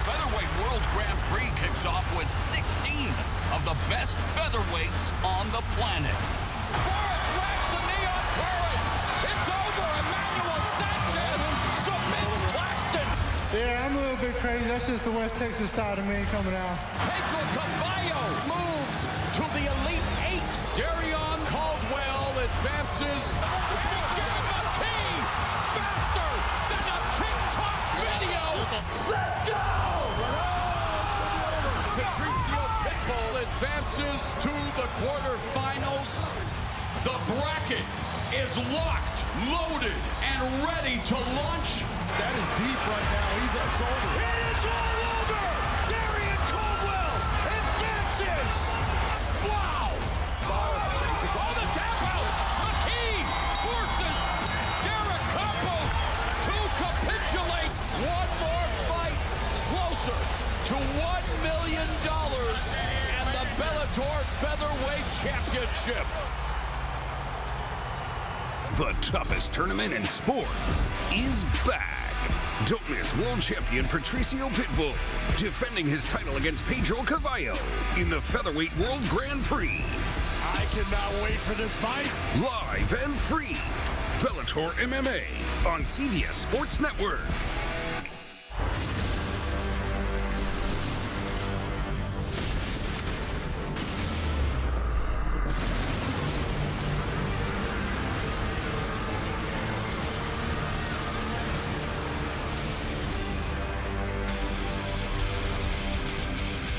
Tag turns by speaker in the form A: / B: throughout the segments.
A: Featherweight World Grand Prix kicks off with 16 of the best featherweights on the planet.
B: Boris lands the knee on Curry. It's over. Emmanuel Sanchez submits Claxton.
C: Yeah, I'm a little bit crazy. That's just the West Texas side of me coming out.
B: Pedro Carvalho moves to the Elite Eight. Darion Caldwell advances. And Jim McKee, faster than a TikTok video. Let's go! Patricio Pitbull advances to the quarterfinals. The bracket is locked, loaded, and ready to launch.
D: That is deep right now. It's over.
B: It is all over! Darion Caldwell advances! Wow! Oh, the tap out! McKee forces Derek Campos to capitulate. One more fight closer to $1 million and the Bellator Featherweight Championship.
A: The toughest tournament in sports is back. Don't miss world champion Patricio Pitbull defending his title against Pedro Carvalho in the Featherweight World Grand Prix.
D: I cannot wait for this fight.
A: Live and free. Bellator MMA on CBS Sports Network.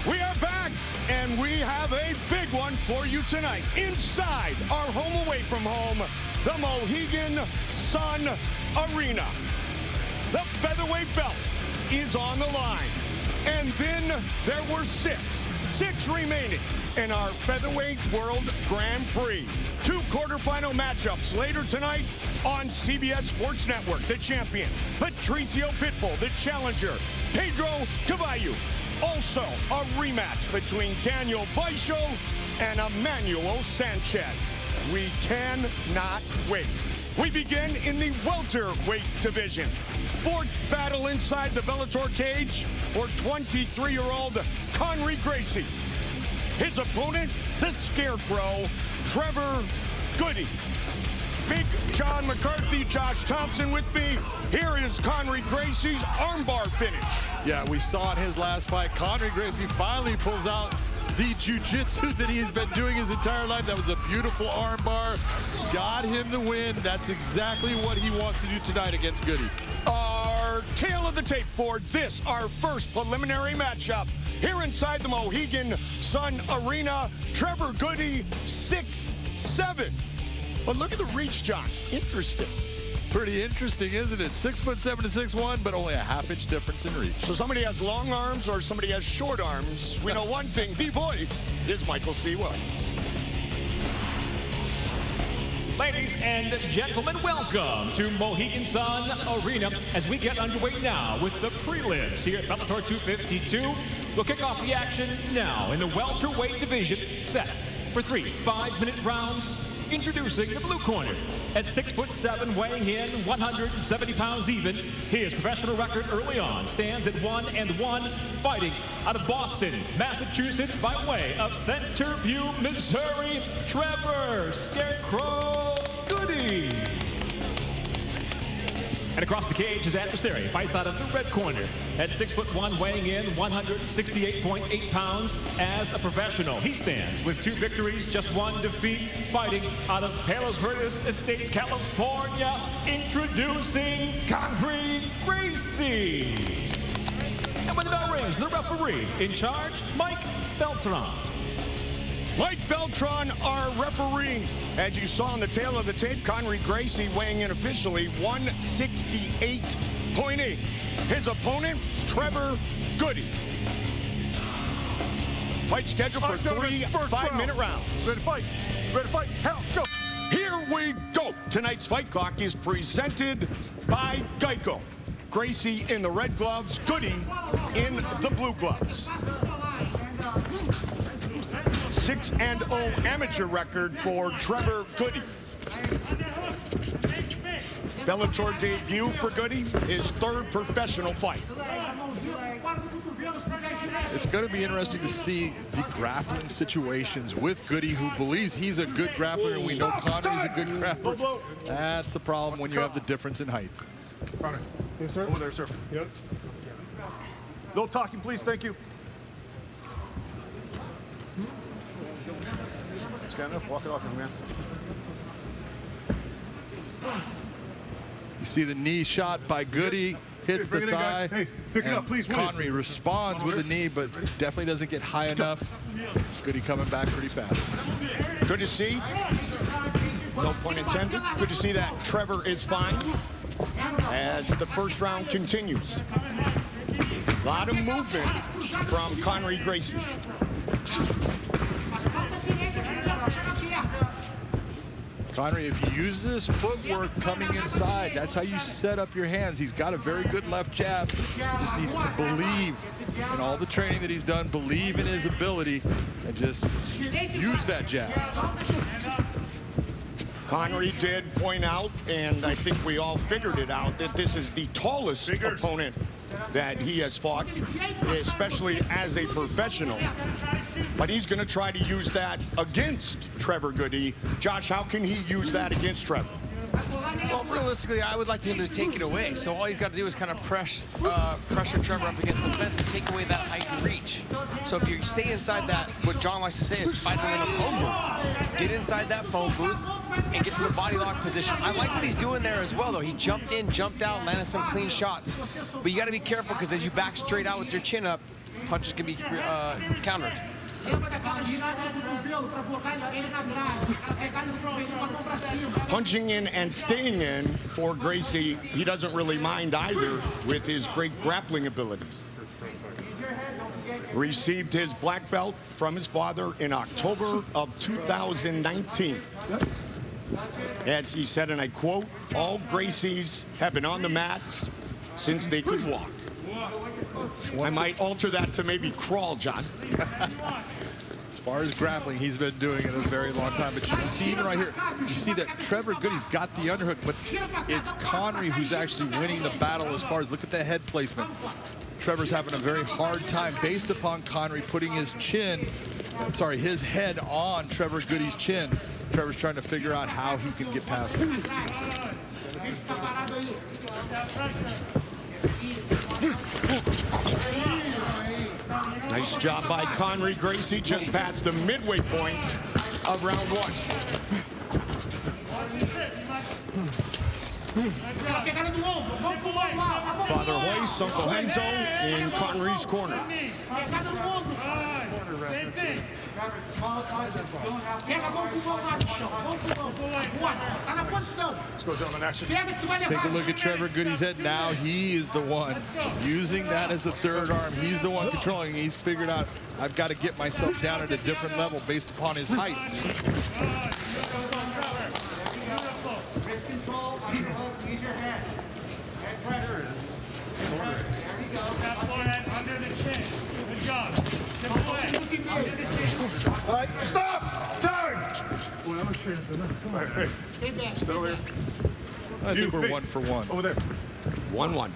B: We are back, and we have a big one for you tonight. Inside our home away from home, the Mohegan Sun Arena. The featherweight belt is on the line. And then there were six remaining in our Featherweight World Grand Prix. 2 quarterfinal matchups later tonight on CBS Sports Network. The champion, Patricio Pitbull. The challenger, Pedro Carvalho. Also, a rematch between Daniel Vaisho and Emmanuel Sanchez. We cannot wait. We begin in the welterweight division. 4th battle inside the Bellator cage for 23-year-old Conry Gracie. His opponent, the Scarecrow, Trevor Goody. Big John McCarthy, Josh Thompson with me. Here is Conry Gracie's armbar finish.
D: Yeah, we saw in his last fight, Conry Gracie finally pulls out the jiu-jitsu that he's been doing his entire life. That was a beautiful armbar. Got him the win. That's exactly what he wants to do tonight against Goody.
B: Our tail of the tape for this, our first preliminary matchup. Here inside the Mohegan Sun Arena, Trevor Goody, 6'7". But look at the reach, John. Interesting.
D: Pretty interesting, isn't it? 6'7" to 6'1", but only a half-inch difference in reach.
B: So somebody has long arms or somebody has short arms. We know one thing, the voice is Michael C. Williams.
E: Ladies and gentlemen, welcome to Mohegan Sun Arena as we get underway now with the prelims here at Bellator 252. We'll kick off the action now in the welterweight division, set for 3 5-minute rounds. Introducing the blue corner at 6'7", weighing in 170 pounds even. His professional record early on stands at 1-1, fighting out of Boston, Massachusetts by way of Centerview, Missouri, Trevor Scarecrow Goody. And across the cage, his adversary fights out of the red corner at 6'1", weighing in 168.8 pounds as a professional. He stands with 2 victories, just 1 defeat, fighting out of Palos Verdes Estates, California, introducing Conry Gracie. And when the bell rings, the referee in charge, Mike Beltran.
B: Mike Beltran, our referee. As you saw on the tail of the tape, Conry Gracie weighing in officially 168.8. His opponent, Trevor Goody. Fight scheduled for 3 5-minute rounds.
D: Ready to fight. Ready to fight. Hell, let's go.
B: Here we go. Tonight's fight clock is presented by Geico. Gracie in the red gloves, Goody in the blue gloves. 6-0 amateur record for Trevor Goody. Bellator debut for Goody, his third professional fight.
D: It's going to be interesting to see the grappling situations with Goody, who believes he's a good grappler, and we know Connery's a good grappler. That's the problem when you have the difference in height.
F: Connor. Yes, sir. Over there, sir. Yep. No talking, please. Thank you. Stand up. Walk it off, young man.
D: You see the knee shot by Goody, hits the thigh.
F: Hey, pick it up, please.
D: Connery responds with a knee, but definitely doesn't get high enough. Goody coming back pretty fast.
B: Good to see. No pun intended. Good to see that Trevor is fine as the first round continues. A lot of movement from Connery Gracie.
D: Connery, if you use this footwork coming inside, that's how you set up your hands. He's got a very good left jab. He just needs to believe in all the training that he's done, believe in his ability, and just use that jab.
B: Connery did point out, and I think we all figured it out, that this is the tallest opponent that he has fought, especially as a professional. But he's going to try to use that against Trevor Goody. Josh, how can he use that against Trevor?
G: Well, realistically, I would like him to take it away. So all he's got to do is kind of pressure Trevor up against the fence and take away that height and reach. So if you stay inside that, what John likes to say is fight him in a phone booth. Just get inside that phone booth and get to the body lock position. I like what he's doing there as well, though. He jumped in, jumped out, landed some clean shots. But you got to be careful, because as you back straight out with your chin up, punches can be countered.
B: Punching in and staying in for Gracie, he doesn't really mind either with his great grappling abilities. Received his black belt from his father in October of 2019. As he said, and I quote, "All Gracies have been on the mats since they could walk." I might alter that to maybe crawl, John.
D: As far as grappling, he's been doing it a very long time. But you can see even right here, you see that Trevor Goody's got the underhook, but it's Connery who's actually winning the battle as far as, look at the head placement. Trevor's having a very hard time based upon Connery putting his his head on Trevor Goody's chin. Trevor's trying to figure out how he can get past it.
B: Nice job by Connery Gracie, just past the midway point of round one. Father Hoist, Uncle Henzo in Connery's corner.
F: Same thing. Let's go, gentlemen. Action.
D: Take a look at Trevor Goody's head now. He is the one using that as a third arm. He's the one controlling. He's figured out, I've got to get myself down at a different level based upon his height.
F: All right, stop! Turn! Come on. Hey. Still there.
D: I think we're 1 for 1.
F: Over there.
B: 1-1.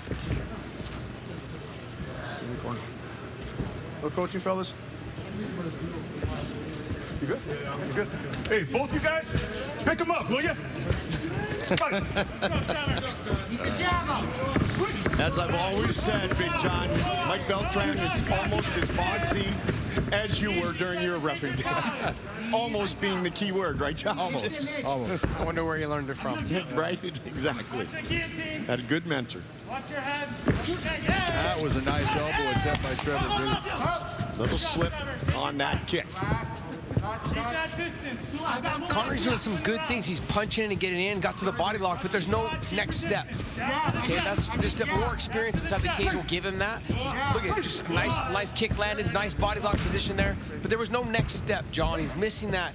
F: No coaching, fellas? You good? Yeah, you good? Hey, both you guys, pick him up, will you?
B: As I've always said, Big John, Mike Beltran is almost as bossy as you were during your reffing days. Almost being the key word, right, John?
D: Almost.
G: I wonder where you learned it from.
B: Right? Exactly. Had a good mentor.
D: That was a nice elbow attempt by Trevor Goody.
B: Little slip on that kick.
G: Connery's doing some good things. He's punching and getting in, got to the body lock, but there's no next step. Okay, that's just the more experience inside the cage will give him that. Look at it, just a nice kick landed, nice body lock position there, but there was no next step, John. He's missing that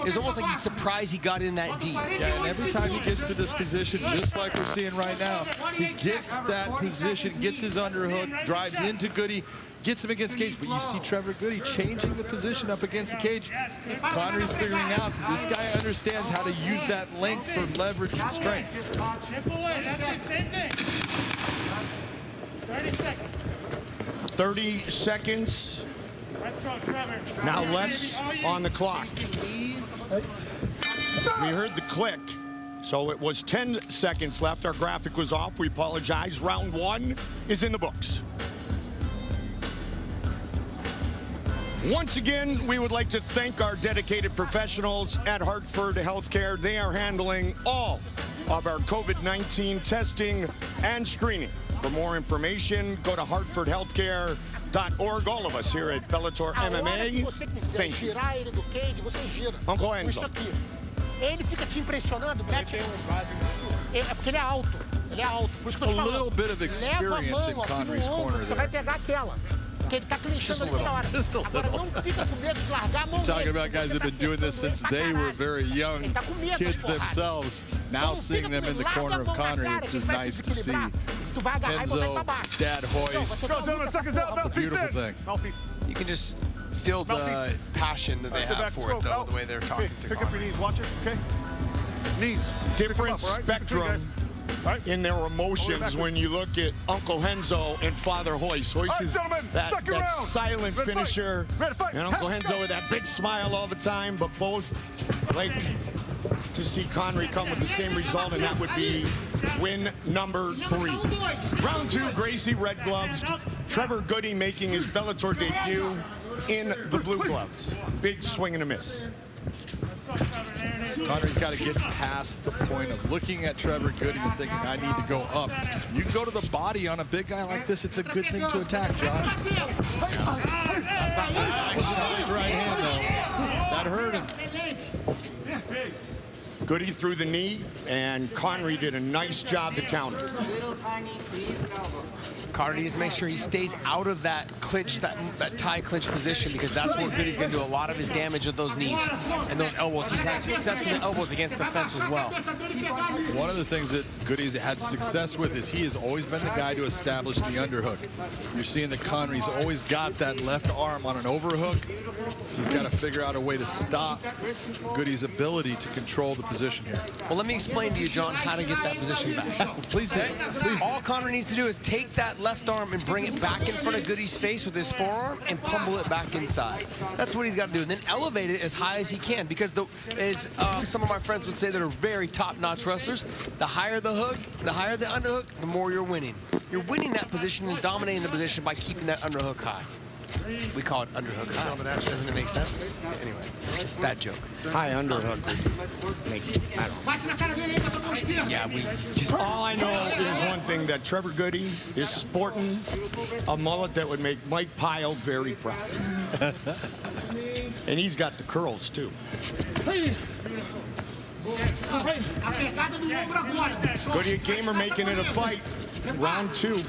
G: it's almost like he's surprised he got in that deep.
D: Yeah, and every time he gets to this position, just like we're seeing right now, he gets that position, gets his underhook, drives into Goody, gets him against cage. But you see Trevor Goody changing the position up against the cage. Connery's figuring out that this guy understands how to use that length for leverage and strength.
B: 30 seconds. Now less on the clock. We heard the click, so it was 10 seconds left. Our graphic was off. We apologize. Round 1 is in the books. Once again, we would like to thank our dedicated professionals at Hartford Healthcare. They are handling all of our COVID-19 testing and screening. For more information, go to hartfordhealthcare.org. All of us here at Bellator MMA, thank you. Uncle Enzo.
H: Ele fica te impressionando, mete. É porque ele é alto. Ele é alto. Por isso que eu tô falando.
D: A little bit of experience in Connery's corner
H: você vai pegar aquela. Porque ele tá clinchando ali toda hora. Agora não fica com medo de largar a mão dele.
D: Talking about guys that have been doing this since they were very young kids themselves. Now seeing them in the corner of Connery, it's just nice to see. Enzo, dad hoist. It's a beautiful thing.
G: You can just feel the passion that they have for it, though, the way they're talking to
F: Pick up your knees, watch it, okay? Knees.
B: Different spectrum in their emotions when you look at Uncle Enzo and Father Hoist. Hoist is that silent finisher, and Uncle Enzo with that big smile all the time, but both like to see Connery come with the same result, and that would be win number 3. Round 2, Gracie red gloves. Trevor Goody making his Bellator debut in the blue gloves. Big swing and a miss.
D: Connery's got to get past the point of looking at Trevor Goody and thinking, I need to go up. You can go to the body on a big guy like this. It's a good thing to attack, Josh.
G: That's not nice.
D: His right hand, though. That hurt him.
B: Goody threw the knee, and Connery did a nice job to counter.
G: Connery needs to make sure he stays out of that clinch, that tie clinch position, because that's where Goody's going to do a lot of his damage with those knees and those elbows. He's had success with the elbows against the fence as well.
D: One of the things that Goody's had success with is he has always been the guy to establish the underhook. You're seeing that Connery's always got that left arm on an overhook. He's got to figure out a way to stop Goody's ability to control the position here.
G: Well, let me explain to you, John, how to get that position back.
D: Please do. Please.
G: All Connery needs to do is take that left arm and bring it back in front of Goody's face with his forearm and pummel it back inside. That's what he's got to do. And then elevate it as high as he can, because as some of my friends would say that are very top-notch wrestlers, the higher the hook, the higher the underhook, the more you're winning. You're winning that position and dominating the position by keeping that underhook high. We call it underhook high. Doesn't it make sense? Anyways, bad joke.
B: High underhook.
G: Yeah, we just...
B: All I know is one thing, that Trevor Goody is sporting a mullet that would make Mike Pyle very proud. And he's got the curls, too. Goody and Gamer making it a fight. Round 2.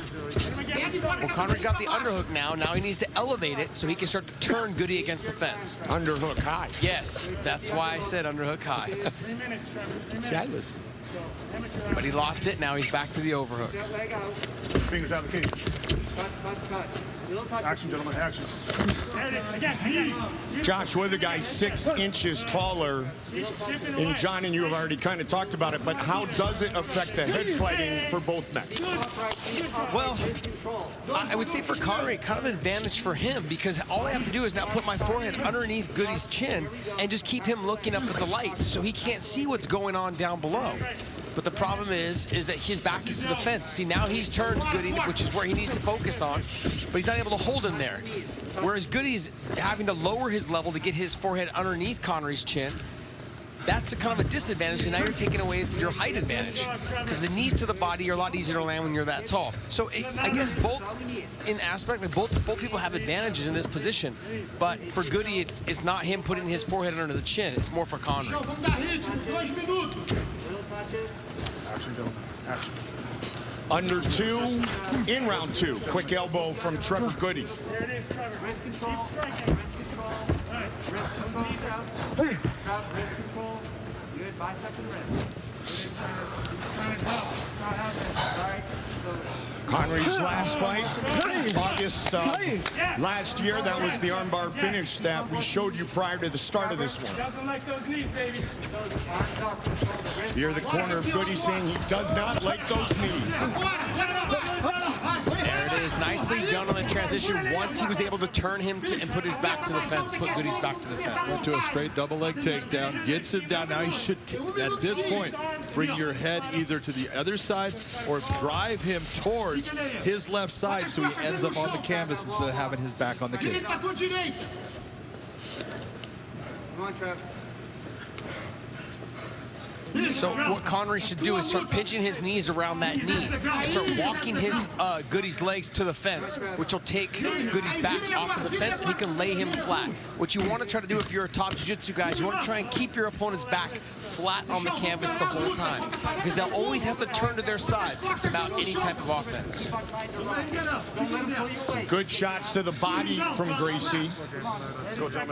G: Well, Connery's got the underhook now. Now he needs to elevate it so he can start to turn Goody against the fence.
B: Underhook high.
G: Yes, that's why I said underhook high.
B: See, I listen.
G: But he lost it. Now he's back to the overhook.
F: Fingers out of the cage. Action, gentlemen, action. There it is, again.
B: Josh, we're the guy 6 inches taller, and John and you have already kind of talked about it, but how does it affect the head fighting for both men?
G: Well, I would say for Connery, kind of an advantage for him, because all I have to do is now put my forehead underneath Goody's chin and just keep him looking up at the lights so he can't see what's going on down below. But the problem is that his back is to the fence. See, now he's turned Goody, which is where he needs to focus on, but he's not able to hold him there. Whereas Goody's having to lower his level to get his forehead underneath Connery's chin. That's a kind of a disadvantage, and now you're taking away your height advantage, because the knees to the body are a lot easier to land when you're that tall. So I guess both in aspect, like both people have advantages in this position, but for Goody, it's not him putting his forehead under the chin. It's more for Connery.
F: Action, gentlemen, action.
B: Under 2 in round 2. Quick elbow from Trevor Goody.
F: There it is, Trevor. Keep striking.
I: Good biceps and wrist.
B: Connery's last fight, August last year, that was the armbar finish that we showed you prior to the start of this one.
I: Doesn't like those knees, baby.
B: Here the corner of Goody saying he does not like those knees.
G: There it is, nicely done on the transition. Once he was able to turn him and put his back to the fence, put Goody's back to the fence.
D: Went to a straight double leg takedown, gets him down. Now he should, at this point, bring your head either to the other side or drive him towards his left side so he ends up on the canvas instead of having his back on the cage.
I: Come on, Trev.
G: So what Connery should do is start pinching his knees around that knee and start walking his Goody's legs to the fence, which will take Goody's back off of the fence and he can lay him flat. What you want to try to do if you're a top jiu-jitsu guy is you want to try and keep your opponent's back flat on the canvas the whole time, because they'll always have to turn to their side to mount any type of offense.
B: Good shots to the body from Gracie.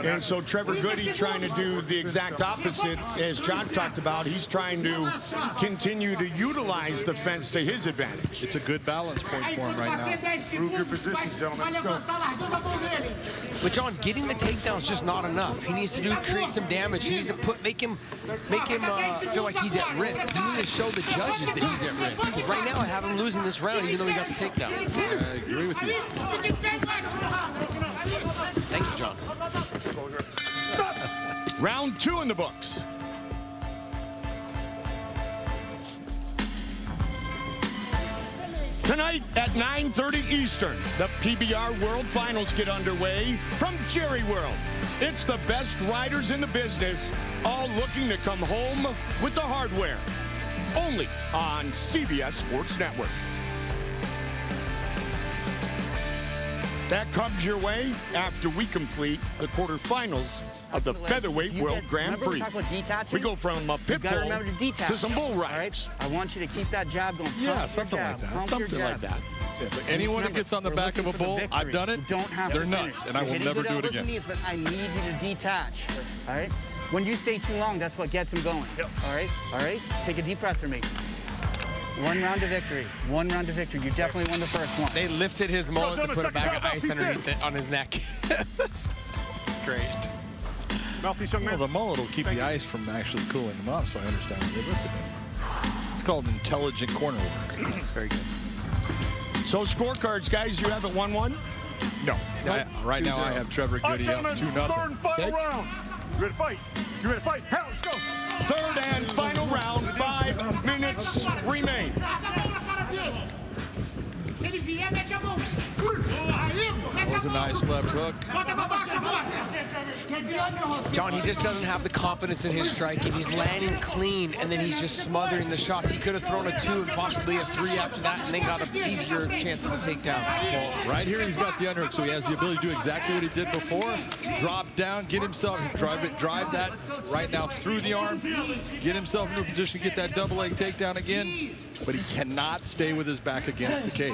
B: And so Trevor Goody trying to do the exact opposite, as John talked about. He's trying to continue to utilize the fence to his advantage.
D: It's a good balance point for him right now.
F: Prove your positions, gentlemen. Let's go.
G: But John, getting the takedown is just not enough. He needs to create some damage. He needs to make him feel like he's at risk. He needs to show the judges that he's at risk. Because right now I have him losing this round even though he got the takedown.
D: I agree with you.
G: Thank you, John.
B: Round 2 in the books. Tonight at 9:30 Eastern, the PBR World Finals get underway from Jerry World. It's the best riders in the business, all looking to come home with the hardware. Only on CBS Sports Network. That comes your way after we complete the quarterfinals of the Featherweight World Grand Prix. We go from a Pitbull to some bull riders.
J: I want you to keep that jab going.
D: Yeah, something like that. Something like that. Yeah, but anyone that gets on the back of a bull, I've done it, they're nuts, and I will never do it again.
J: But I need you to detach, all right? When you stay too long, that's what gets them going, all right? All right? Take a deep breath for me. 1 round to victory. 1 round to victory. You definitely won the first one.
G: They lifted his mullet to put a bag of ice underneath it on his neck. That's great.
F: Mouthpiece, young man.
D: Well, the mullet will keep the ice from actually cooling them off, so I understand why they lifted it. It's called intelligent corner work.
G: That's very good.
B: So scorecards, guys, you have it 1-1?
D: No. Right now I have Trevor Goody up 2-0.
F: Third and final round. You ready to fight? You ready to fight? Hell, let's go.
B: Third and final round. 5 minutes remain.
D: That was a nice left hook.
G: John, he just doesn't have the confidence in his striking. He's landing clean, and then he's just smothering the shots. He could have thrown a 2 and possibly a 3 after that, and then got an easier chance of the takedown.
D: Well, right here he's got the underhook, so he has the ability to do exactly what he did before. Drop down, get himself, drive that right now through the arm, get himself into a position to get that double leg takedown again, but he cannot stay with his back against the cage.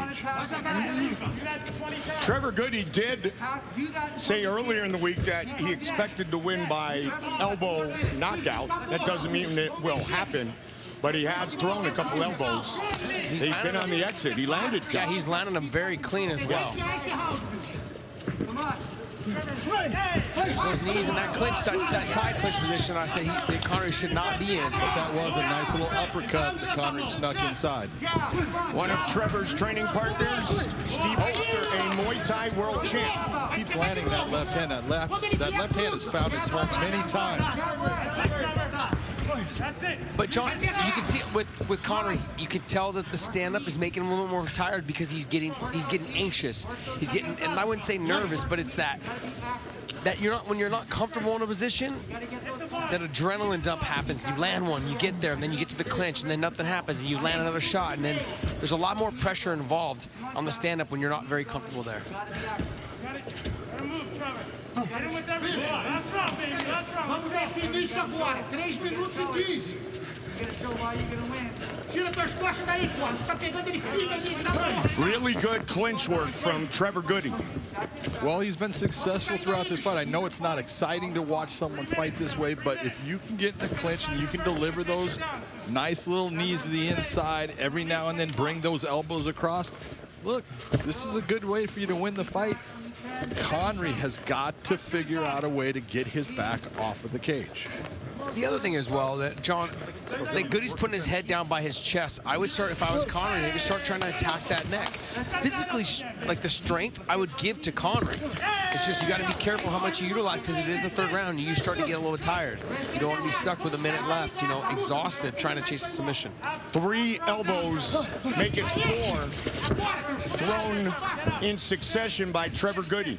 B: Trevor Goody did say earlier in the week that he expected to win by elbow knockout. That doesn't mean it will happen, but he has thrown a couple elbows. He's been on the exit. He landed.
G: Yeah, he's landing them very clean as well. Those knees in that clinch, that tie clinch position, I said Connery should not be in.
D: But that was a nice little uppercut that Connery snuck inside.
B: One of Trevor's training partners, Steve Holder, a Muay Thai world champ.
D: Keeps landing that left hand. That left hand has found its home many times.
I: That's it.
G: But John, you can see it with Connery. You can tell that the stand-up is making him a little more tired because he's getting anxious. He's getting, and I wouldn't say nervous, but it's that when you're not comfortable in a position, that adrenaline dump happens. You land one, you get there, and then you get to the clinch, and then nothing happens, and you land another shot, and then there's a lot more pressure involved on the stand-up when you're not very comfortable there.
I: Get him with everything. That's right, baby. That's right.
H: Vamos definir isso agora. 3 minutos e 15. Tira tuas costas daí, pô. Você tá pegando ele firme ali. Dá uma
B: Really good clinch work from Trevor Goody.
D: Well, he's been successful throughout this fight. I know it's not exciting to watch someone fight this way, but if you can get in the clinch and you can deliver those nice little knees to the inside every now and then, bring those elbows across, look, this is a good way for you to win the fight. Connery has got to figure out a way to get his back off of the cage.
G: The other thing as well, that John, like Goody's putting his head down by his chest. I would start, if I was Connery, I would start trying to attack that neck. Physically, like the strength, I would give to Connery. It's just you got to be careful how much you utilize, because it is the third round and you start to get a little tired. You don't want to be stuck with a minute left, you know, exhausted, trying to chase a submission.
B: 3 elbows make it 4, thrown in succession by Trevor Goody.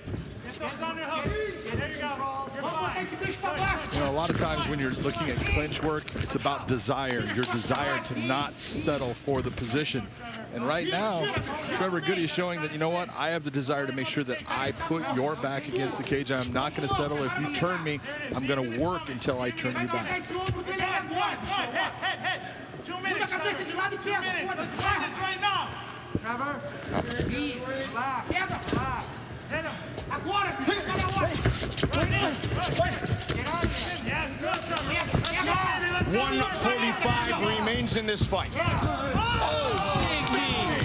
D: You know, a lot of times when you're looking at clinch work, it's about desire, your desire to not settle for the position. And right now, Trevor Goody is showing that, you know what, I have the desire to make sure that I put your back against the cage. I'm not going to settle. If you turn me, I'm going to work until I turn you back.
I: 2 minutes. 2 minutes. Let's fight this right now.
C: Trevor.
I: Hit him.
B: 1:45 remains in this fight. Oh, big knee.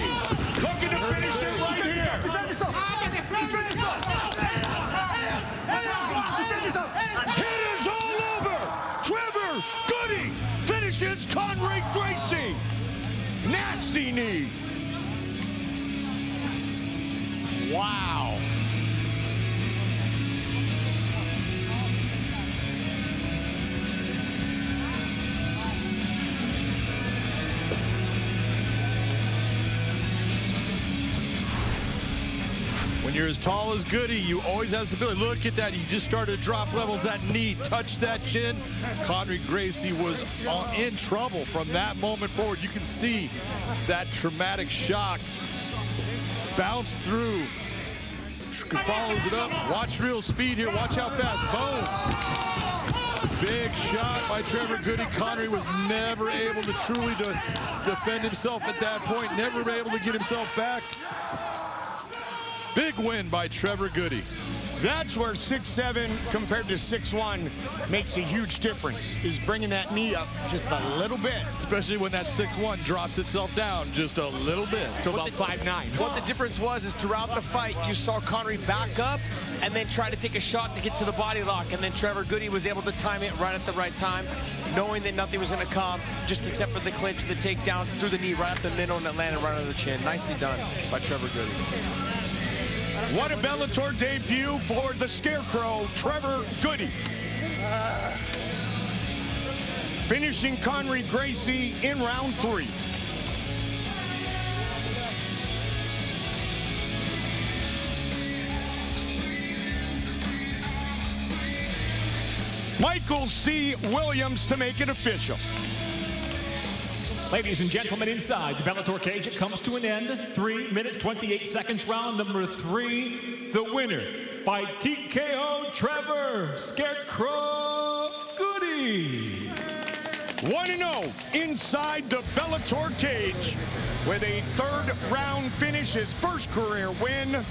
B: Looking to finish it right here. It is all over. Trevor Goody finishes Connery Gracie. Nasty knee. Wow.
D: When you're as tall as Goody, you always have this ability. Look at that. He just started to drop levels. That knee touched that chin. Connery Gracie was in trouble from that moment forward. You can see that traumatic shock bounce through. Follows it up. Watch real speed here. Watch how fast. Boom. Big shot by Trevor Goody. Connery was never able to truly defend himself at that point. Never able to get himself back. Big win by Trevor Goody.
B: That's where 6'7" compared to 6'1" makes a huge difference, is bringing that knee up just a little bit.
D: Especially when that 6'1" drops itself down just a little bit.
B: To about 5'9".
G: What the difference was is throughout the fight, you saw Connery back up and then try to take a shot to get to the body lock. And then Trevor Goody was able to time it right at the right time, knowing that nothing was going to come, just except for the clinch, the takedown through the knee right up the middle, and it landed right on the chin. Nicely done by Trevor Goody.
B: What a Bellator debut for the Scarecrow, Trevor Goody. Finishing Connery Gracie in round 3. Michael C. Williams to make it official.
E: Ladies and gentlemen, inside the Bellator cage, it comes to an end. 3 minutes, 28 seconds, round number 3. The winner by TKO, Trevor Scarecrow Goody.
B: 1-0 inside the Bellator cage with a 3rd round finish, his first career win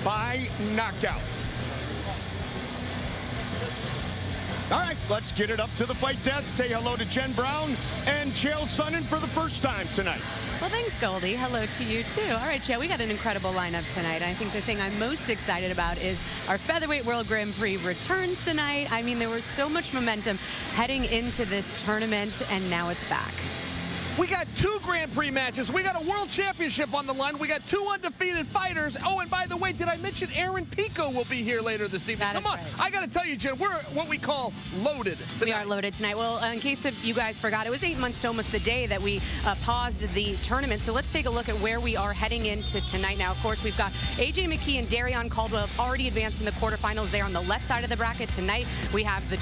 B: by knockout. All right, let's get it up to the fight desk. Say hello to Jen Brown and Chael Sonnen for the first time tonight.
K: Well, thanks, Goldie. Hello to you, too. All right, Chael, we got an incredible lineup tonight. I think the thing I'm most excited about is our Featherweight World Grand Prix returns tonight. I mean, there was so much momentum heading into this tournament, and now it's back.
L: We got 2 Grand Prix matches. We got a World Championship on the line. We got 2 undefeated fighters. Oh, and by the way, did I mention Aaron Pico will be here later this evening? Come on. Right. I got to tell you, Jen, we're what we call loaded tonight.
K: We are loaded tonight. Well, in case if you guys forgot, it was 8 months to almost the day that we paused the tournament. So let's take a look at where we are heading into tonight. Now, of course, we've got AJ McKee and Darion Caldwell have already advanced in the quarterfinals there on the left side of the bracket. Tonight, we have the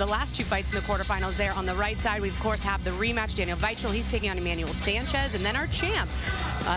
K: last two fights in the quarterfinals there on the right side. We, of course, have the rematch. Daniel Weichel, he's taking on Emmanuel Sanchez. And then our champ,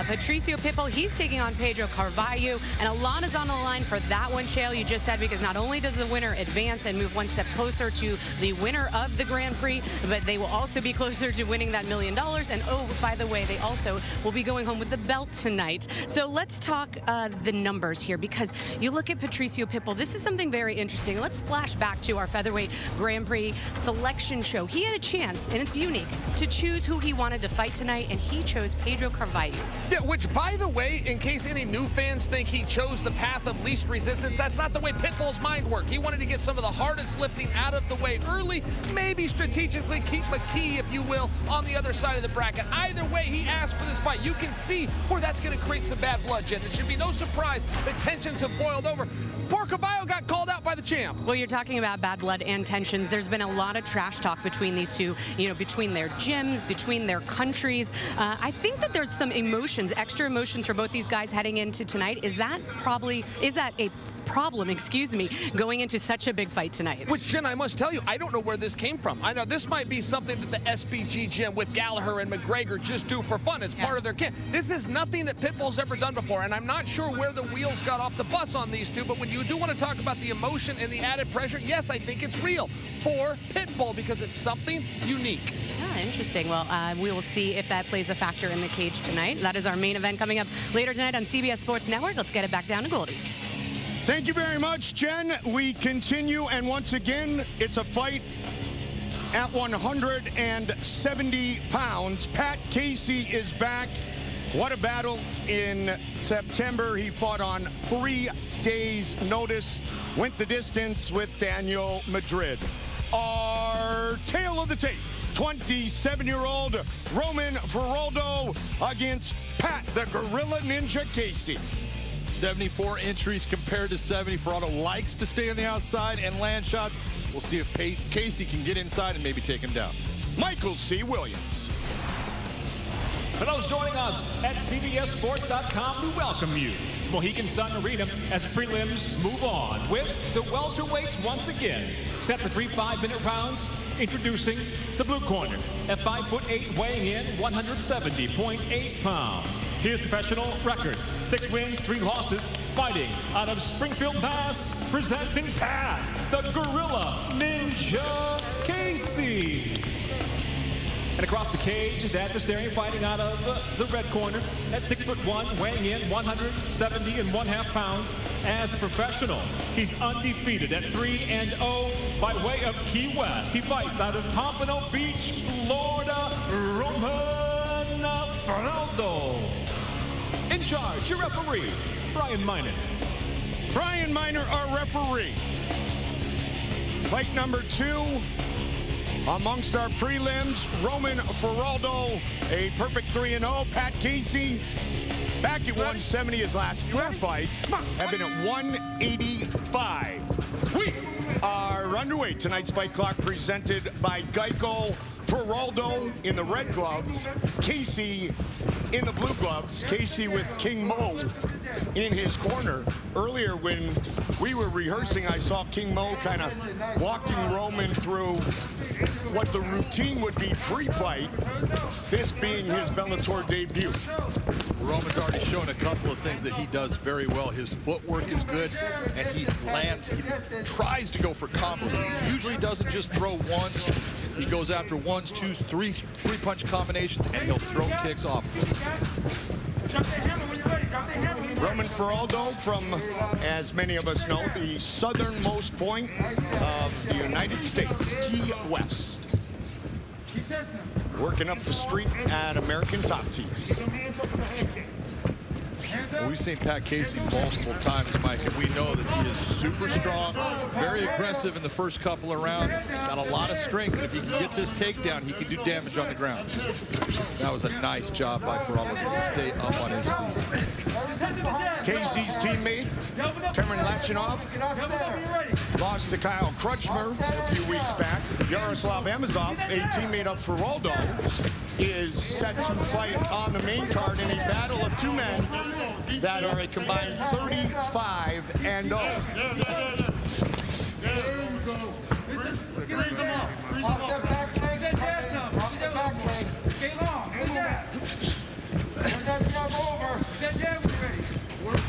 K: Patricio Pitbull, he's taking on Pedro Carvalho. And a lot is on the line for that one, Chael, you just said, because not only does the winner advance and move one step closer to the winner of the Grand Prix, but they will also be closer to winning that $1 million. And oh, by the way, they also will be going home with the belt tonight. So let's talk the numbers here, because you look at Patricio Pitbull, this is something very interesting. Let's flash back to our featherweight Grand Prix selection show. He had a chance, and it's unique, to choose who he wanted to fight tonight, and he chose Pedro Carvalho.
L: Yeah, which, by the way, in case any new fans think he chose the path of least resistance, that's not the way Pitbull's mind worked. He wanted to get some of the hardest lifting out of the way early, maybe strategically keep McKee, if you will, on the other side of the bracket. Either way, he asked for this fight. You can see where that's going to create some bad blood, Jen. It should be no surprise that tensions have boiled over. Poor Carvalho got called out by the champ.
K: Well, you're talking about bad blood and tensions. There's been a lot of trash talk between these two, you know, between their gyms, between their countries. I think that there's some emotions, extra emotions for both these guys heading into tonight. Is that a problem, excuse me, going into such a big fight tonight?
L: Which, Jen, I must tell you, I don't know where this came from. I know this might be something that the SBG gym with Gallagher and McGregor just do for fun. It's part of their kit. This is nothing that Pitbull's ever done before, and I'm not sure where the wheels got off the bus on these two, but when you do want to talk about the emotion and the added pressure, yes, I think it's real for Pitbull because it's something unique.
K: Yeah, interesting. Well, we will see if that plays a factor in the cage tonight. That is our main event coming up later tonight on CBS Sports Network. Let's get it back down to Goldie.
B: Thank you very much, Jen. We continue, and once again, it's a fight at 170 pounds. Pat Casey is back. What a battle in September. He fought on 3 days' notice, went the distance with Daniel Madrid. Our tale of the tape, 27-year-old Roman Feraldo against Pat the Gorilla Ninja Casey.
D: 74 entries compared to 70. Feraldo likes to stay on the outside and land shots. We'll see if Casey can get inside and maybe take him down.
B: Michael C. Williams.
E: For those joining us at CBSSports.com, we welcome you to Mohegan Sun Arena as prelims move on with the welterweights once again. Set for 3 5-minute rounds. Introducing the blue corner at 5'8", weighing in 170.8 pounds. His professional record, 6 wins, 3 losses, fighting out of Springfield, Mass, presenting Pat the Gorilla Ninja Casey. And across the cage, his adversary fighting out of the red corner at 6'1", weighing in 170.5 pounds. As a professional, he's undefeated at 3-0 by way of Key West. He fights out of Pompano Beach, Florida, Roman Feraldo. In charge, your referee, Brian Miner.
B: Brian Miner, our referee. Fight number 2. Amongst our prelims, Roman Feraldo, a perfect 3-0. Pat Casey, back at 170. His last 4 fights have been at 185. We are underway. Tonight's Fight Clock presented by Geico. Feraldo in the red gloves, Casey in the blue gloves. Casey with King Mo in his corner. Earlier when we were rehearsing, I saw King Mo kind of walking Roman through what the routine would be pre-fight, this being his Bellator debut.
D: Roman's already shown a couple of things that he does very well. His footwork is good, and he tries to go for combos. He usually doesn't just throw ones. He goes after 1s, 2s, 3 punch combinations, and he'll throw kicks off.
B: Roman Feraldo from, as many of us know, the southernmost point of the United States, Key West. Working up the street at American Top Team.
D: Well, we've seen Pat Casey multiple times, Mike, and we know that he is super strong, very aggressive in the first couple of rounds, got a lot of strength, and if he can get this takedown, he can do damage on the ground. That was a nice job by Feraldo to stay up on his feet.
B: Casey's teammate, Cameron Lachinoff, lost to Kyle Crutchmer a few weeks back. Yaroslav Amazov, a teammate of Feraldo, is set to fight on the main card in a battle of 2 men that are a combined 35-0.
I: Freeze him up. Freeze him up.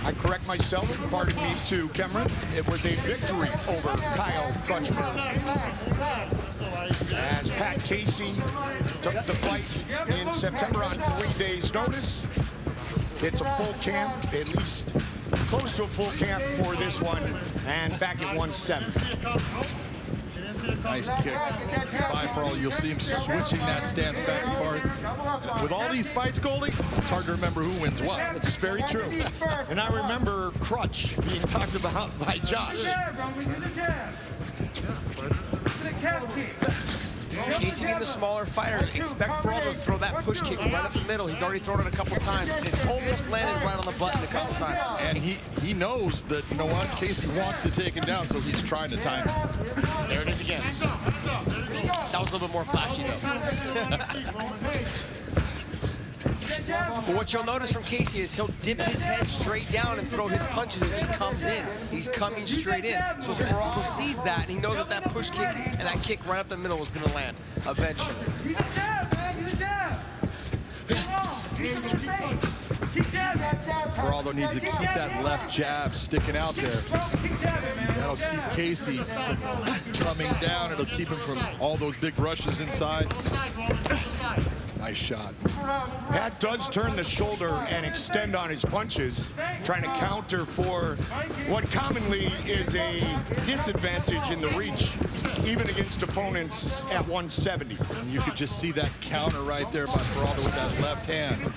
B: I correct myself, pardon me to Cameron. It was a victory over Kyle Crutchburn. As Pat Casey took the fight in September on 3 days' notice. It's a full camp, at least close to a full camp for this one, and back at 170.
D: Nice kick by Farrell. You'll see him switching that stance back and forth. With all these fights, Goldie, it's hard to remember who wins what.
B: It's very true. And I remember Crutch being talked about by Josh.
G: Casey being the smaller fighter, expect Farrell to throw that push kick right up the middle. He's already thrown it a couple times. It's almost landed right on the button a couple times.
D: And he knows that, you know what, Casey wants to take him down, so he's trying to time it.
G: There it is again. That was a little bit more flashy, though. But what you'll notice from Casey is he'll dip his head straight down and throw his punches as he comes in. He's coming straight in. So Farrell sees that, and he knows that that push kick and that kick right up the middle is going to land eventually.
I: Use a jab, man. Use a jab.
D: Farrell needs to keep that left jab sticking out there. That'll keep Casey coming down. It'll keep him from all those big rushes inside. Nice shot.
B: Pat does turn the shoulder and extend on his punches, trying to counter for what commonly is a disadvantage in the reach, even against opponents at 170.
D: And you could just see that counter right there by Farrell with that left hand.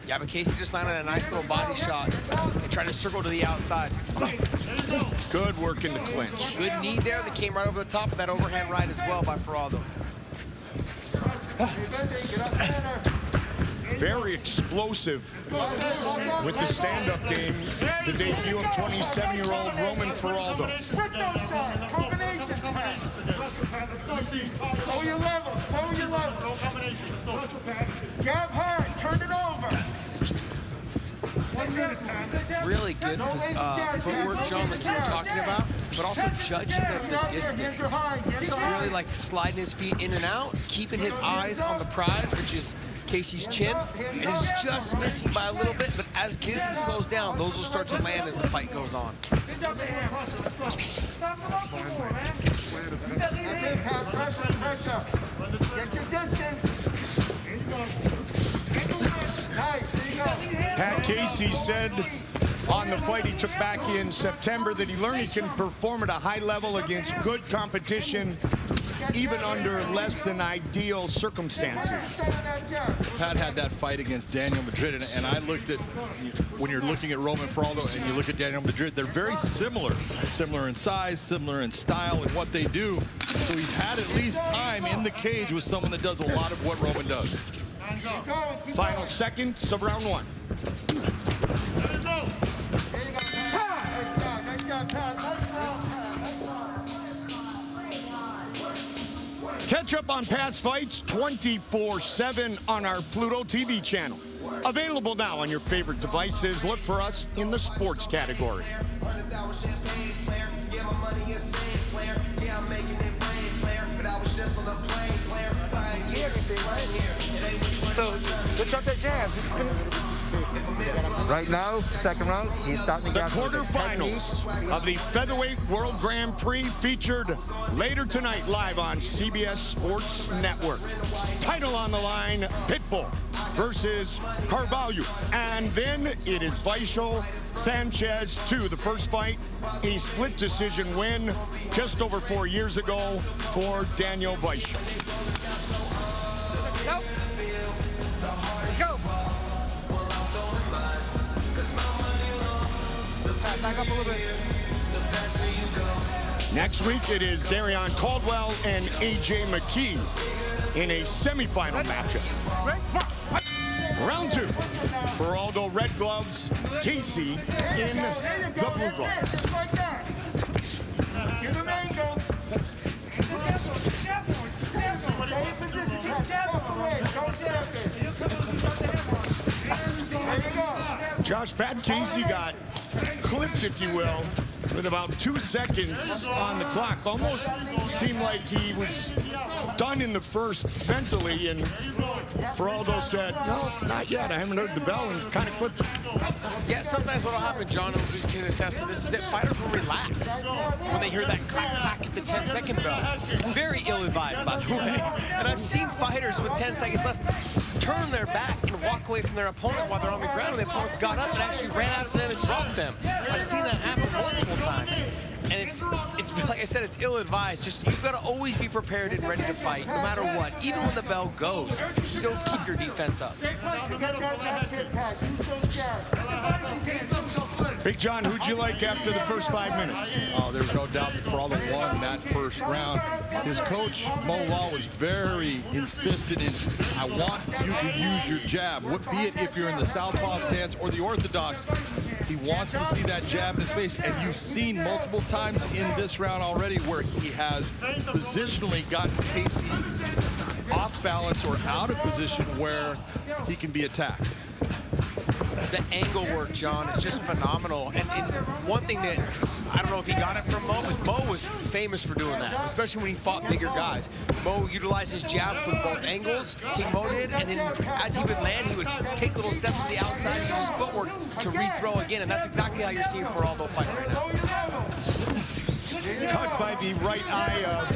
G: Yeah, but Casey just landed a nice little body shot and tried to circle to the outside.
B: Good work in the clinch.
G: Good knee there that came right over the top of that overhand right as well by Farrell.
B: Very explosive with the stand-up game. The debut of 27-year-old Roman Faraldo.
I: Lower your levels. Lower your levels. No combination. Let's go. Jab hard. Turn it over.
G: Really good footwork, John, like you were talking about, but also judging the distance. He's really like sliding his feet in and out, keeping his eyes on the prize, which is Casey's chin, and he's just missing by a little bit, but as Casey slows down, those will start to land as the fight goes on.
I: Pressure. Get your distance.
B: Pat Casey said on the fight he took back in September that he learned he can perform at a high level against good competition, even under less than ideal circumstances.
D: Pat had that fight against Daniel Madrid, and I looked at, when you're looking at Roman Faraldo and you look at Daniel Madrid, they're very similar. Similar in size, similar in style and what they do. So he's had at least time in the cage with someone that does a lot of what Roman does.
B: Final seconds of round one. Catch up on past fights 24/7 on our Pluto TV channel. Available now on your favorite devices. Look for us in the sports category.
H: So, good job that jab.
M: Right now, second round, he's starting to
B: The
M: get
B: quarterfinals of the Featherweight World Grand Prix featured later tonight live on CBS Sports Network. Title on the line, Pitbull versus Carvalho. And then it is Vaishal Sanchez 2. The first fight, a split decision win just over 4 years ago for Daniel Vaishal.
H: Go. Let's go. Back up a little bit.
B: Next week, it is Darion Caldwell and AJ McKee in a semifinal matchup. Round two, Faraldo red gloves, Casey in the blue gloves.
I: Give him angle.
B: Josh, Pat Casey got clipped, if you will, with about 2 seconds on the clock. Almost seemed like he was done in the first mentally, and Geraldo said, no, not yet. I haven't heard the bell, and kind of clipped him.
G: Yeah, sometimes what will happen, John, and we can attest to this, is that fighters will relax when they hear that clack, clack at the 10-second bell. Very ill-advised, by the way. And I've seen fighters with 10 seconds left turn their back and walk away from their opponent while they're on the ground, and the opponent's got up and actually ran out of them and dropped them. I've seen that happen multiple times. And it's like I said, it's ill-advised. Just, you've got to always be prepared and ready to fight, no matter what. Even when the bell goes, still keep your defense up.
B: Big John, who'd you like after the first 5 minutes?
D: Oh, there's no doubt that Geraldo won that first round. His coach, Newell, was very insistent in, I want you to use your jab. What be it if you're in the southpaw stance or the orthodox. He wants to see that jab in his face, and you've seen multiple times in this round already where he has positionally gotten Casey off balance or out of position where he can be attacked.
G: The angle work, John, is just phenomenal. And one thing that, I don't know if he got it from Mo, but Mo was famous for doing that, especially when he fought bigger guys. Mo utilized his jab from both angles, King Mo did, and then as he would land, he would take little steps to the outside and use his footwork to rethrow again, and that's exactly how you're seeing Geraldo fight right now.
B: Cut by the right eye of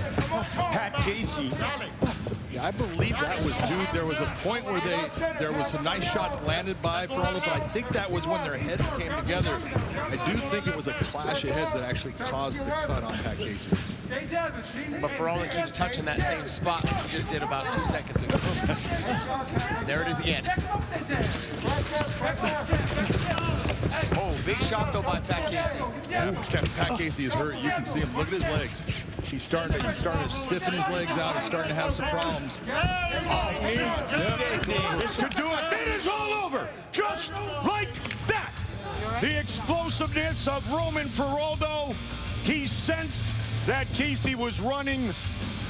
B: Pat Casey.
D: Yeah, I believe that was due. There was a point where there was some nice shots landed by Geraldo, but I think that was when their heads came together. I do think it was a clash of heads that actually caused the cut on Pat Casey.
G: But Geraldo keeps touching that same spot that he just did about 2 seconds ago. There it is again. Oh, big shot though by Pat Casey.
D: Yeah, Pat Casey is hurt. You can see him. Look at his legs. He's starting to stiffen his legs out. He's starting to have some problems.
B: This could do it. It is all over, just like that. The explosiveness of Roman Geraldo. He sensed that Casey was running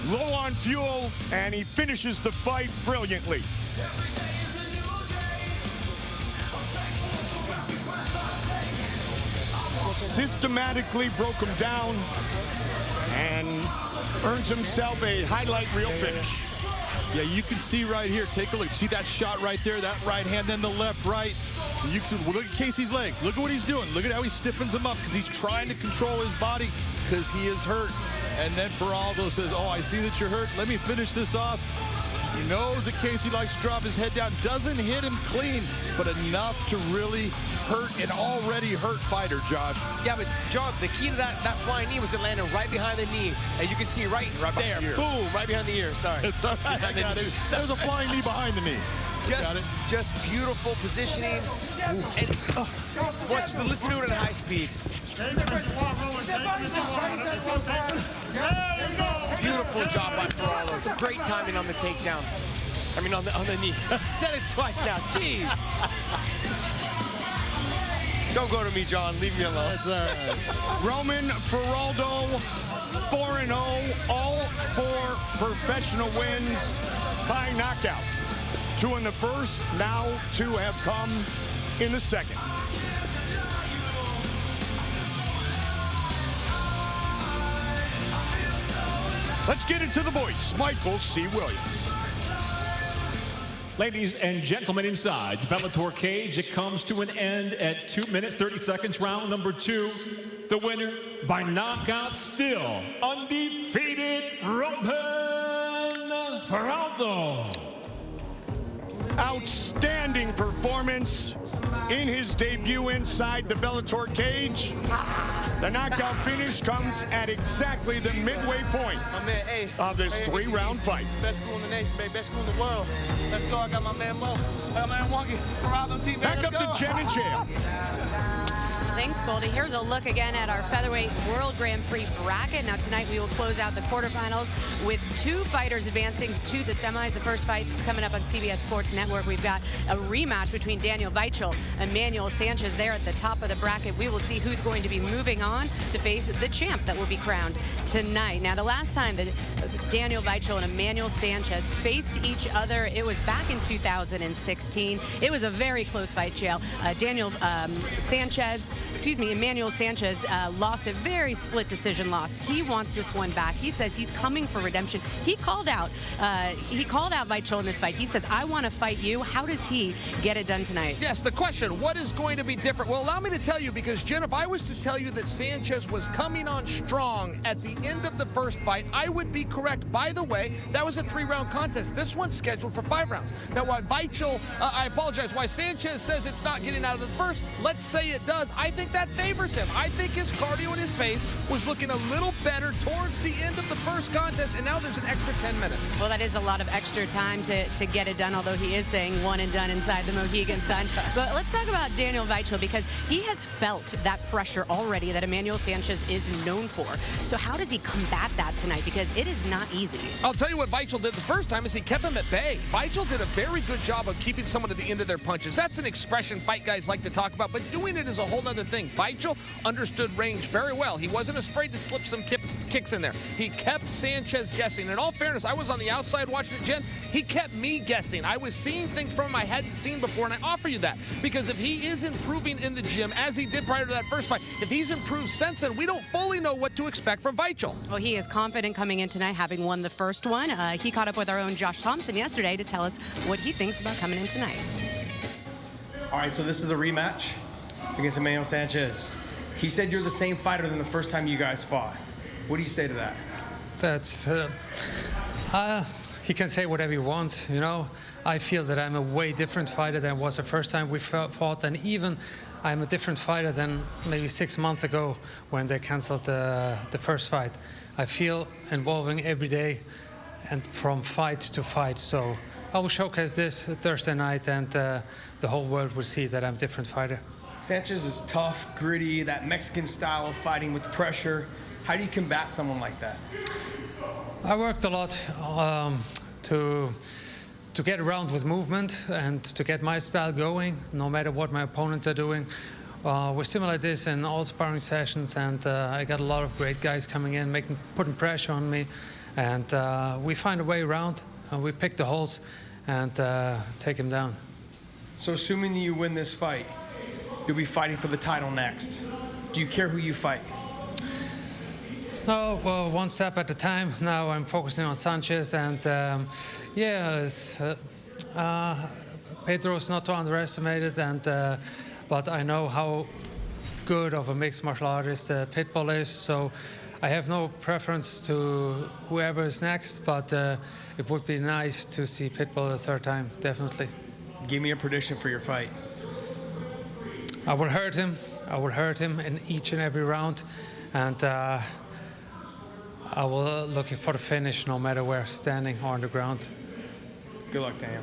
B: low on fuel, and he finishes the fight brilliantly. Systematically broke him down and earns himself a highlight reel finish.
D: Yeah, you can see right here. Take a look. See that shot right there? That right hand, then the left, right. You can see, look at Casey's legs. Look at what he's doing. Look at how he stiffens them up because he's trying to control his body because he is hurt. And then Geraldo says, oh, I see that you're hurt. Let me finish this off. He knows that Casey likes to drop his head down. Doesn't hit him clean, but enough to really hurt an already hurt fighter, Josh.
G: Yeah, but John, the key to that flying knee was it landed right behind the knee. As you can see right there, boom, right behind the ear, sorry.
D: It's all right, I got it. There's a flying knee behind the knee.
G: Just beautiful positioning. And watch, listen to it at high speed. Beautiful job by Geraldo. Great timing on the takedown. I mean, on the knee. Said it twice now. Jeez. Don't go to me, John. Leave me alone.
D: That's all right.
B: Roman Geraldo, 4-0, all 4 professional wins by knockout. 2 in the first, now 2 have come in the second. Let's get into the voice, Michael C. Williams.
E: Ladies and gentlemen, inside the Bellator cage, it comes to an end at 2 minutes, 30 seconds, round number 2. The winner by knockout, still undefeated, Roman Geraldo.
B: Outstanding performance in his debut inside the Bellator cage. The knockout finish comes at exactly the midway point of this 3-round fight.
N: Best school in the nation, baby. Best school in the world. Let's go. I got my man Mo. I got my man Wonky. Geraldo team.
B: Back up to Jen and Jail.
K: Thanks, Goldie. Here's a look again at our featherweight World Grand Prix bracket. Now tonight we will close out the quarterfinals with 2 fighters advancing to the semis. The first fight that's coming up on CBS Sports Network. We've got a rematch between Daniel Weichel and Manuel Sanchez there at the top of the bracket. We will see who's going to be moving on to face the champ that will be crowned tonight. Now the last time that Daniel Weichel and Emmanuel Sanchez faced each other, it was back in 2016. It was a very close fight, Jail. Emmanuel Sanchez lost a very split decision loss. He wants this one back. He says he's coming for redemption. he called out Weichel in this fight. He says, I want to fight you. How does he get it done tonight?
L: Yes, the question, what is going to be different? Well, allow me to tell you, because, Jen, if I was to tell you that Sanchez was coming on strong at the end of the first fight, I would be correct. By the way, that was a 3-round contest. This one's scheduled for 5 rounds. Now, why Weichel, I apologize, why Sanchez says it's not getting out of the first, let's say it does. I think that favors him. I think his cardio and his pace was looking a little better towards the end of the first contest, and now there's an extra 10 minutes.
K: Well, that is a lot of extra time to get it done, although he is saying one and done inside the Mohegan Sun. But let's talk about Daniel Weichel, because he has felt that pressure already that Emmanuel Sanchez is known for. So how does he combat that tonight? Because it is not easy.
L: I'll tell you what Weichel did the first time is he kept him at bay. Weichel did a very good job of keeping someone at the end of their punches. That's an expression fight guys like to talk about, but doing it is a whole other thing. Weichel understood range very well. He wasn't afraid to slip some kicks in there. He kept Sanchez guessing. In all fairness, I was on the outside watching it, Jen. He kept me guessing. I was seeing things from him I hadn't seen before, and I offer you that. Because if he is improving in the gym, as he did prior to that first fight, if he's improved since then, we don't fully know what to expect from Weichel.
K: Well, he is confident coming in tonight, having won the first one. He caught up with our own Josh Thompson yesterday to tell us what he thinks about coming in tonight.
G: All right, so this is a rematch against Emmanuel Sanchez. He said you're the same fighter than the first time you guys fought. What do you say to that?
O: That's, he can say whatever he wants, you know. I feel that I'm a way different fighter than was the first time we fought, and even I'm a different fighter than maybe 6 months ago when they canceled the first fight. I feel involving every day and from fight to fight. So I will showcase this Thursday night, and the whole world will see that I'm a different fighter.
G: Sanchez is tough, gritty, that Mexican style of fighting with pressure. How do you combat someone like that?
O: I worked a lot to get around with movement and to get my style going, no matter what my opponents are doing. We simulate this in all sparring sessions, and I got a lot of great guys coming in, putting pressure on me, and we find a way around. We pick the holes and take him down.
G: So assuming you win this fight, you'll be fighting for the title next. Do you care who you fight?
O: No, well, one step at a time. Now I'm focusing on Sanchez, and Pedro's not to underestimate it, and but I know how good of a mixed martial artist Pitbull is, so I have no preference to whoever is next, but it would be nice to see Pitbull a third time, definitely.
G: Give me a prediction for your fight.
O: I will hurt him. I will hurt him in each and every round, and I will look for the finish no matter where, standing or on the ground.
G: Good luck, Daniel.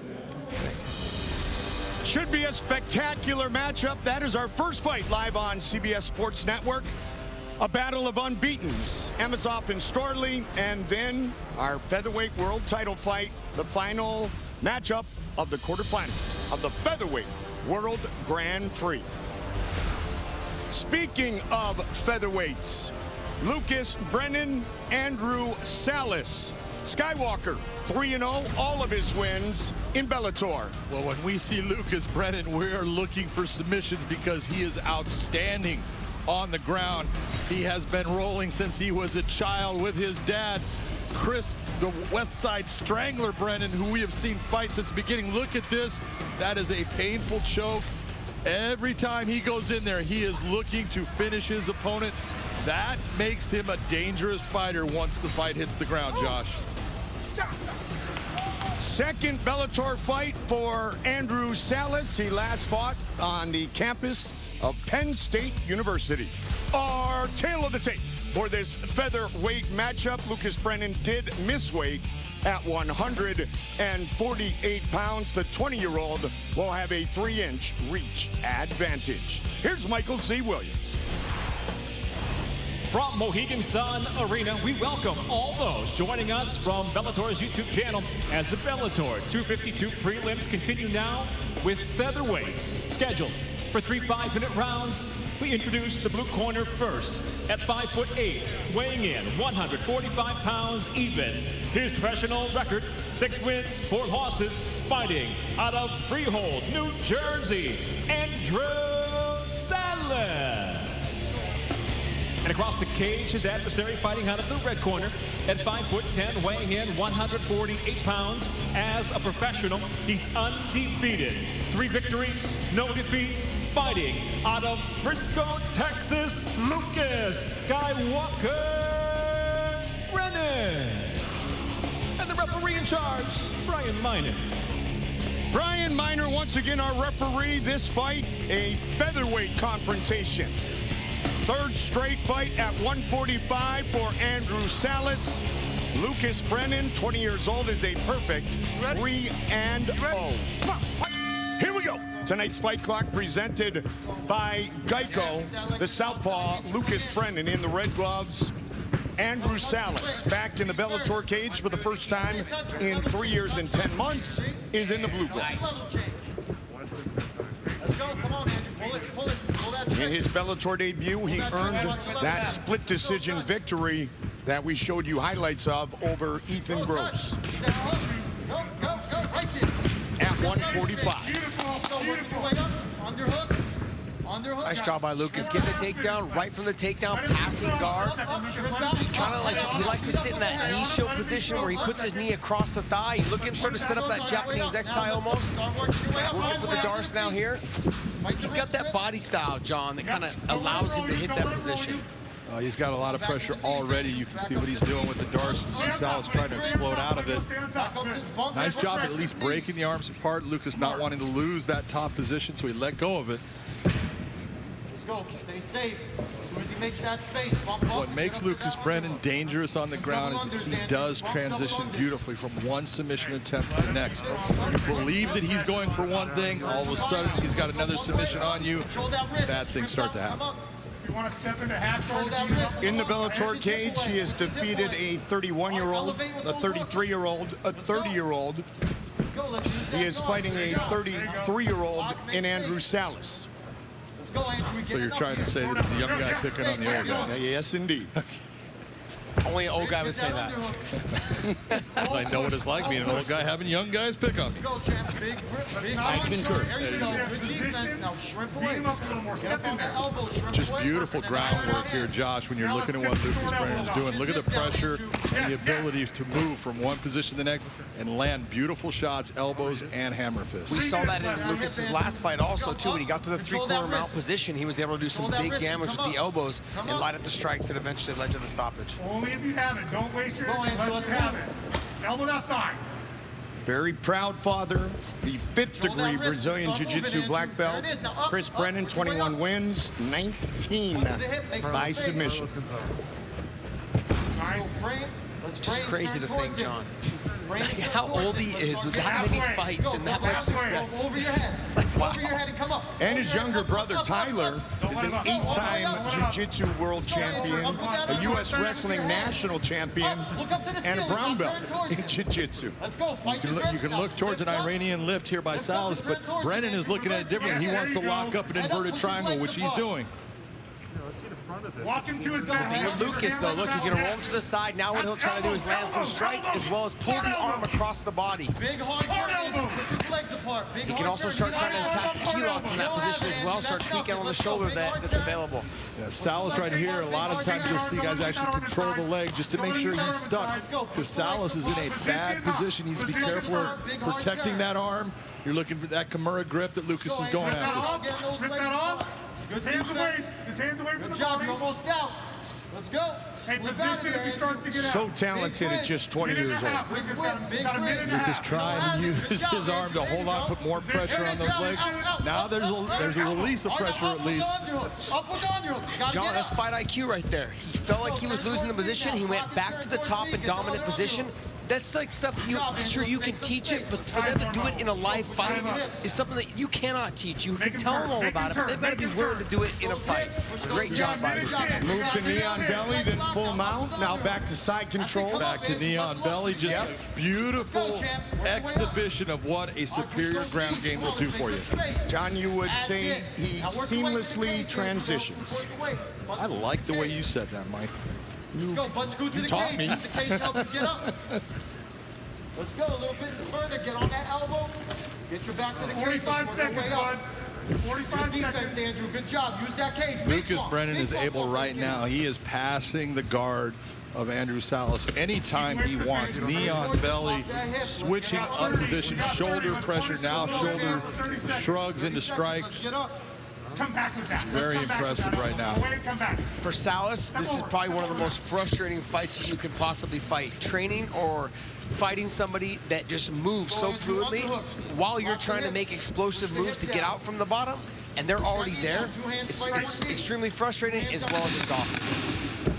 B: Should be a spectacular matchup. That is our first fight live on CBS Sports Network. A battle of unbeatens. Amazov and Storley, and then our featherweight world title fight, the final matchup of the quarterfinals of the featherweight world Grand Prix. Speaking of featherweights, Lucas Brennan, Andrew Salas. Skywalker, 3-0, all of his wins in Bellator.
D: Well, when we see Lucas Brennan, we're looking for submissions because he is outstanding on the ground. He has been rolling since he was a child with his dad, Chris, the West Side Strangler Brennan, who we have seen fight since the beginning. Look at this. That is a painful choke. Every time he goes in there, he is looking to finish his opponent. That makes him a dangerous fighter once the fight hits the ground, Josh.
B: Second Bellator fight for Andrew Salas. He last fought on the campus of Penn State University. Our tale of the tape for this featherweight matchup. Lucas Brennan did miss weight at 148 pounds. The 20-year-old will have a 3-inch reach advantage. Here's Michael Z. Williams.
E: From Mohegan Sun Arena, we welcome all those joining us from Bellator's YouTube channel as the Bellator 252 prelims continue now with featherweights scheduled for 3 5-minute rounds. We introduce the blue corner first at 5'8", weighing in 145 pounds even. His professional record, 6 wins, 4 losses, fighting out of Freehold, New Jersey, Andrew Salas. And And across the cage, his adversary fighting out of the red corner at 5'10", weighing in 148 pounds. As a professional, he's undefeated. 3 victories, no defeats, fighting out of Frisco, Texas, Lucas Skywalker Brennan. And the referee in charge, Brian Minor.
B: Brian Minor, once again, our referee. This fight, a featherweight confrontation. 3rd straight fight at 145 for Andrew Salas. Lucas Brennan, 20 years old, is a perfect 3-0. Here we go. Tonight's fight clock presented by Geico. The southpaw, Lucas Brennan, in the red gloves. Andrew Salas, back in the Bellator cage for the first time in 3 years and 10 months, is in the blue gloves. In his Bellator debut, he earned that split decision victory that we showed you highlights of over Ethan Gross at 145.
G: Nice job by Lucas. Get the takedown right from the takedown, passing guard. Kind of like he likes to sit in that knee shield position where he puts his knee across the thigh. You look at him start to set up that Japanese necktie almost. Working for the Darce now here. He's got that body style, John, that kind of allows him to hit that position.
D: He's got a lot of pressure already. You can see what he's doing with the Darce. You see Salas trying to explode out of it. Nice job at least breaking the arms apart. Lucas not wanting to lose that top position, so he let go of it.
I: Go. Stay safe. As soon as he makes that space,
D: what makes Lucas Brennan dangerous on the ground is that he does transition beautifully from one submission attempt to the next. You believe that he's going for one thing, all of a sudden he's got another submission on you. Bad things start to happen.
B: In the Bellator cage, he has defeated a 31-year-old, a 33-year-old, a 30-year-old. He is fighting a 33-year-old in Andrew Salas.
D: So you're trying to say that he's a young guy picking on the old guys?
B: Yes, indeed.
G: Only an old guy would say that.
D: I know what it's like being an old guy having young guys pick on me.
B: I concur.
D: Just beautiful groundwork here, Josh, when you're looking at what Lucas Brennan is doing. Look at the pressure and the ability to move from one position to the next and land beautiful shots, elbows, and hammer fists.
G: We saw that in Lucas's last fight also, too. When he got to the 3-quarter mount position, he was able to do some big damage with the elbows and light up the strikes that eventually led to the stoppage.
F: Only if you have it. Don't waste your time. Let's have it. Elbow that thigh.
B: Very proud father, the 5th degree Brazilian Jiu-Jitsu black belt. Chris Brennan, 21 wins, 19 by submission.
F: Nice.
G: It's just crazy to think, John, how old he is with that many fights and that much success.
I: Over your head.
G: It's like, wow.
I: Over your head and come up.
B: And his younger brother, Tyler, is an 8-time Jiu-Jitsu world champion, a U.S. Wrestling national champion, and a brown belt in Jiu-Jitsu.
I: Let's go. Fight
D: You can look towards an Iranian lift here by Salas, but Brennan is looking at it differently. He wants to lock up an inverted triangle, which he's doing.
F: Walk him to his back.
G: With Lucas, though, look, he's going to roll him to the side. Now what he'll try to do is land some strikes as well as pull the arm across the body.
I: Big hard elbow. Push his legs apart. Big
G: he can also start trying to attack the key lock from that position as well. Start tweaking on the shoulder that's available.
D: Yeah, Salas right here, a lot of times you'll see guys actually control the leg just to make sure he's stuck. Because Salas is in a bad position. He needs to be careful of protecting that arm. You're looking for that Kimura grip that Lucas is going after.
F: Rip that off. His hands away. His hands away from the body.
I: You're almost out. Let's go.
F: Hey, position if he starts to get out.
B: So talented at just 20 years old.
D: Lucas trying to use his arm to hold on, put more pressure on those legs. Now there's a release of pressure at least.
G: John, that's fight IQ right there. He felt like he was losing the position. He went back to the top in dominant position. That's like stuff sure you can teach it, but for them to do it in a live fight is something that you cannot teach. You can tell them all about it, but they've got to be willing to do it in a fight. Great job by Lucas.
B: Move to knee on belly, then full mount. Now back to side control.
D: Back to knee on belly. Just a beautiful exhibition of what a superior ground game will do for you.
B: John, you would say he seamlessly transitions.
D: I like the way you said that, Mike.
I: Let's go, butt scoot to the
D: taught
I: cage.
D: me.
I: That's the cage help you get up. Let's go a little bit further. Get on that elbow. Get your back to the cage.
F: 45 seconds, bud.
I: 45 defense, Andrew. Good job. Use that cage.
D: Lucas Brennan is able right now. He is passing the guard of Andrew Salas anytime he wants. Knee on belly, switching up position, shoulder pressure, now shoulder shrugs into strikes.
I: Come back with that.
D: Very impressive right now.
G: For Salas, this is probably one of the most frustrating fights that you could possibly fight. Training or fighting somebody that just moves so fluidly while you're trying to make explosive moves to get out from the bottom, and they're already there. It's extremely frustrating as well as exhausting.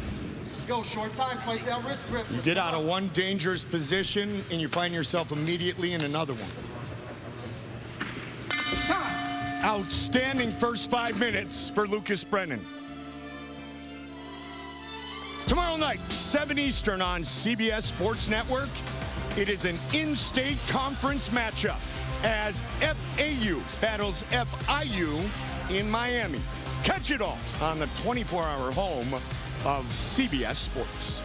I: Go, short time, fight that wrist grip.
B: You get out of one dangerous position, and you find yourself immediately in another one. Outstanding first 5 minutes for Lucas Brennan. Tomorrow night, 7 Eastern on CBS Sports Network, it is an in-state conference matchup as FAU battles FIU in Miami. Catch it all on the 24-hour home of CBS Sports.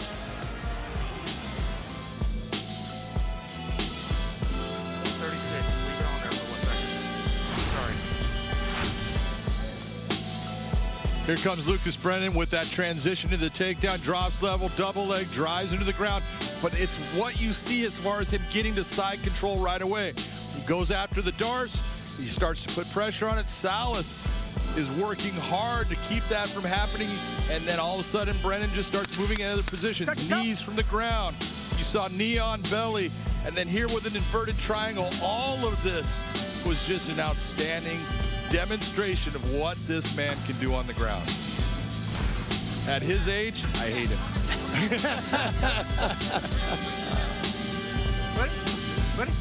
D: Here comes Lucas Brennan with that transition to the takedown, drops level, double leg, drives into the ground. But it's what you see as far as him getting to side control right away. He goes after the darts. He starts to put pressure on it. Salas is working hard to keep that from happening. And then all of a sudden, Brennan just starts moving in other positions. Knees from the ground. You saw knee on belly. And then here with an inverted triangle. All of this was just an outstanding demonstration of what this man can do on the ground. At his age, I hate him.
B: Ready?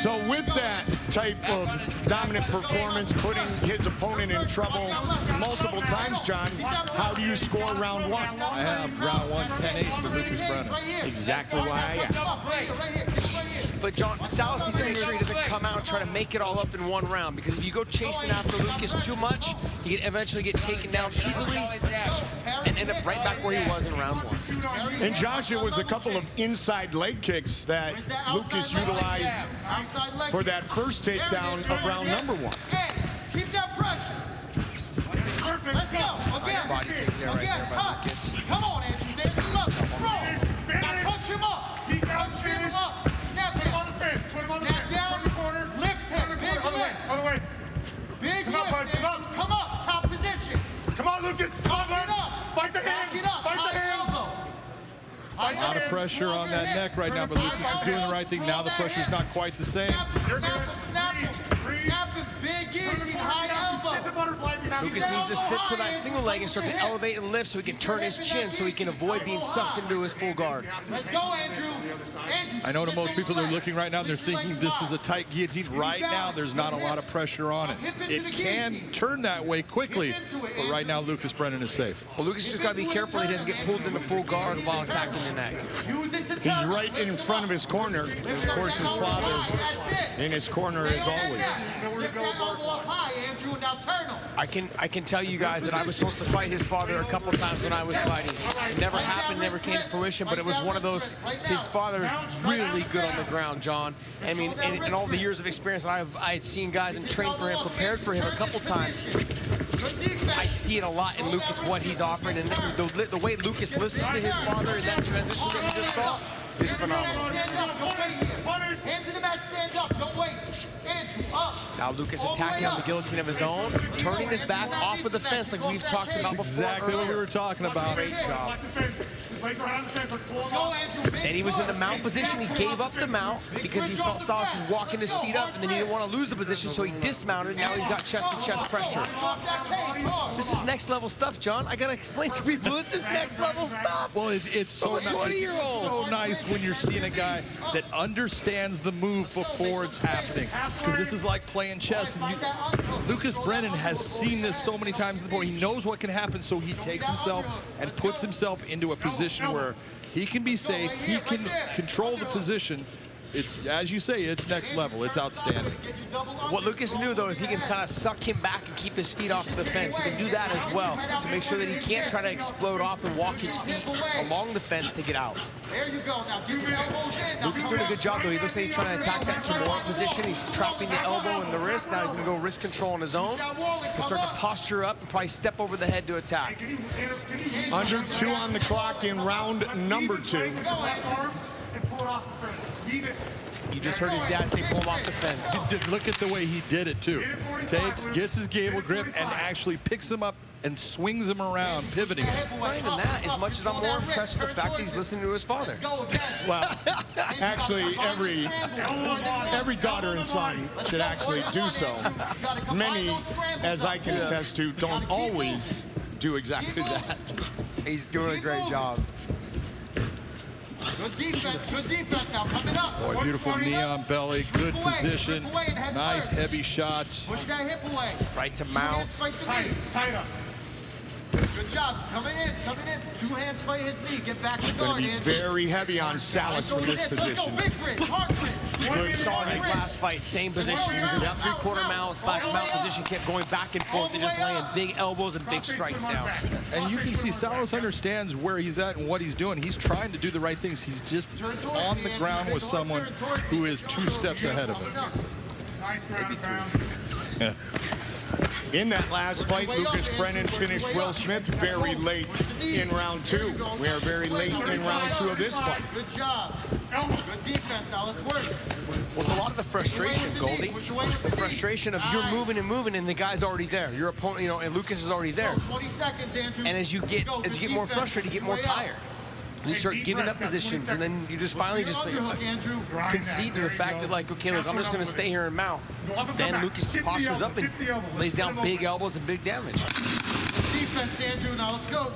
B: So with that type of dominant performance, putting his opponent in trouble multiple times, John, how do you score round one?
D: I have round one, 10-8 for Lucas Brennan.
B: Exactly why I asked.
G: But John, Salas needs to make sure he doesn't come out and try to make it all up in one round, because if you go chasing after Lucas too much, he can eventually get taken down easily and end up right back where he was in round one.
B: And Josh, it was a couple of inside leg kicks that Lucas utilized for that first takedown of round number one.
I: Hey, keep that pressure. Perfect. Let's go. Again.
G: Nice body kick there right there by Lucas.
I: Come on, Andrew. There's the look. Now touch him up. Touch him up. Snap him on the fence. Put him on the fence. Snap down. The corner. Lift him. Big lift.
F: Other way.
I: Big lift. Come up. Top position.
F: Come on, Lucas. Come on,
I: Get up.
F: Fight the hands.
I: Get up.
F: Fight the hands.
D: A lot of pressure on that neck right now, but Lucas is doing the right thing. Now the pressure's not quite the same.
I: Snap him. Big guillotine, high elbow.
G: Lucas needs to sit to that single leg and start to elevate and lift so he can turn his chin so he can avoid being sucked into his full guard.
I: Let's go, Andrew.
D: I know to most people they're looking right now, they're thinking this is a tight guillotine. Right now, there's not a lot of pressure on it. It can turn that way quickly, but right now, Lucas Brennan is safe.
G: Well, Lucas just got to be careful he doesn't get pulled into full guard while attacking the neck.
B: He's right in front of his corner. Of course, his father in his corner as always.
G: I can tell you guys that I was supposed to fight his father a couple times when I was fighting. It never happened, never came to fruition, but it was one of those, his father's really good on the ground, John. I mean, in all the years of experience I had seen guys and trained for him, prepared for him a couple times. I see it a lot in Lucas, what he's offering, and the way Lucas listens to his father in that transition that we just saw is phenomenal.
I: Hands in the mat, stand up, don't wait. Andrew, up.
G: Now Lucas attacking on the guillotine of his own, turning his back off of the fence like we've talked about before.
D: Exactly what we were talking about.
G: Great job. Then he was in the mount position. He gave up the mount because he felt Salas was walking his feet up, and then he didn't want to lose the position, so he dismounted. Now he's got chest-to-chest pressure. This is next-level stuff, John. I got to explain to people, this is next-level stuff.
D: Well, it's so nice when you're seeing a guy that understands the move before it's happening, because this is like playing chess. And Lucas Brennan has seen this so many times before. He knows what can happen, so he takes himself and puts himself into a position where he can be safe, he can control the position, it's, as you say, it's next level. It's outstanding.
G: What Lucas knew, though, is he can kind of suck him back and keep his feet off the fence. He can do that as well to make sure that he can't try to explode off and walk his feet along the fence to get out.
I: There you go. Now get your elbows in.
G: Lucas doing a good job, though. He looks like he's trying to attack that Kimura position. He's trapping the elbow and the wrist. Now he's going to go wrist control on his own. He'll start to posture up and probably step over the head to attack.
B: Under 2 on the clock in round number 2.
G: You just heard his dad say pull him off the fence.
D: Look at the way he did it, too. Gets his gable grip and actually picks him up and swings him around, pivoting him.
G: It's not even that, as much as I'm more impressed with the fact that he's listening to his father.
B: Well, actually, every daughter and son should actually do so. Many, as I can attest to, don't always do exactly that.
G: He's doing a great job.
I: Good defense now, coming up.
D: Boy, beautiful knee on belly, good position, nice heavy shots.
I: Push that hip away.
G: Right to mount.
F: Tight up.
I: Good job, coming in. 2 hands fight his knee, get back to guard.
B: Going to be very heavy on Salas from this position.
G: Good saw in his last fight, same position. He was in that 3/4 mount / mount position, kept going back and forth and just laying big elbows and big strikes down.
D: And you can see Salas understands where he's at and what he's doing. He's trying to do the right things. He's just on the ground with someone who is 2 steps ahead of him.
F: Maybe 3.
B: In that last fight, Lucas Brennan finished Will Smith very late in round 2. We are very late in round 2 of this fight.
I: Good job. Good defense. Now let's work.
G: Well, it's a lot of the frustration, Goldie. The frustration of you're moving and the guy's already there. Your opponent, and Lucas is already there.
I: 20 seconds, Andrew.
G: And as you get more frustrated, you get more tired. You start giving up positions, and then you just finally just concede to the fact that, like, okay, look, I'm just going to stay here and mount. Then Lucas postures up and lays down big elbows and big damage.
I: Defense, Andrew. Now let's go.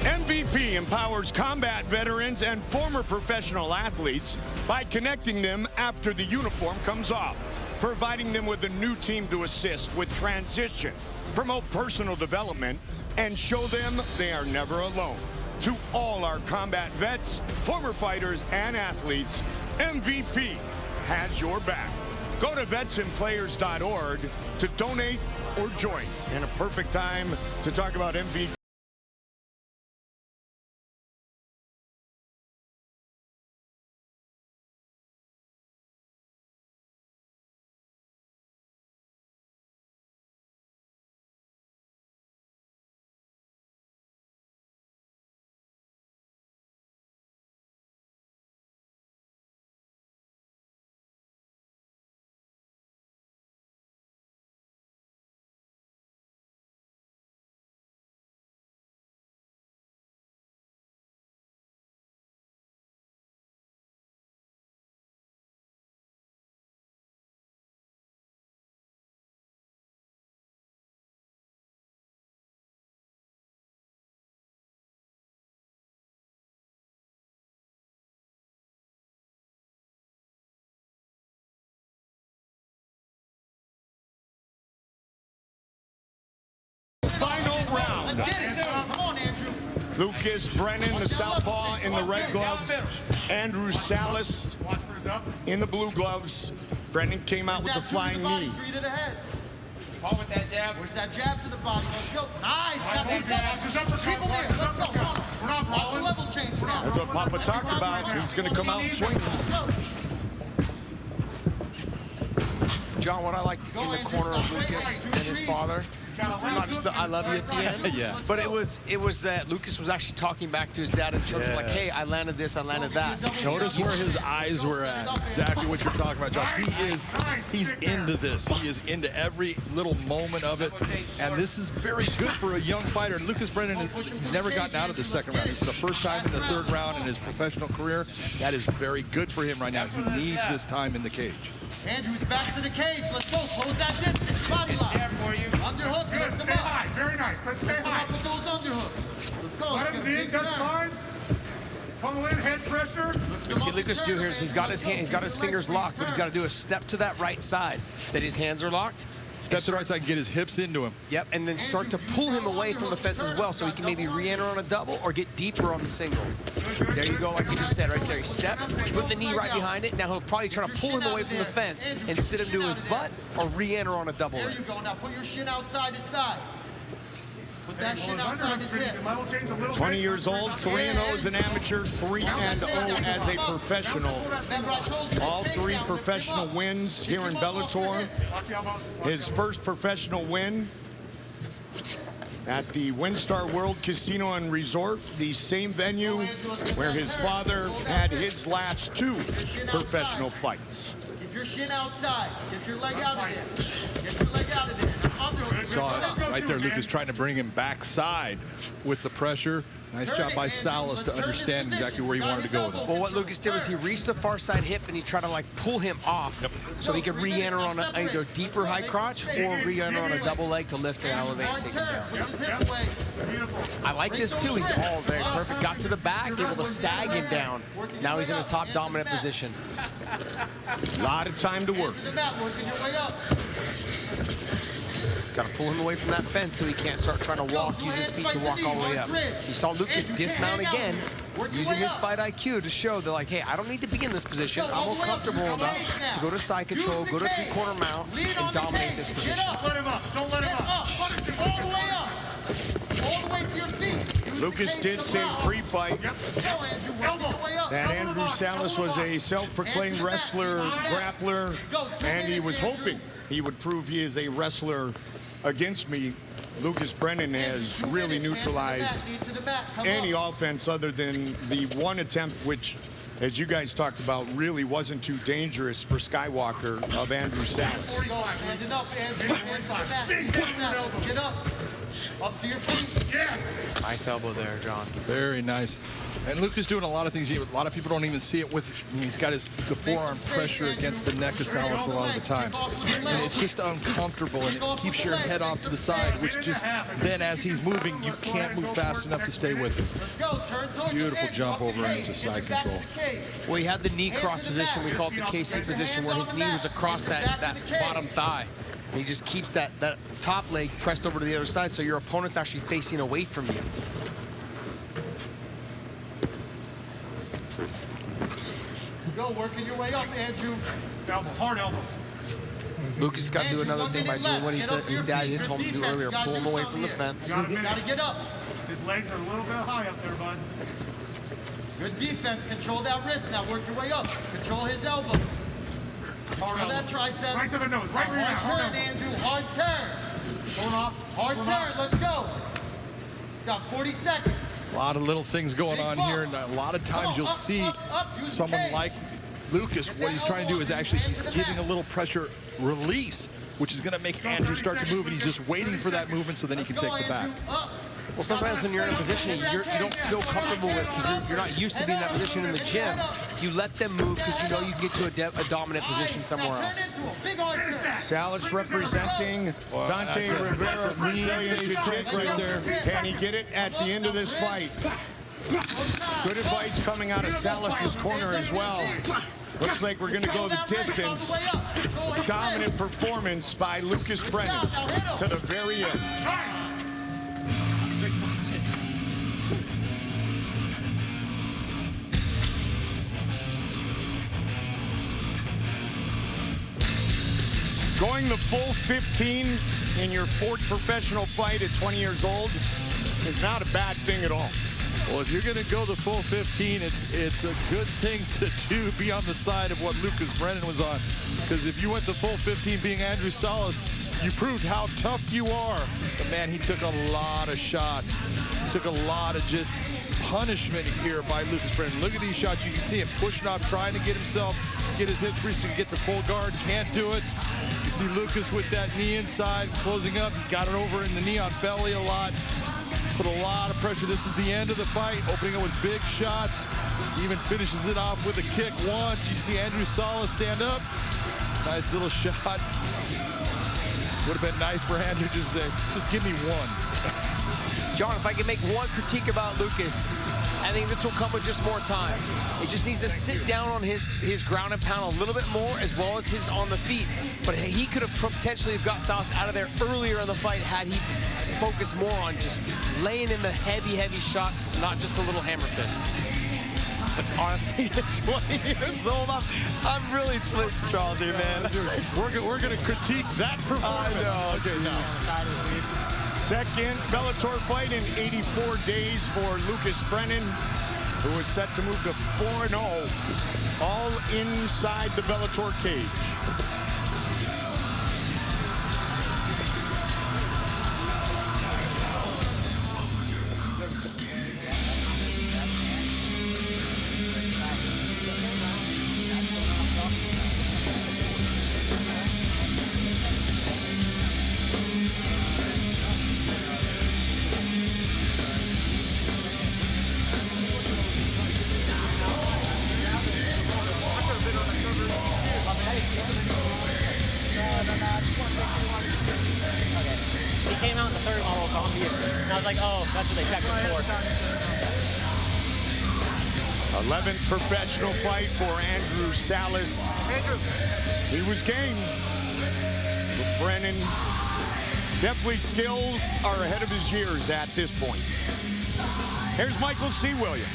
B: MVP empowers combat veterans and former professional athletes by connecting them after the uniform comes off, providing them with a new team to assist with transition, promote personal development, and show them they are never alone. To all our combat vets, former fighters, and athletes, MVP has your back. Go to vetsandplayers.org to donate or join. And a perfect time to talk about MVP. Final round.
I: Let's get it. Come on, Andrew.
B: Lucas Brennan, the southpaw, in the red gloves. Andrew Salas in the blue gloves. Brennan came out with the flying knee.
I: 3 to the head.
N: Ball with that jab.
I: Where's that jab to the body? Let's go. Nice. Now keep
F: Keep
I: him there. Let's go.
F: We're not
I: Watch the
F: brawling.
I: level change now.
B: That's what Papa talked about. He's going to come out and swing.
I: Let's go.
G: John, what I liked in the corner of Lucas and his father, not just the I love you at the end,
D: Yeah.
G: but it was that Lucas was actually talking back to his dad and showing him, like, hey, I landed this, I landed that.
D: Notice where his eyes were at. Exactly what you're talking about, Josh. He's into this. He is into every little moment of it. And this is very good for a young fighter. Lucas Brennan, he's never gotten out of the second round. This is the first time in the 3rd round in his professional career. That is very good for him right now. He needs this time in the cage.
I: Andrew's back to the cage. Let's go. Close that distance. Body lock. Underhook.
F: Good.
I: Lift him
F: Stay
I: up.
F: high. Very nice. Let's stay
I: Lift him
F: high.
I: up with those underhooks. Let's go.
F: Let
I: Let's
F: him
I: get a
F: dig.
I: big
F: That's
I: turn.
F: fine. Pummel in, head pressure.
G: You see Lucas do here is he's got his fingers locked, but he's got to do a step to that right side that his hands are locked.
D: Step to the right side and get his hips into him.
G: Yep, and then start to pull him away from the fence as well, so he can maybe re-enter on a double or get deeper on the single. There you go, like you just said right there. He step, put the knee right behind it. Now he'll probably try to pull him away from the fence and sit him to his butt or re-enter on a double.
I: There you go. Now put your shin outside his thigh. Put that shin outside his hip.
B: 20 years old, 3-0 as an amateur, 3-0 as a professional. All 3 professional wins here in Bellator. His first professional win at the WinStar World Casino and Resort, the same venue where his father had his last 2 professional fights.
I: Keep your shin outside. Get your leg out of there. Get your leg out of there.
D: Saw it right there, Lucas trying to bring him backside with the pressure. Nice job by Salas to understand exactly where he wanted to go with him.
G: Well, what Lucas did was he reached the far side hip and he tried to like pull him off so he could re-enter on either a deeper high crotch or re-enter on a double leg to lift and elevate and take him down. I like this too. He's all very perfect. Got to the back, able to sag him down. Now he's in the top dominant position.
B: A lot of time to work.
G: Got to pull him away from that fence so he can't start trying to walk, use his feet to walk all the way up. You saw Lucas dismount again, using his fight IQ to show that, like, hey, I don't need to be in this position. I'm more comfortable enough to go to side control, go to 3-quarter mount, and dominate this position.
I: Let him up. Don't let him up. All the way up. All the way to your feet.
B: Lucas did say pre-fight that Andrew Salas was a self-proclaimed wrestler, grappler, and he was hoping he would prove he is a wrestler against me. Lucas Brennan has really neutralized any offense other than the one attempt, which, as you guys talked about, really wasn't too dangerous for Skywalker of Andrew Salas.
I: Stand up, Andrew. Get up. Up to your feet. Yes.
G: Nice elbow there, John.
D: Very nice. And Lucas doing a lot of things. A lot of people don't even see it with. He's got the forearm pressure against the neck of Salas a lot of the time, and it's just uncomfortable, and it keeps your head off to the side, which just then as he's moving, you can't move fast enough to stay with him. Beautiful jump over into side control.
G: Well, he had the knee cross position. We call it the KC position, where his knee was across that bottom thigh. And he just keeps that top leg pressed over to the other side, so your opponent's actually facing away from you.
I: Go, working your way up, Andrew.
F: Elbow, hard elbow.
G: Lucas has got to do another thing by doing what he said his dad had told him to do earlier, pull him away from the fence.
I: You gotta get up.
F: His legs are a little bit high up there, bud.
I: Good defense. Control that wrist. Now work your way up. Control his elbow. Control that tricep.
F: Right to the nose. Right where you're at.
I: Hard turn, Andrew. Hard turn. Going off. Hard turn. Let's go. Got 40 seconds.
D: A lot of little things going on here, and a lot of times you'll see someone like Lucas, what he's trying to do is actually he's giving a little pressure release, which is going to make Andrew start to move, and he's just waiting for that movement so then he can take the back.
G: Well, sometimes when you're in a position you don't feel comfortable with, because you're not used to being in that position in the gym, you let them move because you know you can get to a dominant position somewhere else.
B: Salas representing Dante Rivera, Brazilian Jiu-Jitsu right there. Can he get it at the end of this fight? Good advice coming out of Salas's corner as well. Looks like we're going to go the distance. Dominant performance by Lucas Brennan to the very end. Going the full 15 in your 4th professional fight at 20 years old is not a bad thing at all.
D: Well, if you're going to go the full 15, it's a good thing to be on the side of what Lucas Brennan was on. Because if you went the full 15 being Andrew Salas, you proved how tough you are. But man, he took a lot of shots. He took a lot of just punishment here by Lucas Brennan. Look at these shots. You can see him pushing off, trying to get his hips free so he can get to full guard. Can't do it. You see Lucas with that knee inside, closing up. He got it over in the knee on belly a lot. Put a lot of pressure. This is the end of the fight, opening up with big shots. He even finishes it off with a kick once. You see Andrew Salas stand up. Nice little shot. Would have been nice for Andrew just to say, just give me one.
G: John, if I can make one critique about Lucas, I think this will come with just more time. He just needs to sit down on his ground and pound a little bit more, as well as his on the feet. But he could have potentially got Salas out of there earlier in the fight had he focused more on just laying in the heavy, heavy shots, not just a little hammer fist. But honestly, at 20 years old, I'm really split straws here, man.
B: We're going to critique that performance.
G: I know.
B: Okay, now. Second Bellator fight in 84 days for Lucas Brennan, who is set to move to 4-0, all inside the Bellator cage.
P: He came out in the third model on here, and I was like, oh, that's what they checked him for.
B: 11th professional fight for Andrew Salas. He was game. But Brennan, definitely skills are ahead of his years at this point. Here's Michael C. Williams.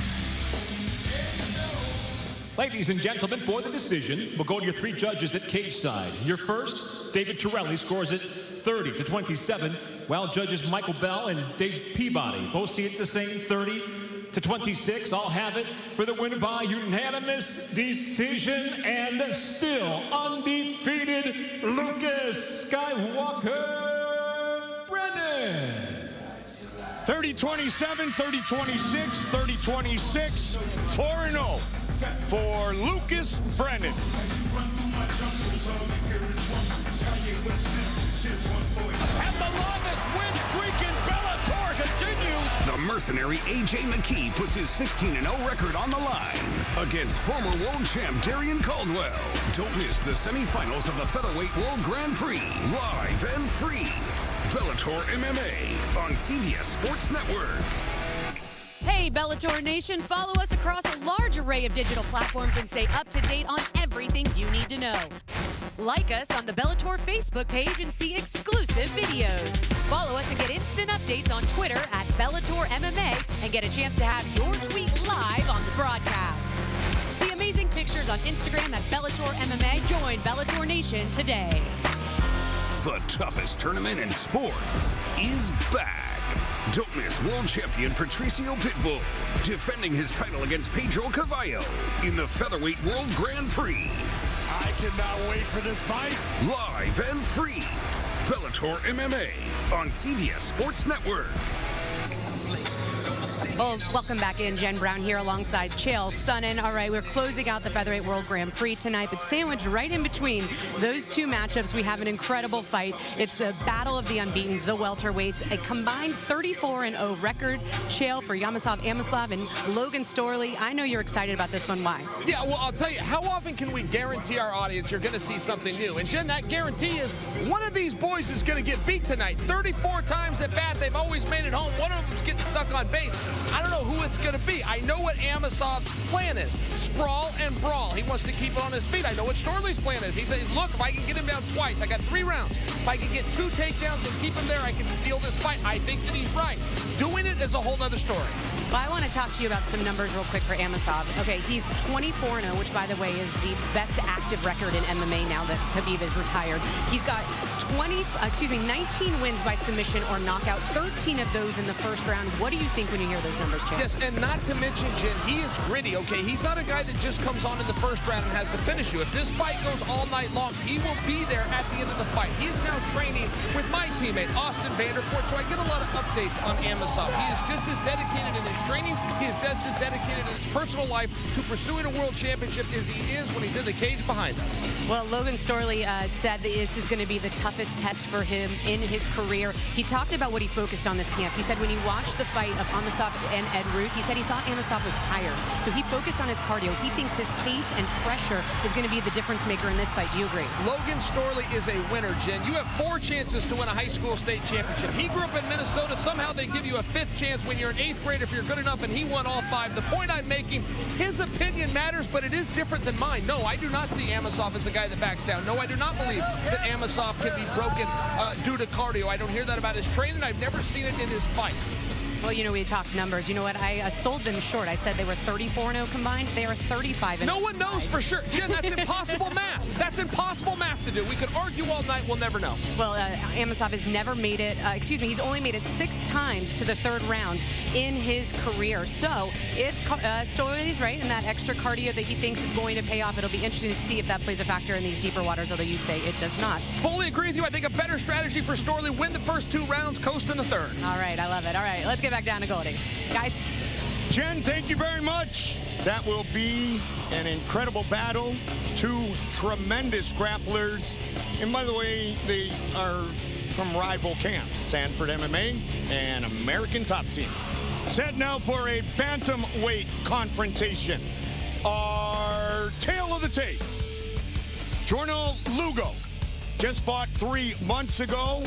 E: Ladies and gentlemen, for the decision, we'll go to your three judges at cage side. Your first, David Torelli, scores it 30-27, while judges Michael Bell and Dave Peabody both see it the same, 30-26. I'll have it for the winner by unanimous decision and still undefeated Lucas Skywalker Brennan.
B: 30-27, 30-26, 30-26, 4-0 for Lucas Brennan.
A: And the longest win streak in Bellator continues. The mercenary A.J. McKee puts his 16-0 record on the line against former world champ Darrion Caldwell. Don't miss the semifinals of the Featherweight World Grand Prix, live and free. Bellator MMA on CBS Sports Network.
K: Hey, Bellator Nation, follow us across a large array of digital platforms and stay up to date on everything you need to know. Like us on the Bellator Facebook page and see exclusive videos. Follow us and get instant updates on Twitter at Bellator MMA and get a chance to have your tweet live on the broadcast. See amazing pictures on Instagram at Bellator MMA. Join Bellator Nation today.
A: The toughest tournament in sports is back. Don't miss world champion Patricio Pitbull defending his title against Pedro Carvalho in the Featherweight World Grand Prix.
B: I cannot wait for this fight.
A: Live and free. Bellator MMA on CBS Sports Network.
K: Well, welcome back in. Jen Brown here alongside Chael Sonnen. All right, we're closing out the Featherweight World Grand Prix tonight, but sandwiched right in between those two matchups, we have an incredible fight. It's the battle of the unbeatens, the welterweights, a combined 34-0 record. Chael for Yamasov Amosov and Logan Storley. I know you're excited about this one. Why?
L: Yeah, well, I'll tell you, how often can we guarantee our audience you're going to see something new? And Jen, that guarantee is one of these boys is going to get beat tonight. 34 times at bat, they've always made it home. One of them's getting stuck on base. I don't know who it's going to be. I know what Amosov's plan is. Sprawl and brawl. He wants to keep it on his feet. I know what Storley's plan is. He says, look, if I can get him down twice, I got 3 rounds. If I can get 2 takedowns and keep him there, I can steal this fight. I think that he's right. Doing it is a whole other story.
K: Well, I want to talk to you about some numbers real quick for Amosov. Okay, he's 24-0, which, by the way, is the best active record in MMA now that Khabib is retired. He's got 19 wins by submission or knockout, 13 of those in the first round. What do you think when you hear those numbers, Chad?
L: Yes, and not to mention, Jen, he is gritty, okay? He's not a guy that just comes on in the first round and has to finish you. If this fight goes all night long, he will be there at the end of the fight. He is now training with my teammate, Austin Vanderford, so I get a lot of updates on Amosov. He is just as dedicated in his training. He is just as dedicated in his personal life to pursuing a world championship as he is when he's in the cage behind us.
K: Well, Logan Storley said that this is going to be the toughest test for him in his career. He talked about what he focused on this camp. He said when he watched the fight of Amosov and Ed Ruth, he said he thought Amosov was tired. So he focused on his cardio. He thinks his pace and pressure is going to be the difference maker in this fight. Do you agree?
L: Logan Storley is a winner, Jen. You have 4 chances to win a high school state championship. He grew up in Minnesota. Somehow they give you a 5th chance when you're an 8th grader if you're good enough, and he won all 5. The point I'm making, his opinion matters, but it is different than mine. No, I do not see Amosov as a guy that backs down. No, I do not believe that Amosov can be broken due to cardio. I don't hear that about his training. I've never seen it in his fight.
K: Well, you know, we talked numbers. You know what? I sold them short. I said they were 34-0 combined. They are 35-0.
L: No one knows for sure. Jen, that's impossible math. That's impossible math to do. We could argue all night. We'll never know.
K: Well, Amosov has never made it, he's only made it 6 times to the 3rd round in his career. So if Story's right and that extra cardio that he thinks is going to pay off, it'll be interesting to see if that plays a factor in these deeper waters, although you say it does not.
L: Fully agree with you. I think a better strategy for Storley, win the first 2 rounds, coast in the 3rd.
K: All right, I love it. All right, let's get back down to Goldie. Guys.
B: Jen, thank you very much. That will be an incredible battle. 2 tremendous grapplers. And by the way, they are from rival camps, Sanford MMA and American Top Team. Set now for a bantamweight confrontation. Our tail of the tape. Jornal Lugo just fought 3 months ago.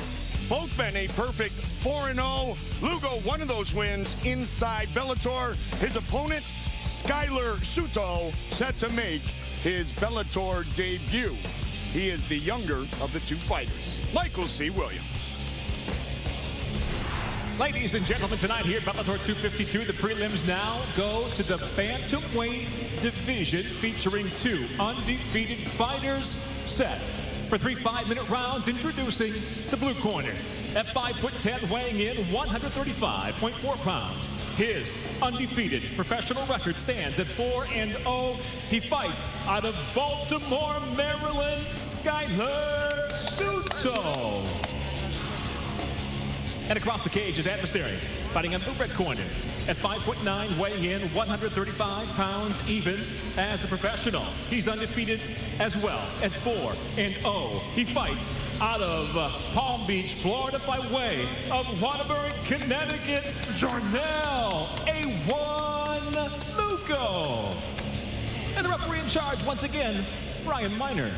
B: Both been a perfect 4-0. Lugo, one of those wins inside Bellator. His opponent, Skyler Suto, set to make his Bellator debut. He is the younger of the 2 fighters. Michael C. Williams.
E: Ladies and gentlemen, tonight here at Bellator 252, the prelims now go to the bantamweight division, featuring 2 undefeated fighters set for 3 5-minute rounds. Introducing the blue corner. At 5'10", weighing in 135.4 pounds. His undefeated professional record stands at 4-0. He fights out of Baltimore, Maryland, Skyler Suto. And across the cage, his adversary, fighting in the red corner. At 5'9", weighing in 135 pounds even as a professional. He's undefeated as well at 4-0. He fights out of Palm Beach, Florida by way of Waterbury, Connecticut, Jarnell A1 Lugo. And the referee in charge once again, Brian Miner.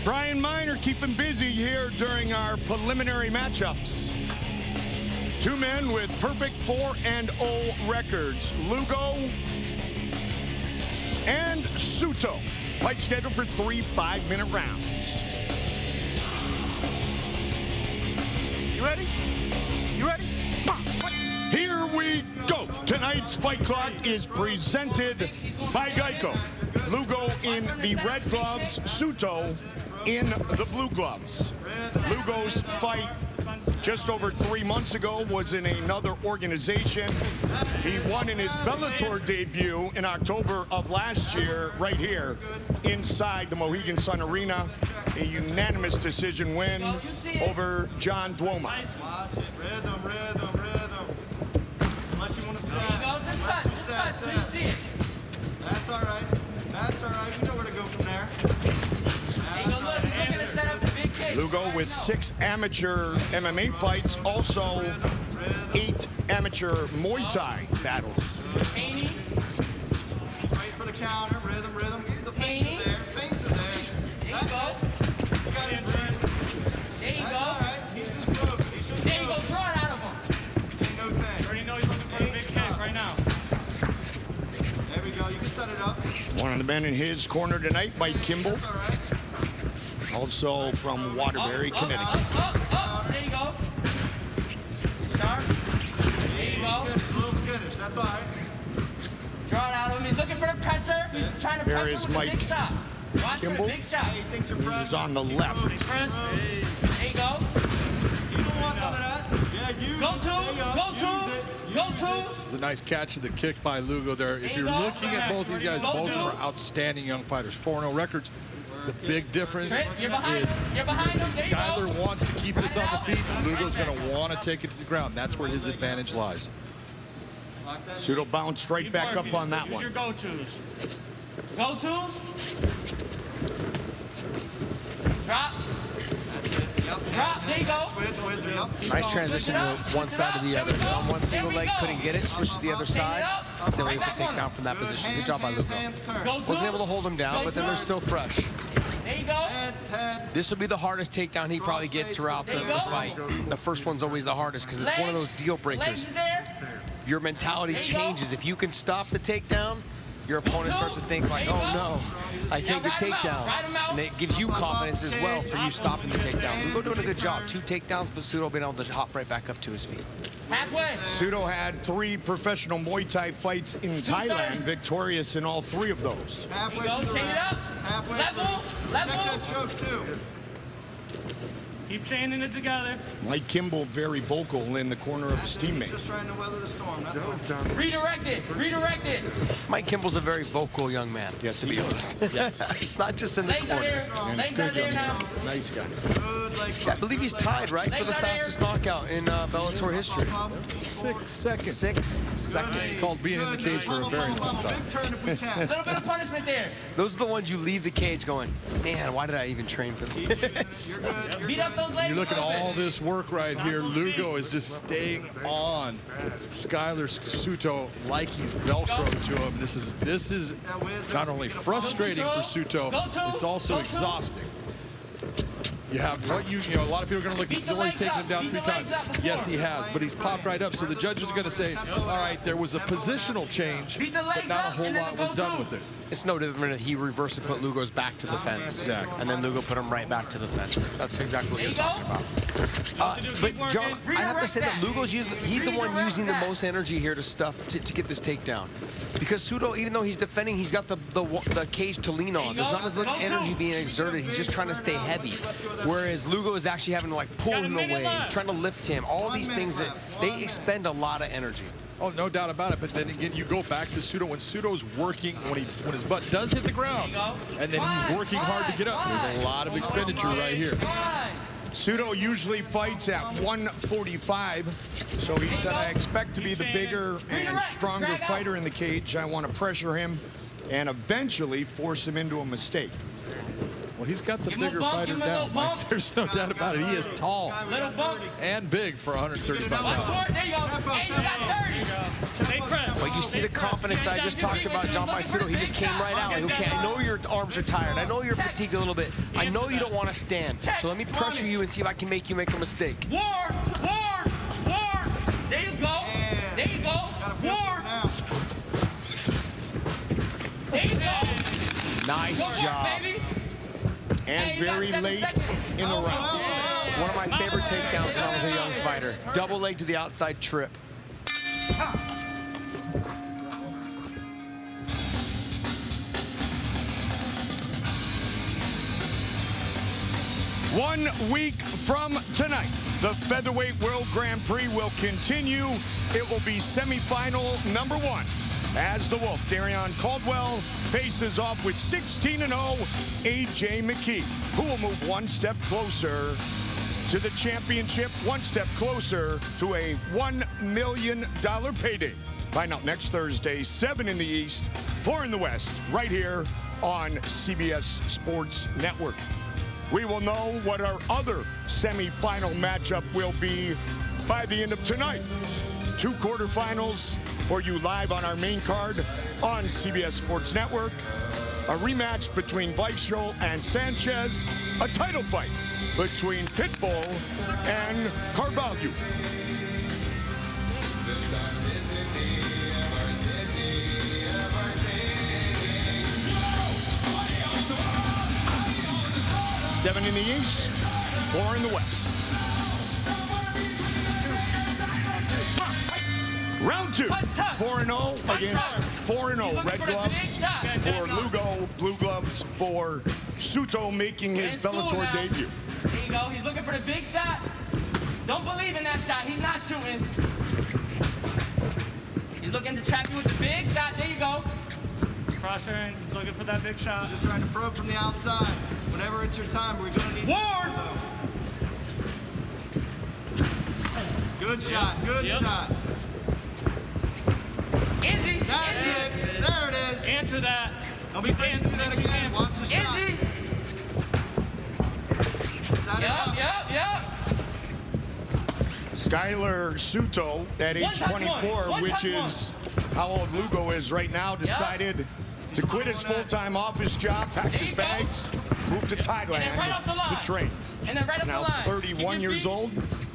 B: Brian Miner keeping busy here during our preliminary matchups. 2 men with perfect 4-0 records, Lugo and Suto. Fight scheduled for 3 5-minute rounds.
L: You ready? You ready?
B: Here we go. Tonight's Fight Clock is presented by Geico. Lugo in the red gloves, Suto in the blue gloves. Lugo's fight just over 3 months ago was in another organization. He won in his Bellator debut in October of last year, right here inside the Mohegan Sun Arena. A unanimous decision win over John Duoma.
I: Rhythm, rhythm, rhythm. Unless you want to stop.
N: There you go. Just touch till you see it.
I: That's all right. That's all right. You know where to go from there.
N: There you go. Look, he's looking to set up the big cage.
B: Lugo with 6 amateur MMA fights, also 8 amateur Muay Thai battles.
N: Haney.
I: Wait for the counter. Rhythm, rhythm. The
N: Haney.
I: feints are there. Feints are there.
N: There you go.
I: You got it, Brennan.
N: There you
I: That's
N: go.
I: all right. He's just broke. He's just
N: There you go.
I: broke.
N: Draw it out of him.
I: Ain't no thing.
P: Already know he's looking for a big kick right now.
I: There we go. You can set it up.
B: One of the men in his corner tonight, Mike Kimball.
I: That's all right.
B: Also from Waterbury, Connecticut.
N: There you go. Sharp. There you go.
I: A little skittish. That's all right.
N: Draw it out of him. He's looking for the pressure. He's trying to
B: Here
N: press
B: is
N: him with
B: Mike
N: a big shot. Watch for
B: Kimball.
N: the big shot.
I: He thinks you're pressed.
B: He's on the left.
N: Press. There you go.
I: You don't want none of that. Yeah, use
N: Go
I: it.
N: twos.
I: There you
N: Go
I: Use
N: twos.
I: it.
N: Go twos.
D: It was a nice catch of the kick by Lugo there. If you're looking at both these guys, both of them are outstanding young fighters. 4-0 records. The big difference
N: You're behind.
D: is
N: You're behind him. There you
D: Skyler
N: go.
D: wants to keep this on the feet, and Lugo's going to want to take it to the ground. That's where his advantage lies.
B: Suto bounced right back up on that
P: Use your
B: one.
P: go-tos.
N: Go twos. Drop. Drop, there you go.
G: Nice transition to one side to the other. On one single leg, couldn't get it, switched to the other side. Then we have to take down from that position. Good job by Lugo. Wasn't able to hold him down, but then they're still fresh.
N: There you go.
G: This would be the hardest takedown he probably gets throughout the fight. The first one's always the hardest because it's one of those deal breakers. Your mentality changes. If you can stop the takedown, your opponent starts to think like, oh no, I can't get takedowns. And it gives you confidence as well for you stopping the takedown. Lugo doing a good job. 2 takedowns, but Pseudo being able to hop right back up to his feet.
N: Halfway.
B: Pseudo had 3 professional Muay Thai fights in Thailand, victorious in all 3 of those.
N: Halfway. Go, chain it up. Halfway. Level.
I: Check that choke too.
P: Keep chaining it together.
B: Mike Kimball very vocal in the corner of his teammate.
I: Just trying to weather the storm. That's all.
N: Redirect it. Redirect it.
G: Mike Kimball's a very vocal young man.
B: Yes,
G: to be honest.
B: Yes.
G: It's not just in the
N: Legs are
G: corner.
N: there. Legs are there now.
B: Nice guy.
G: I believe he's tied, right, for the fastest knockout in Bellator history.
D: 6 seconds.
G: 6 seconds.
D: It's called being in the cage for a very long time.
N: A little bit of punishment there.
G: Those are the ones you leave the cage going, man, why did I even train for this?
N: Beat up those legs.
D: You look at all this work right here. Lugo is just staying on Skylar Suto like he's Velcro to him. This is not only frustrating for Suto, it's also exhausting. You have what you know, a lot of people are going to look and say, oh, he's taken him down 3 times. Yes, he has, but he's popped right up. So the judges are going to say, all right, there was a positional change, but not a whole lot was done with it.
G: It's no different. He reversed and put Lugo's back to the fence.
D: Exactly.
G: And then Lugo put him right back to the fence. That's exactly what you're talking about. But John, I have to say that Lugo's he's the one using the most energy here to get this takedown. Because Sudo, even though he's defending, he's got the cage to lean on. There's not as much energy being exerted. He's just trying to stay heavy. Whereas Lugo is actually having to like pull him away, trying to lift him. All these things that they expend a lot of energy.
D: Oh, no doubt about it. But then again, you go back to Sudo when Sudo's working, when his butt does hit the ground, and then he's working hard to get up. There's a lot of expenditure right here.
B: Sudo usually fights at 145, so he said, I expect to be the bigger and stronger fighter in the cage. I want to pressure him and eventually force him into a mistake.
D: Well, he's got the bigger fighter down. There's no doubt about it. He is tall and big for 135 pounds.
N: There you go. Hey, you got 30.
G: Well, you see the confidence that I just talked about, John by Sudo. He just came right out. Like, okay, I know your arms are tired. I know you're fatigued a little bit. I know you don't want to stand. So let me pressure you and see if I can make you make a mistake.
N: Ward. There you go. There you go. Ward. There you go.
G: Nice job.
N: Baby.
B: And very late in the round.
G: One of my favorite takedowns when I was a young fighter. Double leg to the outside trip.
B: 1 week from tonight, the Featherweight World Grand Prix will continue. It will be semifinal number 1. As the Wolf, Darion Caldwell faces off with 16-0 AJ McKee, who will move 1 step closer to the championship, 1 step closer to a $1 million payday. Find out next Thursday, 7 in the East, 4 in the West, right here on CBS Sports Network. We will know what our other semifinal matchup will be by the end of tonight. 2 quarterfinals for you live on our main card on CBS Sports Network. A rematch between Weichel and Sanchez. A title fight between Pitbull and Carvalho. Seven in the East, 4 in the West. Round 2, 4-0 against 4-0. Red gloves for Lugo, blue gloves for Suto, making his Bellator debut.
N: There you go. He's looking for the big shot. Don't believe in that shot. He's not shooting. He's looking to trap you with the big shot. There you go.
P: Crosser, he's looking for that big shot.
I: Just trying to probe from the outside. Whenever it's your time, we're going to need...
N: Ward!
I: Good shot. Good shot.
N: Izzy!
I: That's it. There it is.
P: Answer that.
I: Don't be afraid to do that again. Watch the shot.
N: Izzy! Yup.
B: Skylar Suto at age 24, which is how old Lugo is right now, decided to quit his full-time office job, pack his bags, move to Thailand to train.
N: And then right
B: He's
N: up
B: now
N: the line.
B: 31 years old,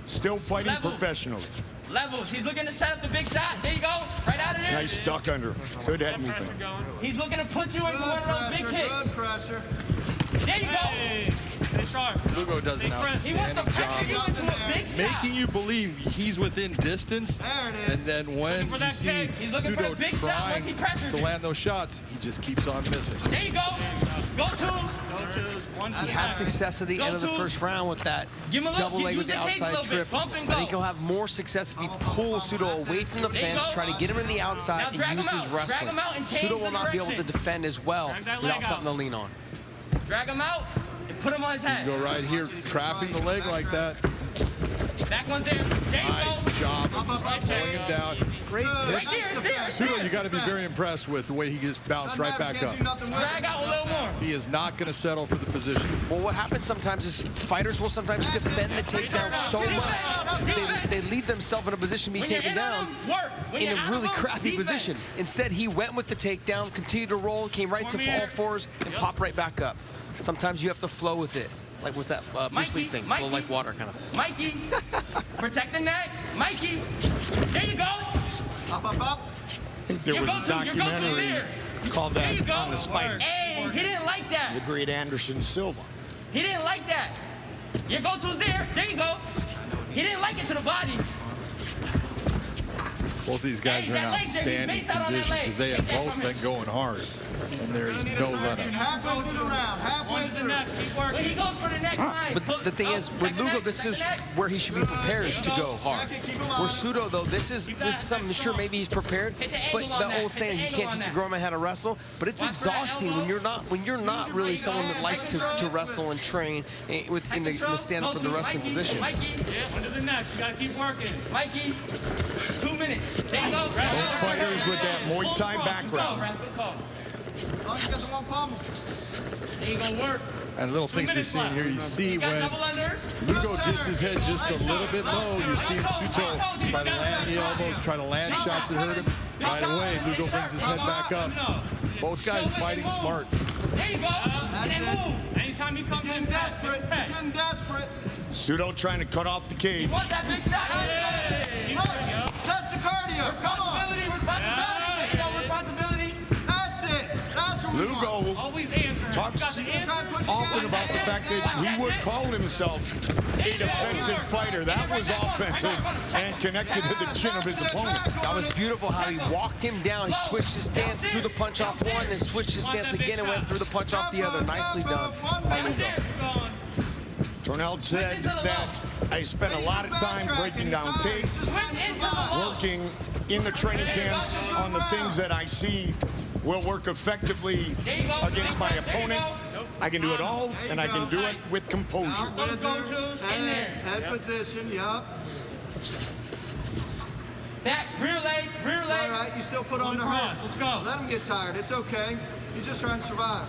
B: still fighting professionally.
N: Levels. He's looking to set up the big shot. There you go. Right out of there.
B: Nice duck under. Good head movement.
N: He's looking to put you into one of those big kicks.
I: Good pressure.
N: There you go.
D: Lugo does an outstanding job making you believe he's within distance, and then when you see Sudo trying to land those shots, he just keeps on missing.
N: There you go. Go twos.
G: He had success at the end of the first round with that double leg with the outside trip. I think he'll have more success if he pulls Sudo away from the fence, try to get him in the outside and use his wrestling. Sudo will not be able to defend as well without something to lean on.
N: Drag him out and put him on his head.
D: You go right here, trapping the leg like that.
N: Back one's there. There you
D: nice
N: go.
D: job of just pulling him down. Great
N: right there, it's there.
D: Sudo, you got to be very impressed with the way he just bounced right back up.
N: Drag out a little more.
D: He is not going to settle for the position.
G: Well, what happens sometimes is fighters will sometimes defend the takedown so much they leave themselves in a position to be taken down in a really crappy position. Instead, he went with the takedown, continued to roll, came right to all fours, and popped right back up. Sometimes you have to flow with it. Like, what's that Bruce Lee thing? Flow like water, kind of.
N: Mikey, protect the neck. Mikey, there you go.
I: Up, up, up.
B: I think there was a documentary called that On the Spike.
N: Hey, he didn't like that.
B: The great Anderson Silva.
N: He didn't like that. Your go-to's there. There you go. He didn't like it to the body.
D: Both these guys are in outstanding condition because they have both been going hard. And there's no let up.
I: Halfway through the round. Halfway through.
N: When he goes for the neck, fine.
G: But the thing is, with Lugo, this is where he should be prepared to go hard. Where Sudo, though, this is something, sure, maybe he's prepared, but the old saying, you can't teach a grown man how to wrestle, but it's exhausting when you're not really someone that likes to wrestle and train in the stand-up or the wrestling position.
N: Mikey, under the neck, you gotta keep working. Mikey, 2 minutes. There you go.
B: Both fighters with that Muay Thai background.
N: There you go, work.
D: And little things you're seeing here, you see when Lugo gets his head just a little bit low, you're seeing Suto try to land the elbows, try to land shots that hurt him. Right away, Lugo brings his head back up. Both guys fighting smart.
N: There you go. And then move. Anytime he comes in,
I: desperate. Getting desperate.
B: Sudo trying to cut off the cage.
N: He wants that big shot.
I: Look, test the cardio.
N: Responsibility, responsibility. You know, responsibility.
I: That's it. That's what we
B: Lugo talks often about the fact that he would call himself a defensive fighter. That was offensive and connected to the chin of his opponent.
G: That was beautiful how he walked him down. He switched his stance, threw the punch off one, then switched his stance again and went through the punch off the other. Nicely done by Lugo.
B: Tornell said that I spent a lot of time breaking down tape, working in the training camps on the things that I see will work effectively against my opponent. I can do it all, and I can do it with composure.
I: Head position, yup.
N: Back, rear leg, rear leg.
I: All right, you still put on the hurt.
N: Let's go.
I: Let him get tired. It's okay. He's just trying to survive.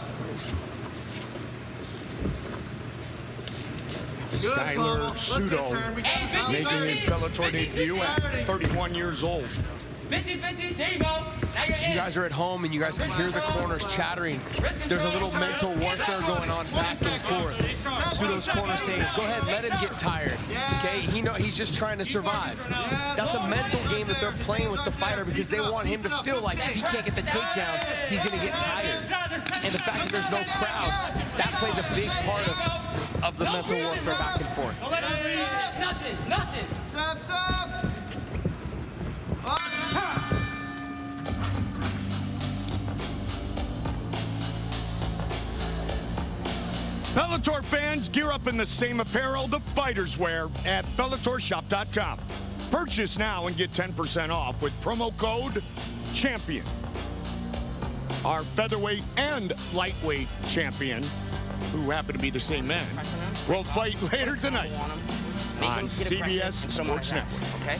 B: Skylar Sudo making his Bellator debut at 31 years old.
N: 50-50, there you go. Now you're in.
G: You guys are at home and you guys can hear the corners chattering. There's a little mental warfare going on back and forth. Sudo's corner saying, go ahead, let him get tired. Okay, he's just trying to survive. That's a mental game that they're playing with the fighter because they want him to feel like if he can't get the takedown, he's gonna get tired. And the fact that there's no crowd, that plays a big part of the mental warfare back and forth.
N: Nothing.
I: Stop.
B: Bellator fans, gear up in the same apparel the fighters wear at BellatorShop.com. Purchase now and get 10% off with promo code CHAMPION. Our featherweight and lightweight champion, who happen to be the same man, will fight later tonight on CBS Sports Network.
G: Okay.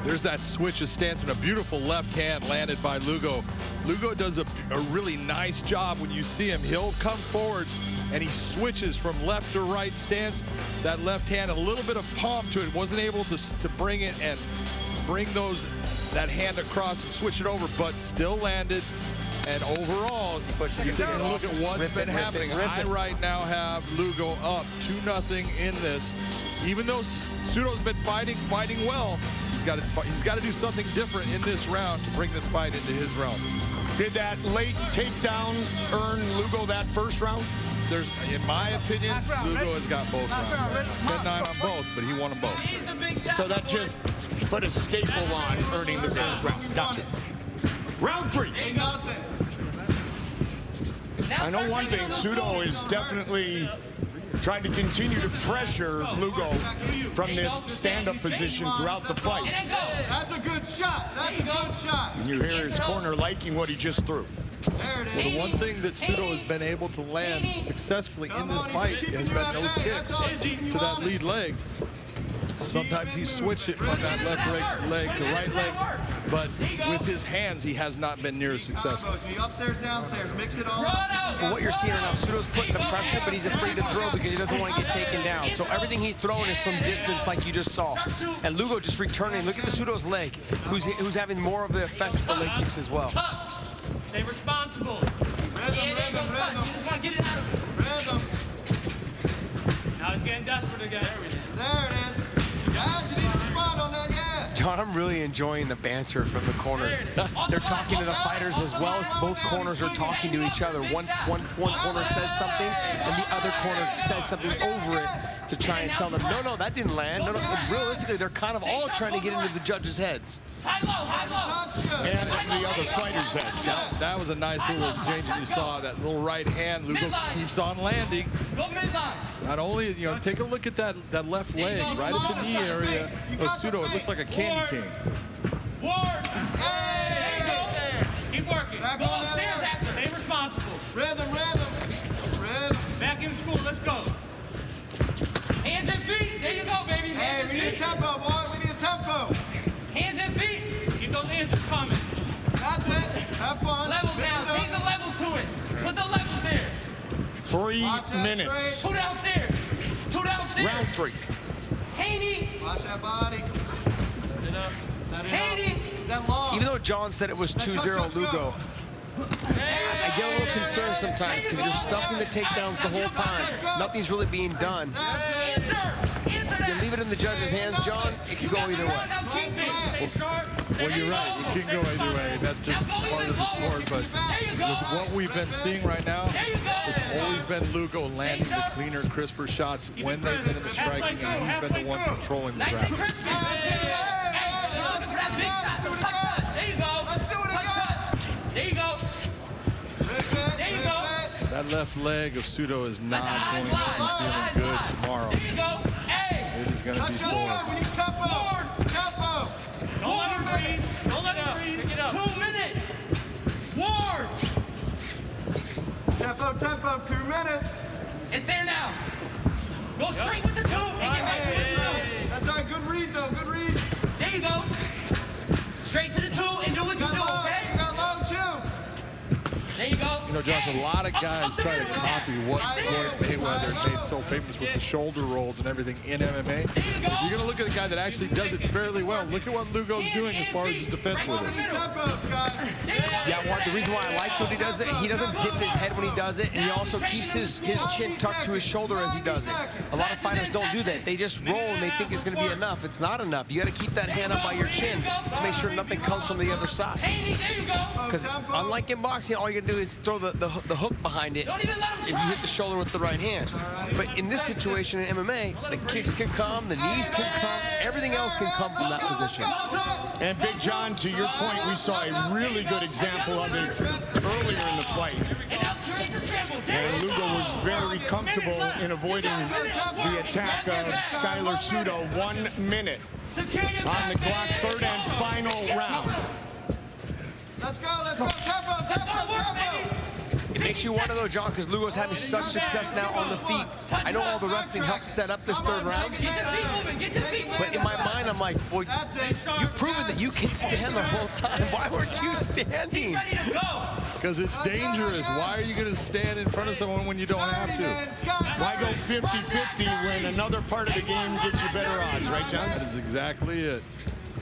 D: There's that switch of stance and a beautiful left hand landed by Lugo. Lugo does a really nice job when you see him. He'll come forward and he switches from left to right stance. That left hand, a little bit of palm to it, wasn't able to bring it and bring that hand across and switch it over, but still landed. And overall, you take a look at what's been happening. I right now have Lugo up 2-0 in this. Even though Pseudo's been fighting well, he's got to do something different in this round to bring this fight into his realm.
B: Did that late takedown earn Lugo that first round?
D: In my opinion, Lugo has got both rounds. 10-9 on both, but he won them both.
B: So that just put a staple on earning the first round. Gotcha. Round 3. I know one thing, Pseudo is definitely trying to continue to pressure Lugo from this stand-up position throughout the fight.
I: That's a good shot. That's a good shot.
B: And you hear his corner liking what he just threw.
D: Well, the one thing that Pseudo has been able to land successfully in this fight has been those kicks to that lead leg. Sometimes he switched it from that left leg to right leg, but with his hands, he has not been near as successful.
I: Upstairs, downstairs, mix it all
G: But what you're seeing right now, Pseudo's putting the pressure, but he's afraid to throw because he doesn't want to get taken down. So everything he's throwing is from distance, like you just saw. And Lugo just returning. Look at the Pseudo's leg, who's having more of the effect of the leg kicks as well.
P: Stay responsible. He ain't gonna touch. You just want to get it out of him.
I: Rhythm.
P: Now he's getting desperate again.
I: There it is. Guys, you need to respond on that, yeah.
G: John, I'm really enjoying the banter from the corners. They're talking to the fighters as well as both corners are talking to each other. One corner says something, and the other corner says something over it to try and tell them, no, that didn't land. No. And realistically, they're kind of all trying to get into the judges' heads.
P: High low.
B: And the other fighters' heads.
D: That was a nice little exchange, and you saw that little right hand. Lugo keeps on landing.
P: Go midline.
D: Not only, take a look at that left leg right at the knee area of Pseudo. It looks like a candy cane.
P: Ward. Hey, there you go. Keep working. Go upstairs after. Stay responsible.
I: Rhythm.
P: Back in school. Let's go. Hands and feet. There you go, baby. Hands and feet.
I: We need tempo, boys. We need tempo.
P: Hands and feet. Keep those answers coming.
I: That's it. Have fun.
P: Levels now. Change the levels to it. Put the levels there.
B: 3 minutes.
P: 2 downstairs. 2 downstairs.
B: Round 3.
P: Haney.
I: Watch that body. Set it up.
P: Haney.
I: That long.
G: Even though John said it was 2-0 Lugo, I get a little concerned sometimes because you're stuffing the takedowns the whole time. Nothing's really being done. You leave it in the judge's hands, John, it could go either way.
D: Well, you're right. It can go either way. That's just part of the sport. But with what we've been seeing right now, it's always been Lugo landing the cleaner, crisper shots when they've been in the striking, and he's been the one controlling the ground.
P: There you go.
I: Let's do it again.
P: There you go. There you go.
D: That left leg of Pseudo is not going to be feeling good tomorrow.
P: There you go. Hey.
D: It is going to be sore.
I: We need tempo. Tempo.
P: Don't let him breathe. Don't let him breathe. Pick it up. 2 minutes. Ward.
I: Tempo. 2 minutes.
P: It's there now. Go straight with the 2 and get back to it.
I: That's all right. Good read, though. Good read.
P: There you go. Straight to the 2 and do what you do, okay?
I: You got low, too.
P: There you go.
D: Josh, a lot of guys try to copy what Floyd Mayweather made so famous with the shoulder rolls and everything in MMA. If you're going to look at a guy that actually does it fairly well, look at what Lugo's doing as far as his defense with it.
G: Yeah, the reason why I like what he does it, he doesn't dip his head when he does it, and he also keeps his chin tucked to his shoulder as he does it. A lot of fighters don't do that. They just roll and they think it's going to be enough. It's not enough. You got to keep that hand up by your chin to make sure nothing comes from the other side. Because unlike in boxing, all you got to do is throw the hook behind it if you hit the shoulder with the right hand. But in this situation in MMA, the kicks can come, the knees can come, everything else can come from that position.
B: And Big John, to your point, we saw a really good example of it earlier in the fight. And Lugo was very comfortable in avoiding the attack of Skylar Pseudo. 1 minute on the clock, third and final round.
I: Let's go. Tempo.
G: It makes you wonder, though, John, because Lugo's having such success now on the feet. I know all the wrestling helped set up this third round. But in my mind, I'm like, boy, you've proven that you can stand the whole time. Why weren't you standing?
D: Because it's dangerous. Why are you going to stand in front of someone when you don't have to?
B: Why go 50-50 when another part of the game gets you better odds, right, John?
D: That is exactly it.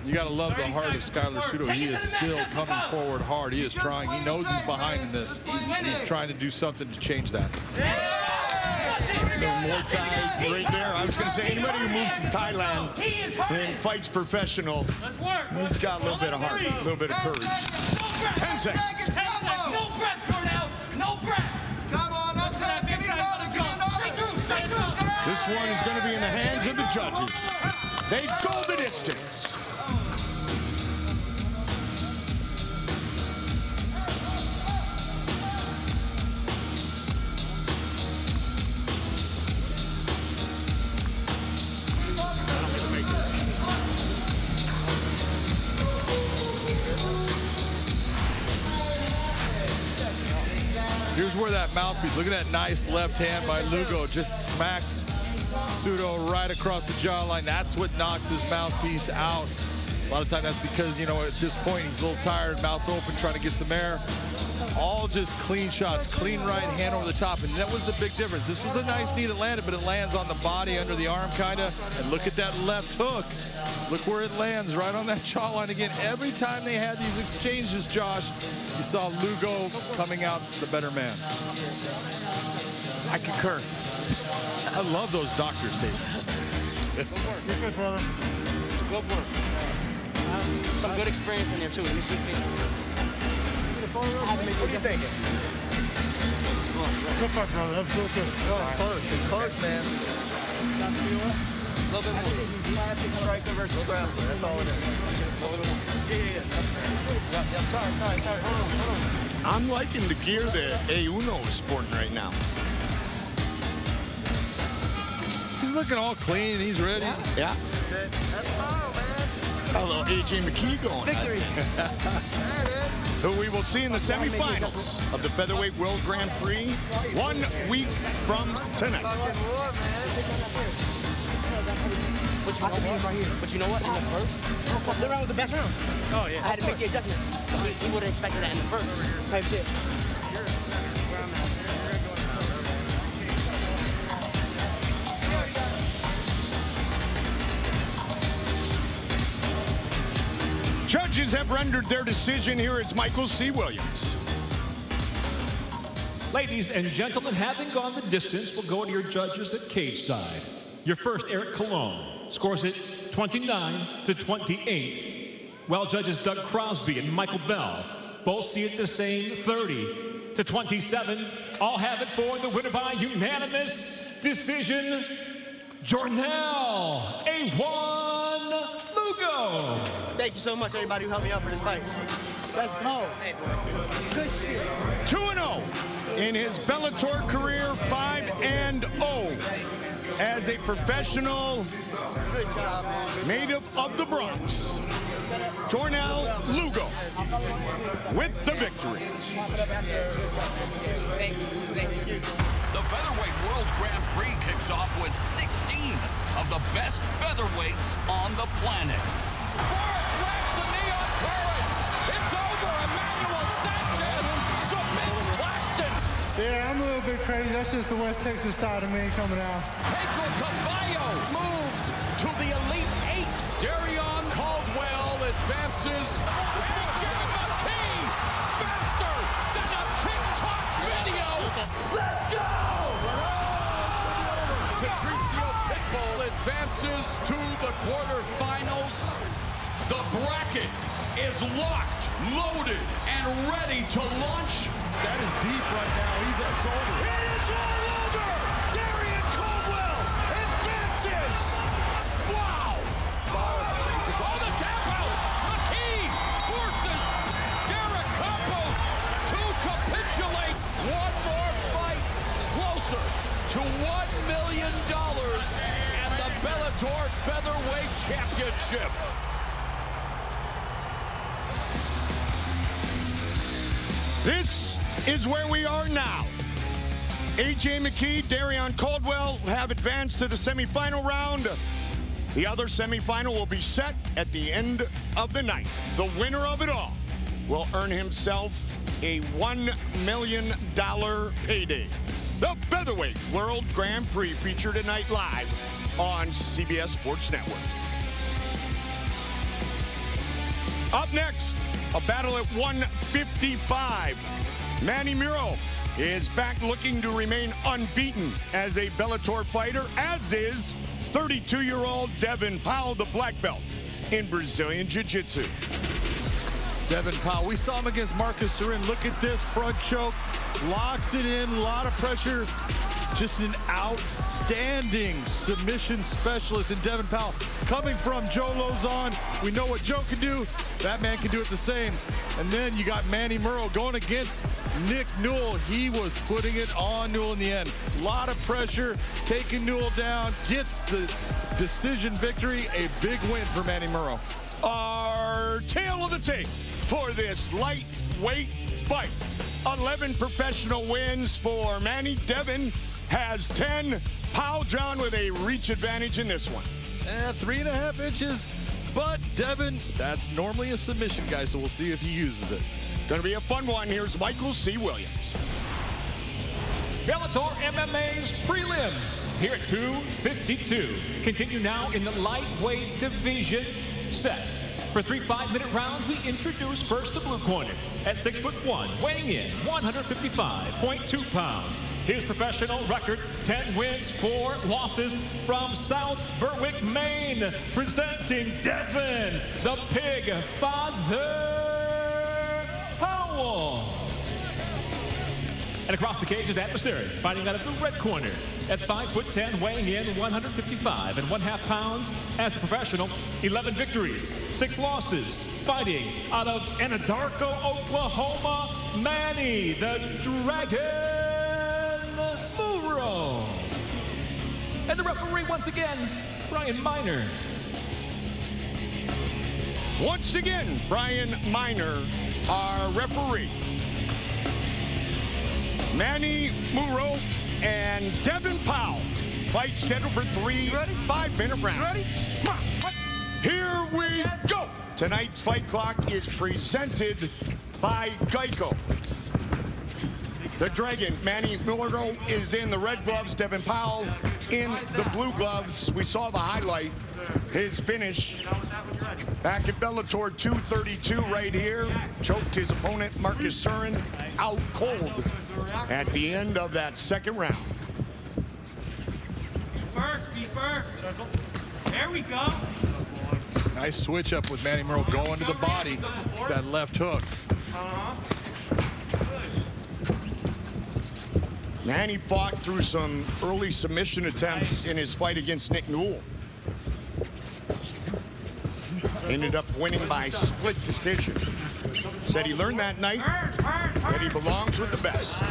D: You got to love the heart of Skylar Sudo. He is still coming forward hard. He is trying. He knows he's behind in this. He's trying to do something to change that.
B: Muay Thai right there. I was going to say, anybody who moves to Thailand and fights professional, he's got a little bit of heart, a little bit of courage. 10 seconds.
P: 10 seconds. No breath, Carvalho. No breath.
I: Come on, up top. Give me another. Give me another.
B: This one is going to be in the hands of the judges. They go the distance.
D: Here's where that mouthpiece, look at that nice left hand by Lugo, just smacks Sudo right across the jawline. That's what knocks his mouthpiece out. A lot of times that's because, you know, at this point he's a little tired, mouth's open, trying to get some air. All just clean shots, clean right hand over the top, and that was the big difference. This was a nice knee that landed, but it lands on the body, under the arm, kind of. And look at that left hook. Look where it lands, right on that jawline again. Every time they had these exchanges, Josh, you saw Lugo coming out the better man.
B: I concur.
D: I love those doctor statements.
C: Good work. You're good, brother.
N: Good work. Some good experience in there, too. Let me see your face.
C: What are you thinking? Good fight, brother. That's real good.
M: It's hurt, man.
N: A little bit more.
M: Striker versus grappler. That's all it is.
N: Yeah. Sorry. Hold on.
B: I'm liking the gear that A1 is sporting right now.
D: He's looking all clean. He's ready.
B: Yeah.
M: That's power, man.
B: A little AJ McKee going.
M: Victory.
B: Who we will see in the semifinals of the Featherweight World Grand Prix 1 week from tonight.
N: But you know what? In the first,
H: The round was the best round.
N: oh yeah,
H: I had to make the adjustment.
N: He would have expected that in the first.
H: Type shit.
B: Judges have rendered their decision. Here is Michael C. Williams.
E: Ladies and gentlemen, having gone the distance, we'll go to your judges at cage side. Your first, Eric Colon, scores it 29-28. While judges Doug Crosby and Michael Bell both see it the same, 30-27. All have it for the winner by unanimous decision, Jornell A1 Lugo.
H: Thank you so much, everybody who helped me out for this fight. Let's go. Good shit.
B: 2-0 in his Bellator career, 5-0 as a professional native of the Bronx. Jornell Lugo with the victory.
A: The Featherweight World Grand Prix kicks off with 16 of the best featherweights on the planet.
P: Forrest lands the knee on Curran. It's over. Emmanuel Sanchez submits Claxton.
C: Yeah, I'm a little bit crazy. That's just the West Texas side of me coming out.
P: Pedro Carvalho moves to the Elite Eight. Darion Caldwell advances. AJ McKee faster than a TikTok video. Let's go! Patricio Pitbull advances to the quarterfinals. The bracket is locked, loaded, and ready to launch.
D: That is deep right now. It's over.
B: It is all over! Darion Caldwell advances! Wow!
P: Oh, the tap out! McKee forces Derek Campos to capitulate. One more fight closer to $1 million and the Bellator Featherweight Championship.
B: This is where we are now. AJ McKee, Darion Caldwell have advanced to the semifinal round. The other semifinal will be set at the end of the night. The winner of it all will earn himself a $1 million payday. The Featherweight World Grand Prix featured tonight live on CBS Sports Network. Up next, a battle at 155. Manny Murrow is back looking to remain unbeaten as a Bellator fighter, as is 32-year-old Devin Powell, the black belt in Brazilian Jiu-Jitsu.
D: Devin Powell, we saw him against Marcus Surin. Look at this front choke, locks it in, a lot of pressure. Just an outstanding submission specialist in Devin Powell. Coming from Joe Lozon, we know what Joe can do. That man can do it the same. And then you got Manny Murrow going against Nick Newell. He was putting it on Newell in the end. A lot of pressure, taking Newell down, gets the decision victory. A big win for Manny Murrow.
B: Our tail of the tape for this lightweight fight. 11 professional wins for Manny. Devin has 10. Powell, John, with a reach advantage in this one.
D: 3.5 inches, but Devin, that's normally a submission guy, so we'll see if he uses it.
B: Gonna be a fun one. Here's Michael C. Williams.
E: Bellator MMA's prelims here at 252. Continue now in the lightweight division set. For 3 5-minute rounds, we introduce first the blue corner at 6'1", weighing in 155.2 pounds. His professional record, 10 wins, 4 losses from South Berwick, Maine. Presenting Devin, the Pig Father Powell. And across the cage, his adversary, fighting out of the red corner at 5'10", weighing in 155.5 pounds. As a professional, 11 victories, 6 losses, fighting out of Anadarko, Oklahoma, Manny, the Dragon Murrow. And the referee, once again, Brian Miner.
B: Once again, Brian Miner, our referee. Manny Murrow and Devin Powell. Fight scheduled for 3 5-minute rounds. Here we go. Tonight's fight clock is presented by Geico. The Dragon, Manny Murrow, is in the red gloves. Devin Powell in the blue gloves. We saw the highlight, his finish back at Bellator 232 right here. Choked his opponent, Marcus Surin, out cold at the end of that second round.
P: Be first. There we go.
D: Nice switch up with Manny Murrow going to the body, that left hook.
B: Manny fought through some early submission attempts in his fight against Nick Newell. Ended up winning by split decision. Said he learned that night that he belongs with the best.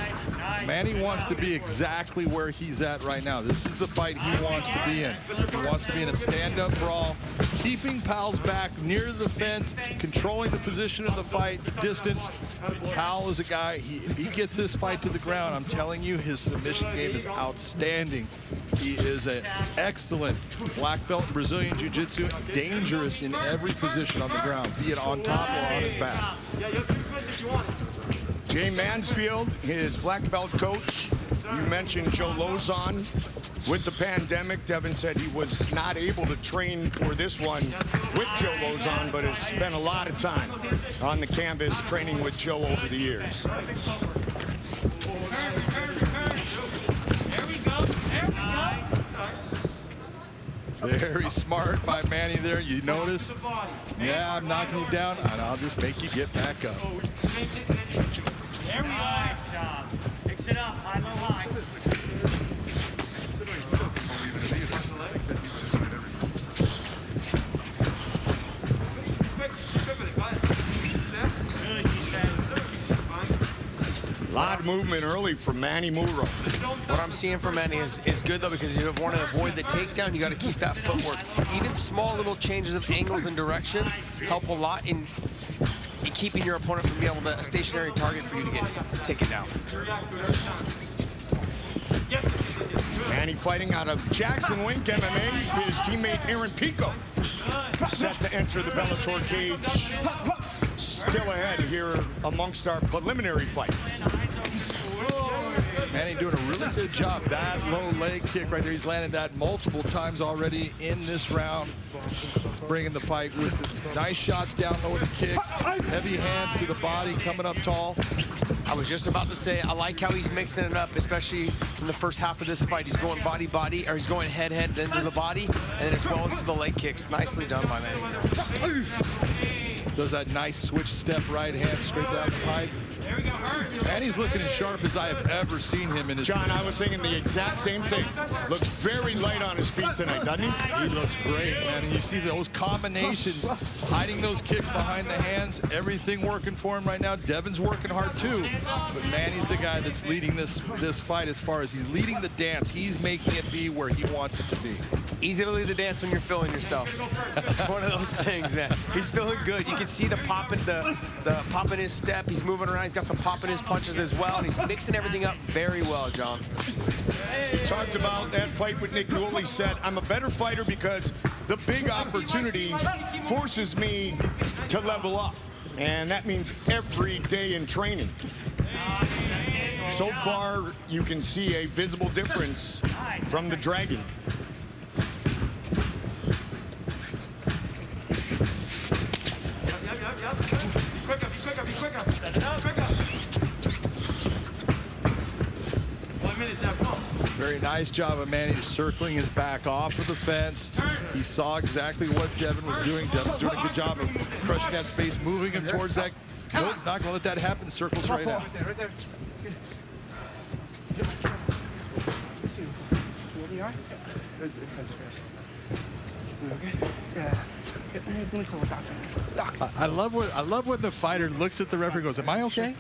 D: Manny wants to be exactly where he's at right now. This is the fight he wants to be in. He wants to be in a stand-up brawl, keeping Powell's back near the fence, controlling the position of the fight, the distance. Powell is a guy, if he gets this fight to the ground, I'm telling you, his submission game is outstanding. He is an excellent black belt in Brazilian Jiu-Jitsu, dangerous in every position on the ground, be it on top or on his back.
B: Jay Mansfield, his black belt coach. You mentioned Joe Lozon. With the pandemic, Devin said he was not able to train for this one with Joe Lozon, but has spent a lot of time on the canvas training with Joe over the years.
P: There we go.
D: Very smart by Manny there. You notice? Yeah, I'm knocking you down, and I'll just make you get back up.
P: There we go. Nice job. Mix it up. High, low, high.
B: A lot of movement early from Manny Murrow.
G: What I'm seeing from Manny is good, though, because you want to avoid the takedown. You got to keep that footwork. Even small little changes of angles and direction help a lot in keeping your opponent from being able to a stationary target for you to get taken down.
B: Manny fighting out of Jackson Wink MMA. His teammate Aaron Pico set to enter the Bellator cage. Still ahead here amongst our preliminary fights.
D: Manny doing a really good job. That low leg kick right there. He's landed that multiple times already in this round. He's bringing the fight with the nice shots down low with the kicks. Heavy hands to the body, coming up tall.
G: I was just about to say, I like how he's mixing it up, especially in the first half of this fight. He's going body, or he's going head, then to the body, and then as well as to the leg kicks. Nicely done by Manny.
D: Does that nice switch step right hand straight down the pipe. Manny's looking as sharp as I have ever seen him in his
B: John, I was thinking the exact same thing. Looks very light on his feet tonight, doesn't he?
D: He looks great, man. And you see those combinations, hiding those kicks behind the hands, everything working for him right now. Devin's working hard too, but Manny's the guy that's leading this fight as far as he's leading the dance. He's making it be where he wants it to be.
G: Easy to lead the dance when you're feeling yourself. It's one of those things, man. He's feeling good. You can see the pop in his step. He's moving around. He's got some pop in his punches as well, and he's mixing everything up very well, John.
B: He talked about that fight with Nick Newell. He said, I'm a better fighter because the big opportunity forces me to level up. And that means every day in training. So far, you can see a visible difference from the Dragon.
D: Very nice job of Manny circling his back off of the fence. He saw exactly what Devin was doing. Devin's doing a good job of crushing that space, moving him towards that. Nope, not gonna let that happen. Circles right now.
J: Right there.
D: I love when the fighter looks at the referee and goes, am I okay?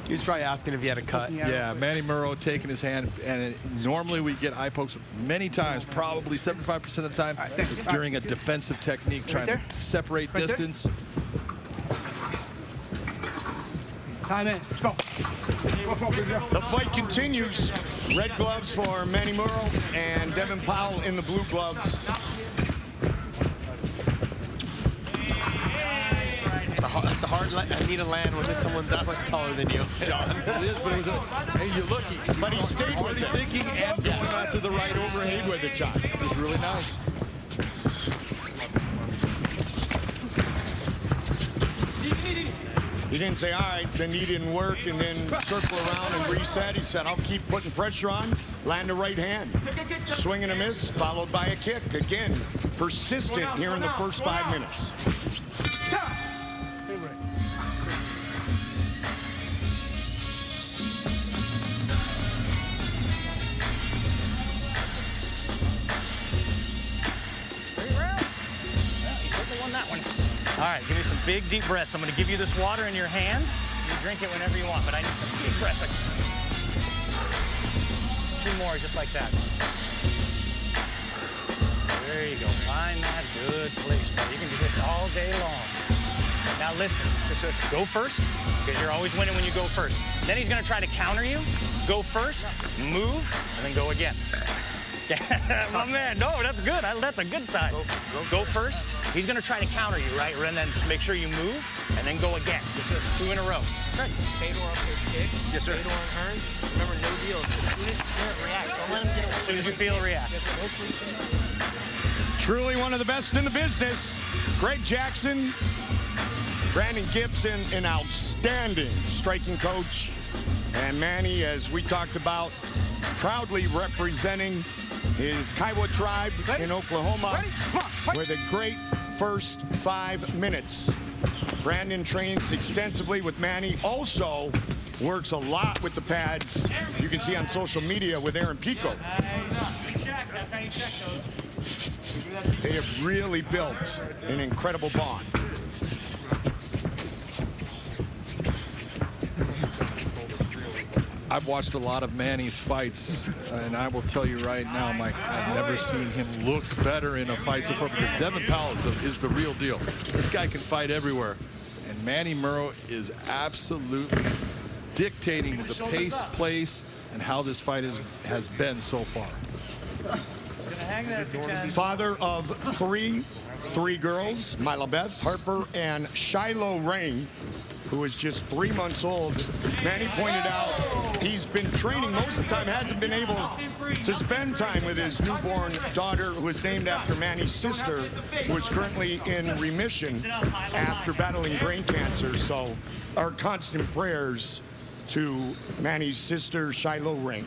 G: He was probably asking if he had a cut.
D: Yeah, Manny Murrow taking his hand, and normally we get eye pokes many times, probably 75% of the time. It's during a defensive technique, trying to separate distance.
J: Time in. Let's go.
B: The fight continues. Red gloves for Manny Murrow and Devin Powell in the blue gloves.
G: That's a hard knee to land when someone's that much taller than you, John.
D: It is, but it was hey, you're lucky.
B: But he stayed with it.
D: Thinking and going after the right overhand.
B: With it, John.
D: It was really nice.
B: He didn't say, all right, the knee didn't work, and then circle around and reset. He said, I'll keep putting pressure on, land a right hand. Swing and a miss, followed by a kick. Again, persistent here in the first 5 minutes.
Q: All right, give me some big, deep breaths. I'm going to give you this water in your hand. You drink it whenever you want, but I need some deep breaths. 2 more, just like that. There you go. Find that good place, buddy. You can do this all day long. Now listen, go first, because you're always winning when you go first. Then he's going to try to counter you. Go first, move, and then go again. My man, no, that's good. That's a good sign. Go first. He's going to try to counter you, right? And then just make sure you move, and then go again. Yes, sir. 2 in a row. Good. Fedor up his kick. Yes, sir. Fedor and Hearns. Remember, no deal. As soon as you feel it, react. Don't let him get away. As soon as you feel it, react.
B: Truly one of the best in the business. Greg Jackson, Brandon Gibson, an outstanding striking coach. And Manny, as we talked about, proudly representing his Kiowa tribe in Oklahoma with a great first 5 minutes. Brandon trains extensively with Manny, also works a lot with the pads. You can see on social media with Aaron Pico. They have really built an incredible bond.
D: I've watched a lot of Manny's fights, and I will tell you right now, Mike, I've never seen him look better in a fight so far, because Devin Powell is the real deal. This guy can fight everywhere, and Manny Murrow is absolutely dictating the pace, place, and how this fight has been so far.
B: Father of three girls, Mila Beth, Harper, and Shiloh Rain, who is just 3 months old. Manny pointed out he's been training most of the time, hasn't been able to spend time with his newborn daughter, who is named after Manny's sister, who is currently in remission after battling brain cancer. So our constant prayers to Manny's sister, Shiloh Rain.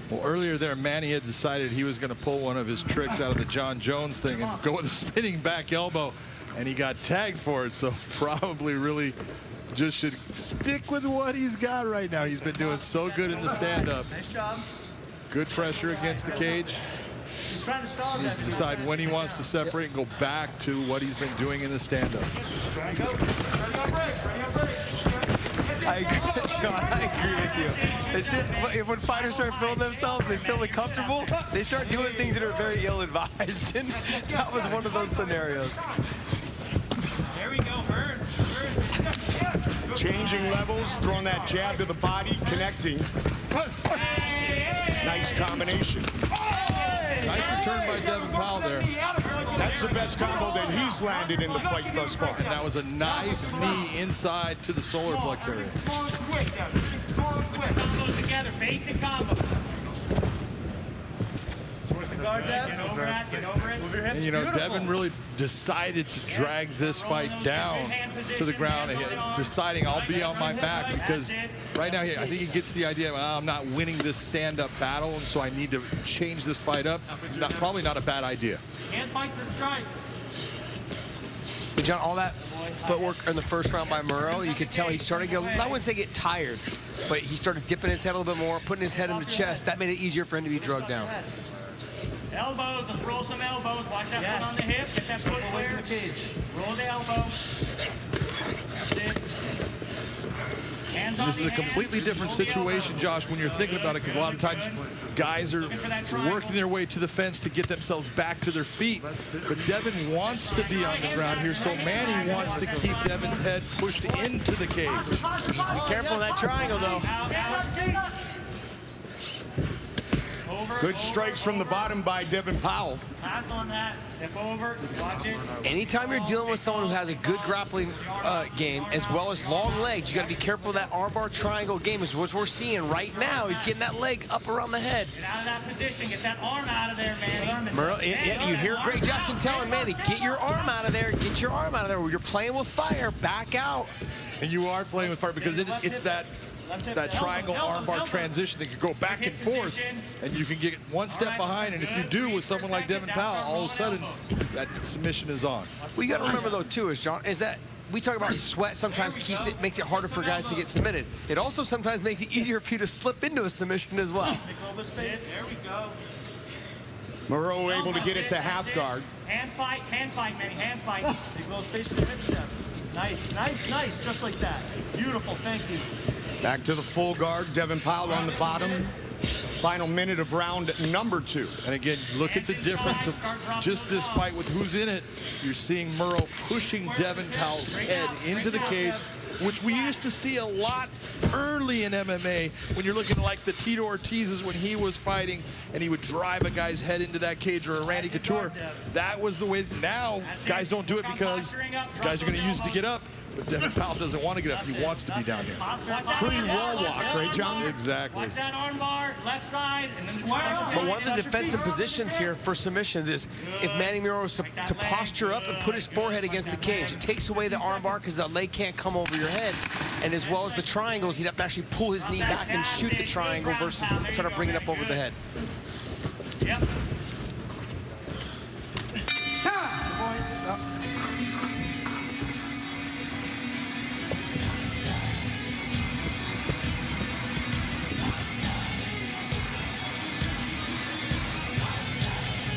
D: Well, earlier there, Manny had decided he was going to pull one of his tricks out of the John Jones thing and go with a spinning back elbow, and he got tagged for it. So probably really just should stick with what he's got right now. He's been doing so good in the stand-up.
N: Nice job.
D: Good pressure against the cage.
N: He's trying to stall
D: He needs to decide when he wants to separate and go back to what he's been doing in the stand-up.
G: I agree, Sean, I agree with you. It's just, when fighters start feeling themselves, they feel comfortable, they start doing things that are very ill-advised, and that was one of those scenarios.
P: There we go, Hearn.
B: Changing levels, throwing that jab to the body, connecting. Nice combination.
D: Nice return by Devin Powell there.
B: That's the best combo that he's landed in the fight thus far.
D: And that was a nice knee inside to the solar plex area.
P: Combos together, basic combo.
N: Get over it.
D: And you know, Devin really decided to drag this fight down to the ground, deciding I'll be on my back, because right now I think he gets the idea, well, I'm not winning this stand-up battle, and so I need to change this fight up. Probably not a bad idea.
P: Can't fight the strike.
G: But John, all that footwork in the first round by Murrow, you could tell he started to get, I wouldn't say get tired, but he started dipping his head a little bit more, putting his head in the chest. That made it easier for him to be drugged down.
P: Elbows, let's roll some elbows. Watch that foot on the hip. Get that foot away from the cage. Roll the elbow. That's it. Hands on
D: This is a
P: the hands.
D: completely different situation, Josh, when you're thinking about it, because a lot of times guys are working their way to the fence to get themselves back to their feet. But Devin wants to be on the ground here, so Manny wants to keep Devin's head pushed into the cage.
G: Be careful of that triangle, though.
B: Good strikes from the bottom by Devin Powell.
P: Pass on that. Step over. Watch it.
G: Anytime you're dealing with someone who has a good grappling game as well as long legs, you got to be careful of that armbar triangle game, is what we're seeing right now. He's getting that leg up around the head.
P: Get out of that position. Get that arm out of there, Manny.
G: Murrow, you hear Greg Jackson telling Manny, get your arm out of there. Get your arm out of there. You're playing with fire. Back out.
D: And you are playing with fire, because it's that triangle armbar transition that can go back and forth, and you can get one step behind, and if you do with someone like Devin Powell, all of a sudden that submission is on.
G: What you got to remember, though, too, is that we talk about sweat sometimes makes it harder for guys to get submitted. It also sometimes makes it easier for you to slip into a submission as well.
P: There we go.
B: Murrow able to get it to half guard.
P: Hand fight, Manny, hand fight. Big little space for the hip step. Nice, nice, nice, just like that. Beautiful, thank you.
B: Back to the full guard, Devin Powell on the bottom. Final minute of round number 2.
D: And again, look at the difference of just this fight with who's in it. You're seeing Murrow pushing Devin Powell's head into the cage, which we used to see a lot early in MMA when you're looking like the Tito Ortiz's when he was fighting and he would drive a guy's head into that cage, or a Randy Couture. That was the way. Now guys don't do it because guys are going to use it to get up. But Devin Powell doesn't want to get up. He wants to be down here.
B: Pre-wall walk, right, John?
D: Exactly.
P: Watch that arm bar, left side, and then
G: But one of the defensive positions here for submissions is if Manny Murrow is to posture up and put his forehead against the cage. It takes away the arm bar because the leg can't come over your head. And as well as the triangles, he'd have to actually pull his knee back and shoot the triangle versus trying to bring it up over the head.
P: Yep.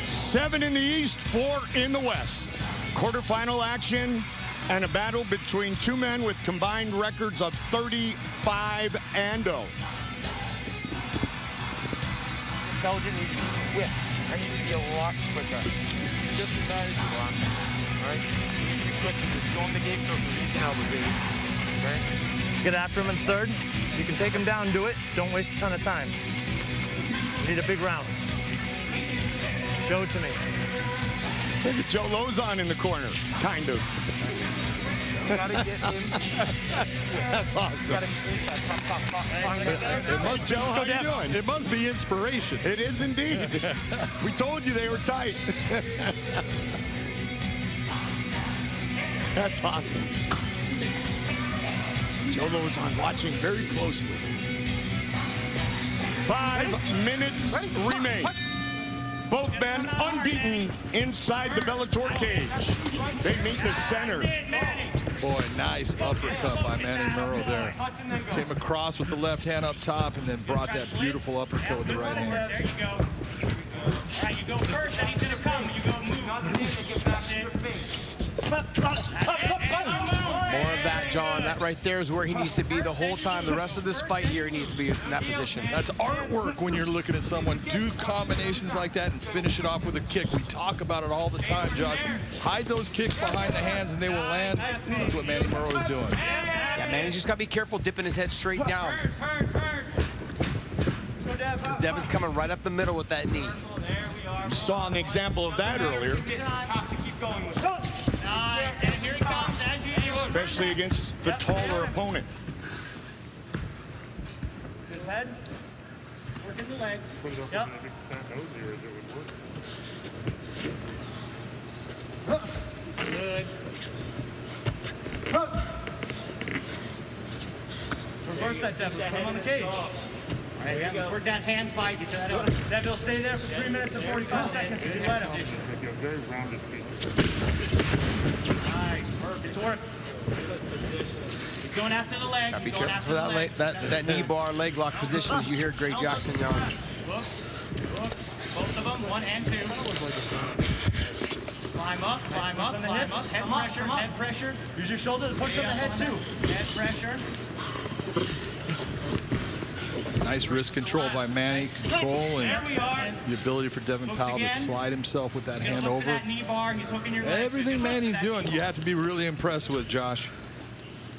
B: Seven in the East, 4 in the West. Quarterfinal action and a battle between two men with combined records of 35-0.
N: Belgian needs to whip. I need to be a lot quicker. Just as bad as you want. Right? You need to be quick. Just go in the gate for the elbow, baby.
M: Let's get after him in third. You can take him down, do it. Don't waste a ton of time. We need a big round. Show it to me.
B: Look at Joe Lozon in the corner, kind of.
M: Gotta get him.
B: That's awesome.
D: It must, Joe, how you doing? It must be inspiration.
B: It is indeed. We told you they were tight. That's awesome. Joe Lozon watching very closely. 5 minutes remain. Both men unbeaten inside the Bellator cage. They meet the center.
D: Boy, nice uppercut by Manny Murrow there. Came across with the left hand up top and then brought that beautiful uppercut with the right hand.
P: There you go. All right, you go first, then he's going to come. You go move.
G: More of that, John. That right there is where he needs to be the whole time. The rest of this fight here, he needs to be in that position.
D: That's artwork when you're looking at someone do combinations like that and finish it off with a kick. We talk about it all the time, Josh. Hide those kicks behind the hands and they will land. That's what Manny Murrow is doing.
G: Yeah, Manny's just got to be careful dipping his head straight down. Because Devin's coming right up the middle with that knee.
B: You saw an example of that earlier.
P: Nice, and here he comes. As you
B: Especially against the taller opponent.
P: his head, working the legs. Yep. Good. Reverse that, Devil. Put him on the cage. All right, yeah, let's work that hand fight. Devil, stay there for 3 minutes and 45 seconds if you let him.
F: Very rounded feet.
P: Nice, perfect. Work. He's going after the leg.
G: Gotta be careful for that knee bar leg lock position as you hear Greg Jackson yelling.
P: Both of them, 1 and 2. Climb up, climb up, climb up. Head pressure, head pressure.
H: Use your shoulder to push on the head too.
P: Head pressure.
D: Nice wrist control by Manny. Control and the ability for Devin Powell to slide himself with that hand over. Everything Manny's doing, you have to be really impressed with, Josh.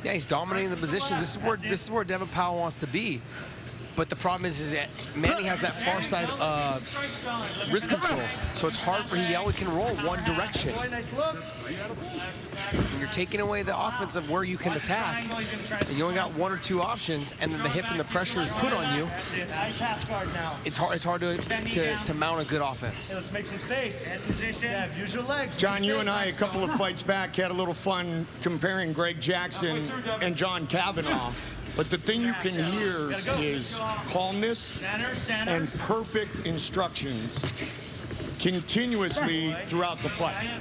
G: Yeah, he's dominating the positions. This is where Devin Powell wants to be. But the problem is that Manny has that far side wrist control, so it's hard for he only can roll one direction. When you're taking away the offense of where you can attack, and you only got 1 or 2 options, and then the hip and the pressure is put on you, it's hard to mount a good offense.
H: Let's make some space. Yeah, use your legs.
B: John, you and I, a couple of fights back, had a little fun comparing Greg Jackson and John Kavanaugh. But the thing you can hear is calmness and perfect instructions continuously throughout the fight.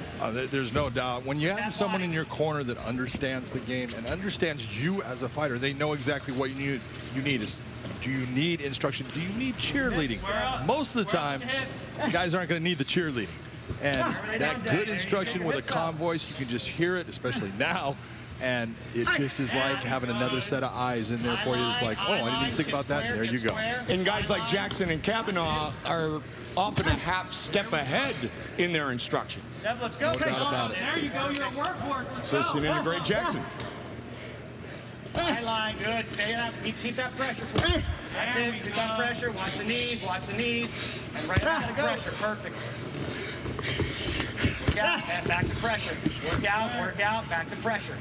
D: There's no doubt. When you have someone in your corner that understands the game and understands you as a fighter, they know exactly what you need. Do you need instruction? Do you need cheerleading? Most of the time, guys aren't going to need the cheerleading. And that good instruction with a calm voice, you can just hear it, especially now. And it just is like having another set of eyes in there for you. It's like, oh, I didn't even think about that. There you go.
B: And guys like Jackson and Kavanaugh are often a half step ahead in their instruction.
H: Let's go.
B: No doubt about it.
P: There you go. You're a workhorse. Let's
B: Listening to Greg Jackson.
P: High line, good. Stay up. Keep that pressure. That's it. Keep that pressure. Watch the knees. Watch the knees. And right back to pressure. Perfect. Work out. And back to pressure. Work out. Work out. Back to pressure.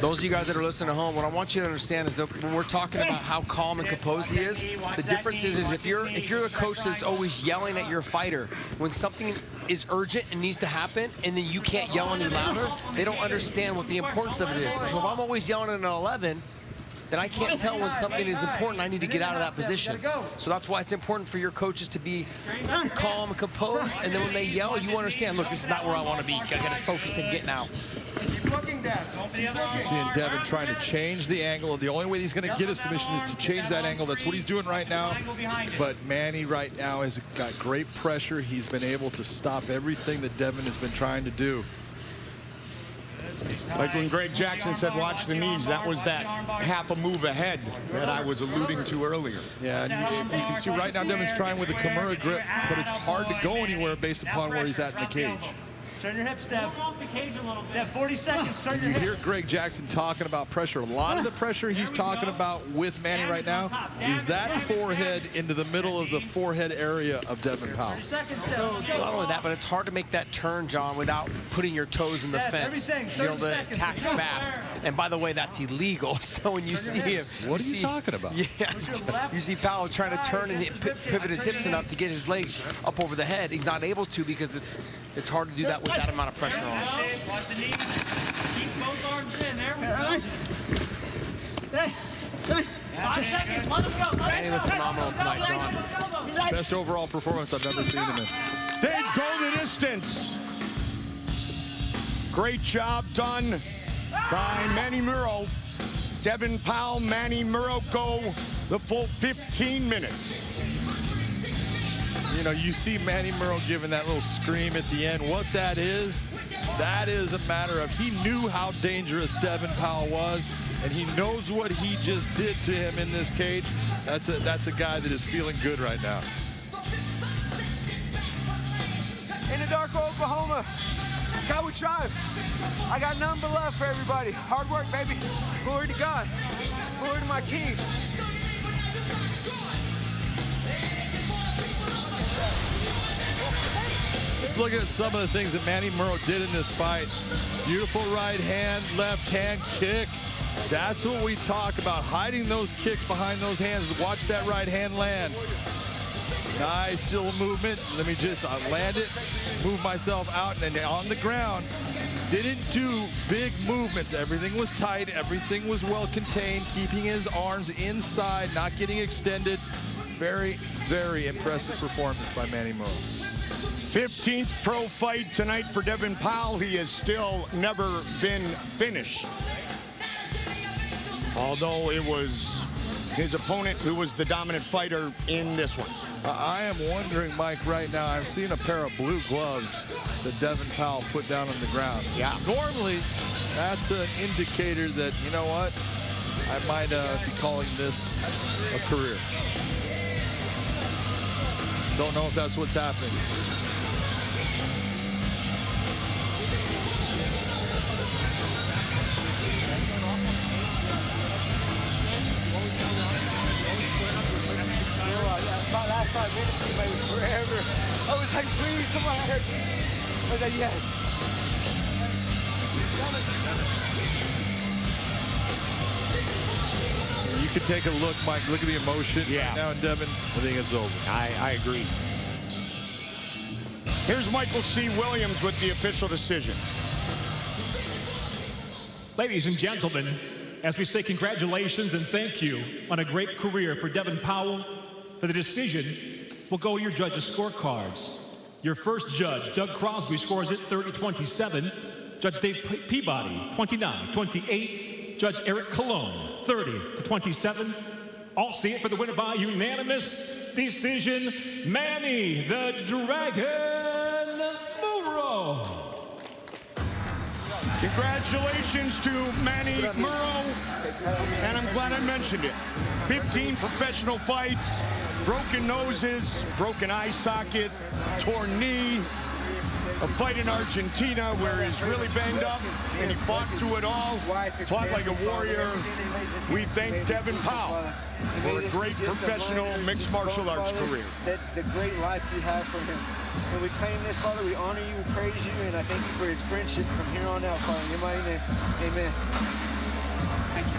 G: Those of you guys that are listening at home, what I want you to understand is that when we're talking about how calm and composed he is, the difference is if you're a coach that's always yelling at your fighter, when something is urgent and needs to happen, and then you can't yell any louder, they don't understand what the importance of it is. So if I'm always yelling at an 11, then I can't tell when something is important. I need to get out of that position. So that's why it's important for your coaches to be calm and composed, and then when they yell, you understand, look, this is not where I want to be. I got to focus on getting out.
D: Seeing Devin trying to change the angle. The only way he's going to get a submission is to change that angle. That's what he's doing right now. But Manny right now has got great pressure. He's been able to stop everything that Devin has been trying to do.
B: Like when Greg Jackson said, watch the knees, that was that half a move ahead that I was alluding to earlier.
D: Yeah, and you can see right now Devin's trying with the Kimura grip, but it's hard to go anywhere based upon where he's at in the cage.
P: Turn your hips, Dev. Off the cage a little bit. Dev, 40 seconds. Turn your
D: You
P: hips.
D: hear Greg Jackson talking about pressure. A lot of the pressure he's talking about with Manny right now is that forehead into the middle of the forehead area of Devin Powell.
G: Not only that, but it's hard to make that turn, John, without putting your toes in the fence. Be able to attack fast. And by the way, that's illegal. So when you see him,
D: what are you talking about?
G: Yeah, you see Powell trying to turn and pivot his hips enough to get his leg up over the head. He's not able to because it's hard to do that with that amount of pressure on.
P: Watch the knee. Keep both arms in. There we go. 5 seconds. Let him go.
G: Manny looked phenomenal tonight, John.
D: Best overall performance I've ever seen him in.
B: They go the distance. Great job done by Manny Murrow. Devin Powell, Manny Murrow go the full 15 minutes.
D: You know, you see Manny Murrow giving that little scream at the end. What that is a matter of he knew how dangerous Devin Powell was, and he knows what he just did to him in this cage. That's a guy that is feeling good right now.
R: In the dark Oklahoma, Cowboy Tribe. I got nothing but love for everybody. Hard work, baby. Glory to God. Glory to my King.
D: Let's look at some of the things that Manny Murrow did in this fight. Beautiful right hand, left hand kick. That's what we talk about, hiding those kicks behind those hands. Watch that right hand land. Nice little movement. Let me just land it, move myself out, and then on the ground. Didn't do big movements. Everything was tight. Everything was well contained, keeping his arms inside, not getting extended. Very, very impressive performance by Manny Murrow.
B: 15th pro fight tonight for Devin Powell. He has still never been finished. Although it was his opponent who was the dominant fighter in this one.
D: I am wondering, Mike, right now, I've seen a pair of blue gloves that Devin Powell put down on the ground.
B: Yeah.
D: Normally, that's an indicator that, you know what, I might be calling this a career. Don't know if that's what's happening.
R: My last 5 minutes seemed like it was forever. I was like, please, come on, I hurt you. I was like, yes.
D: You could take a look, Mike. Look at the emotion right now in Devin. I think it's over.
B: I agree. Here's Michael C. Williams with the official decision.
E: Ladies and gentlemen, as we say congratulations and thank you on a great career for Devin Powell, for the decision will go your judges' scorecards. Your first judge, Doug Crosby, scores it 30-27. Judge Dave Peabody, 29-28. Judge Eric Colon, 30-27. All see it for the winner by unanimous decision, Manny the Dragon Murrow.
B: Congratulations to Manny Murrow, and I'm glad I mentioned it. 15 professional fights, broken noses, broken eye socket, torn knee, a fight in Argentina where he's really banged up, and he fought through it all, fought like a warrior. We thank Devin Powell for a great professional mixed martial arts career.
R: The great life you have from him. And we claim this, Father, we honor you, we praise you, and I thank you for his friendship from here on out, Father. In your mighty name, amen. Thank you.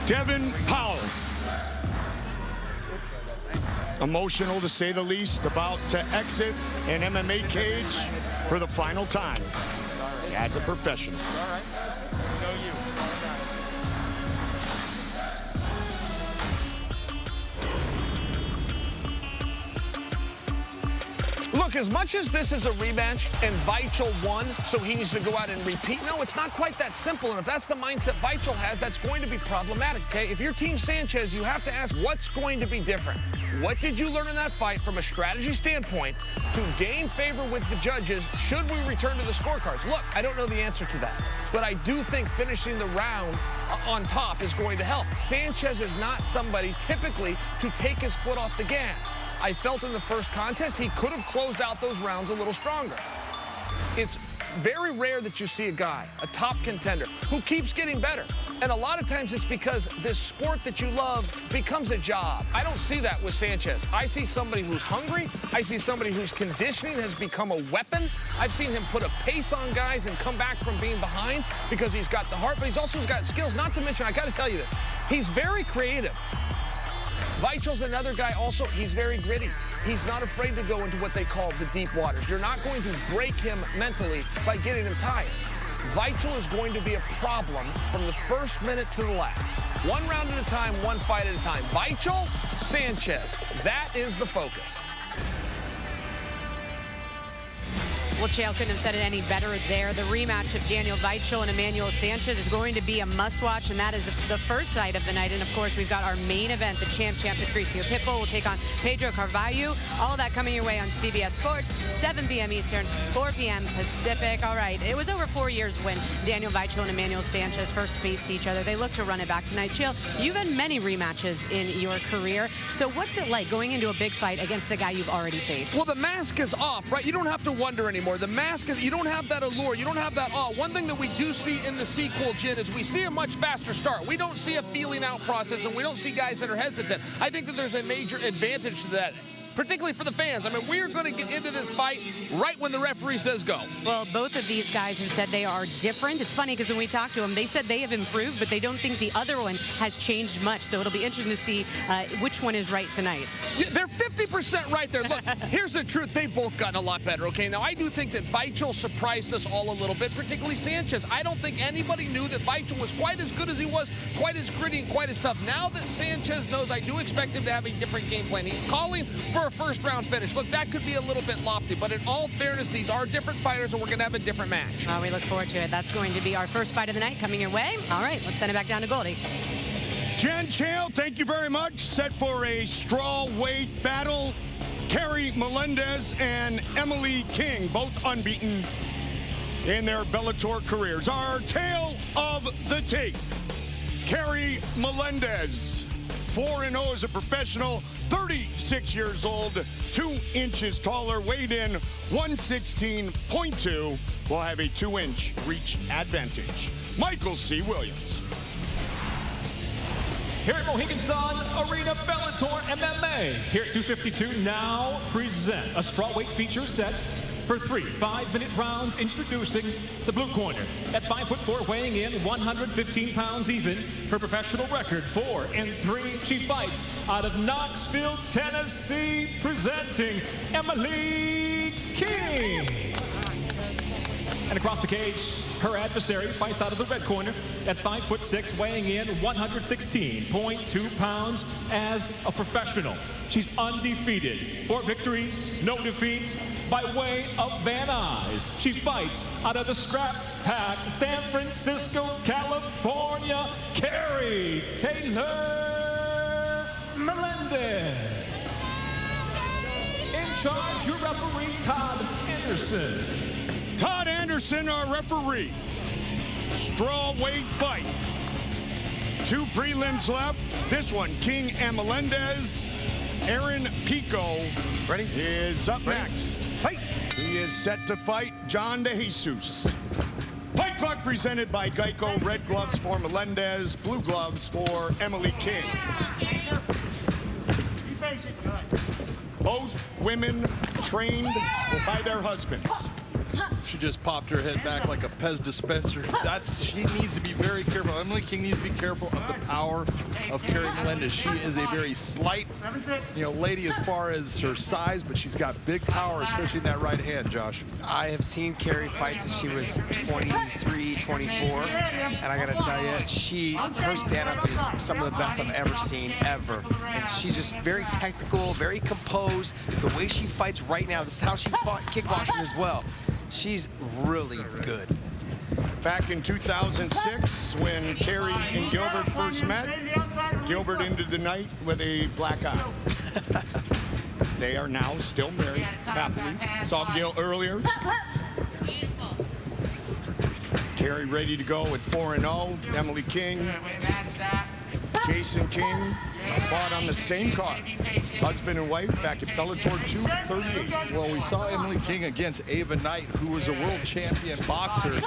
B: Devin Powell. Emotional, to say the least, about to exit an MMA cage for the final time as a professional.
L: Look, as much as this is a rematch and Weichel won, so he needs to go out and repeat, no, it's not quite that simple. And if that's the mindset Weichel has, that's going to be problematic, okay? If you're Team Sanchez, you have to ask what's going to be different. What did you learn in that fight from a strategy standpoint to gain favor with the judges should we return to the scorecards? Look, I don't know the answer to that, but I do think finishing the round on top is going to help. Sanchez is not somebody typically to take his foot off the gas. I felt in the first contest he could have closed out those rounds a little stronger. It's very rare that you see a guy, a top contender, who keeps getting better. And a lot of times it's because this sport that you love becomes a job. I don't see that with Sanchez. I see somebody who's hungry. I see somebody whose conditioning has become a weapon. I've seen him put a pace on guys and come back from being behind because he's got the heart, but he's also got skills. Not to mention, I got to tell you this, he's very creative. Weichel's another guy also, he's very gritty. He's not afraid to go into what they call the deep waters. You're not going to break him mentally by getting him tired. Weichel is going to be a problem from the first minute to the last. One round at a time, one fight at a time. Weichel, Sanchez, that is the focus.
K: Well, Chael couldn't have said it any better there. The rematch of Daniel Weichel and Emmanuel Sanchez is going to be a must-watch, and that is the first fight of the night. And, of course, we've got our main event, the champ Patricio Pitbull will take on Pedro Carvalho. All of that coming your way on CBS Sports, 7 p.m. Eastern, 4 p.m. Pacific. All right, it was over 4 years when Daniel Weichel and Emmanuel Sanchez first faced each other. They look to run it back tonight. Chael, you've had many rematches in your career. So what's it like going into a big fight against a guy you've already faced?
L: Well, the mask is off, right? You don't have to wonder anymore. The mask is, you don't have that allure. You don't have that awe. One thing that we do see in the sequel, Jen, is we see a much faster start. We don't see a feeling out process, and we don't see guys that are hesitant. I think that there's a major advantage to that, particularly for the fans. I mean, we're going to get into this fight right when the referee says go.
K: Well, both of these guys have said they are different. It's funny because when we talked to them, they said they have improved, but they don't think the other one has changed much. So it'll be interesting to see which one is right tonight.
L: Yeah, they're 50% right there. Look, here's the truth. They've both gotten a lot better, okay? Now, I do think that Weichel surprised us all a little bit, particularly Sanchez. I don't think anybody knew that Weichel was quite as good as he was, quite as gritty and quite as tough. Now that Sanchez knows, I do expect him to have a different game plan. He's calling for a first-round finish. Look, that could be a little bit lofty, but in all fairness, these are different fighters, and we're going to have a different match.
K: We look forward to it. That's going to be our first fight of the night coming your way. All right, let's send it back down to Goldie.
B: Jen, Chael, thank you very much. Set for a straw weight battle. Carrie Melendez and Emily King, both unbeaten in their Bellator careers. Our tale of the tape. Carrie Melendez, 4-0 as a professional, 36 years old, 2 inches taller, weighed in 116.2, will have a 2-inch reach advantage. Michael C. Williams.
E: Here at Mohegan Sun Arena, Bellator MMA. Here at 252 now present a strawweight feature set for 3 5-minute rounds. Introducing the blue corner at 5'4", weighing in 115 pounds even. Her professional record 4-3. She fights out of Knoxville, Tennessee, presenting Emily King. And across the cage, her adversary fights out of the red corner at 5'6", weighing in 116.2 pounds as a professional. She's undefeated, 4 victories, no defeats, by way of Van Nuys. She fights out of the Scrap Pack, San Francisco, California, Carrie Taylor Melendez. In charge, your referee, Todd Anderson.
B: Todd Anderson, our referee. Straw weight fight. 2 prelims left. This one, King and Melendez. Aaron Pico is up next. Fight. He is set to fight John DeJesus. Fight clock presented by Geico. Red gloves for Melendez, blue gloves for Emily King. Both women trained by their husbands.
D: She just popped her head back like a Pez dispenser. She needs to be very careful. Emily King needs to be careful of the power of Carrie Melendez. She is a very slight, lady as far as her size, but she's got big power, especially in that right hand, Josh.
G: I have seen Carrie fight since she was 23, 24, and I gotta tell you, her stand-up is some of the best I've ever seen, ever. And she's just very technical, very composed. The way she fights right now, this is how she fought kickboxing as well. She's really good.
B: Back in 2006, when Carrie and Gilbert first met, Gilbert ended the night with a black eye. They are now still married, happily. Saw Gil earlier. Carrie ready to go at 4-0. Emily King, Jason King fought on the same card. Husband and wife back at Bellator 238.
D: Well, we saw Emily King against Ava Knight, who was a world champion boxer,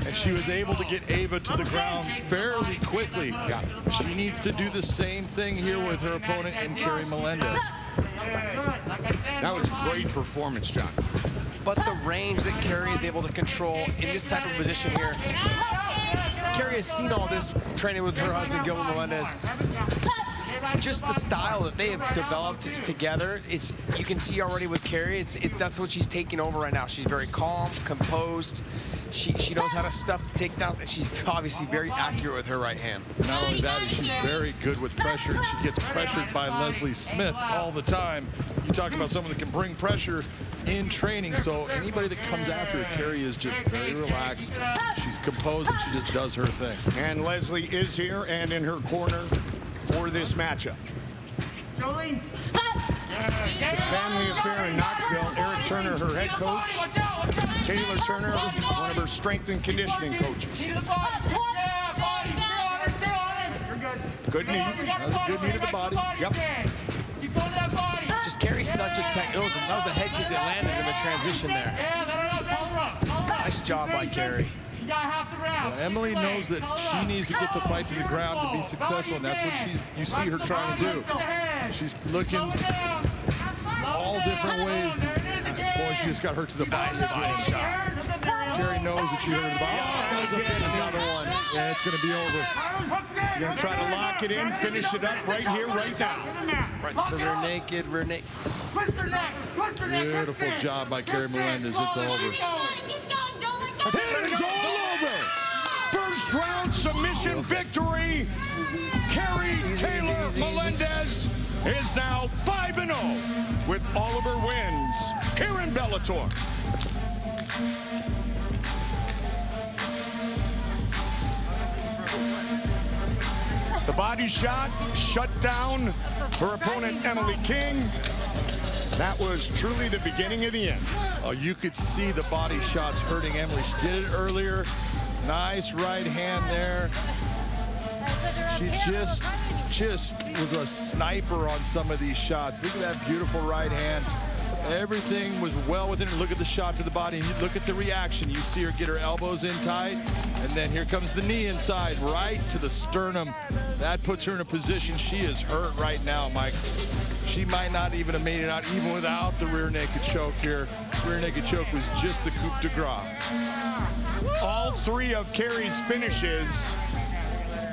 D: and she was able to get Ava to the ground fairly quickly. Yeah. She needs to do the same thing here with her opponent in Carrie Melendez.
B: That was a great performance, John.
G: But the range that Carrie is able to control in this type of position here, Carrie has seen all this training with her husband, Gilbert Melendez. Just the style that they have developed together, you can see already with Carrie, that's what she's taking over right now. She's very calm, composed. She knows how to stuff the takedowns, and she's obviously very accurate with her right hand.
D: Not only that, she's very good with pressure, and she gets pressured by Leslie Smith all the time. You talk about someone that can bring pressure in training, so anybody that comes after her, Carrie is just very relaxed. She's composed, and she just does her thing.
B: And Leslie is here and in her corner for this matchup. It's a family affair in Knoxville. Eric Turner, her head coach. Taylor Turner, one of her strength and conditioning coaches. Good knee.
D: That was a good knee to the body.
B: Yep.
G: Just Carrie's such a tech. That was a head kick that landed in the transition there. Nice job by Carrie.
D: Well, Emily knows that she needs to get the fight to the ground to be successful, and that's what you see her trying to do. She's looking all different ways. Boy, she just got hurt to the body.
G: Nice shot.
D: Carrie knows that she hurt her body. Oh, another one. Yeah, it's going to be over.
B: You're going to try to lock it in, finish it up right here, right now.
G: Right to the rear naked,
D: Beautiful job by Carrie Melendez. It's over.
B: It is all over. First round submission victory. Carrie Taylor Melendez is now 5-0 with all of her wins here in Bellator. The body shot shut down her opponent, Emily King. That was truly the beginning of the end.
D: Oh, you could see the body shots hurting Emily. She did it earlier. Nice right hand there. She just was a sniper on some of these shots. Look at that beautiful right hand. Everything was well within her. Look at the shot to the body, and you look at the reaction. You see her get her elbows in tight, and then here comes the knee inside, right to the sternum. That puts her in a position. She is hurt right now, Mike. She might not even have made it out even without the rear naked choke here. Rear naked choke was just the coup de grace.
B: All three of Carrie's finishes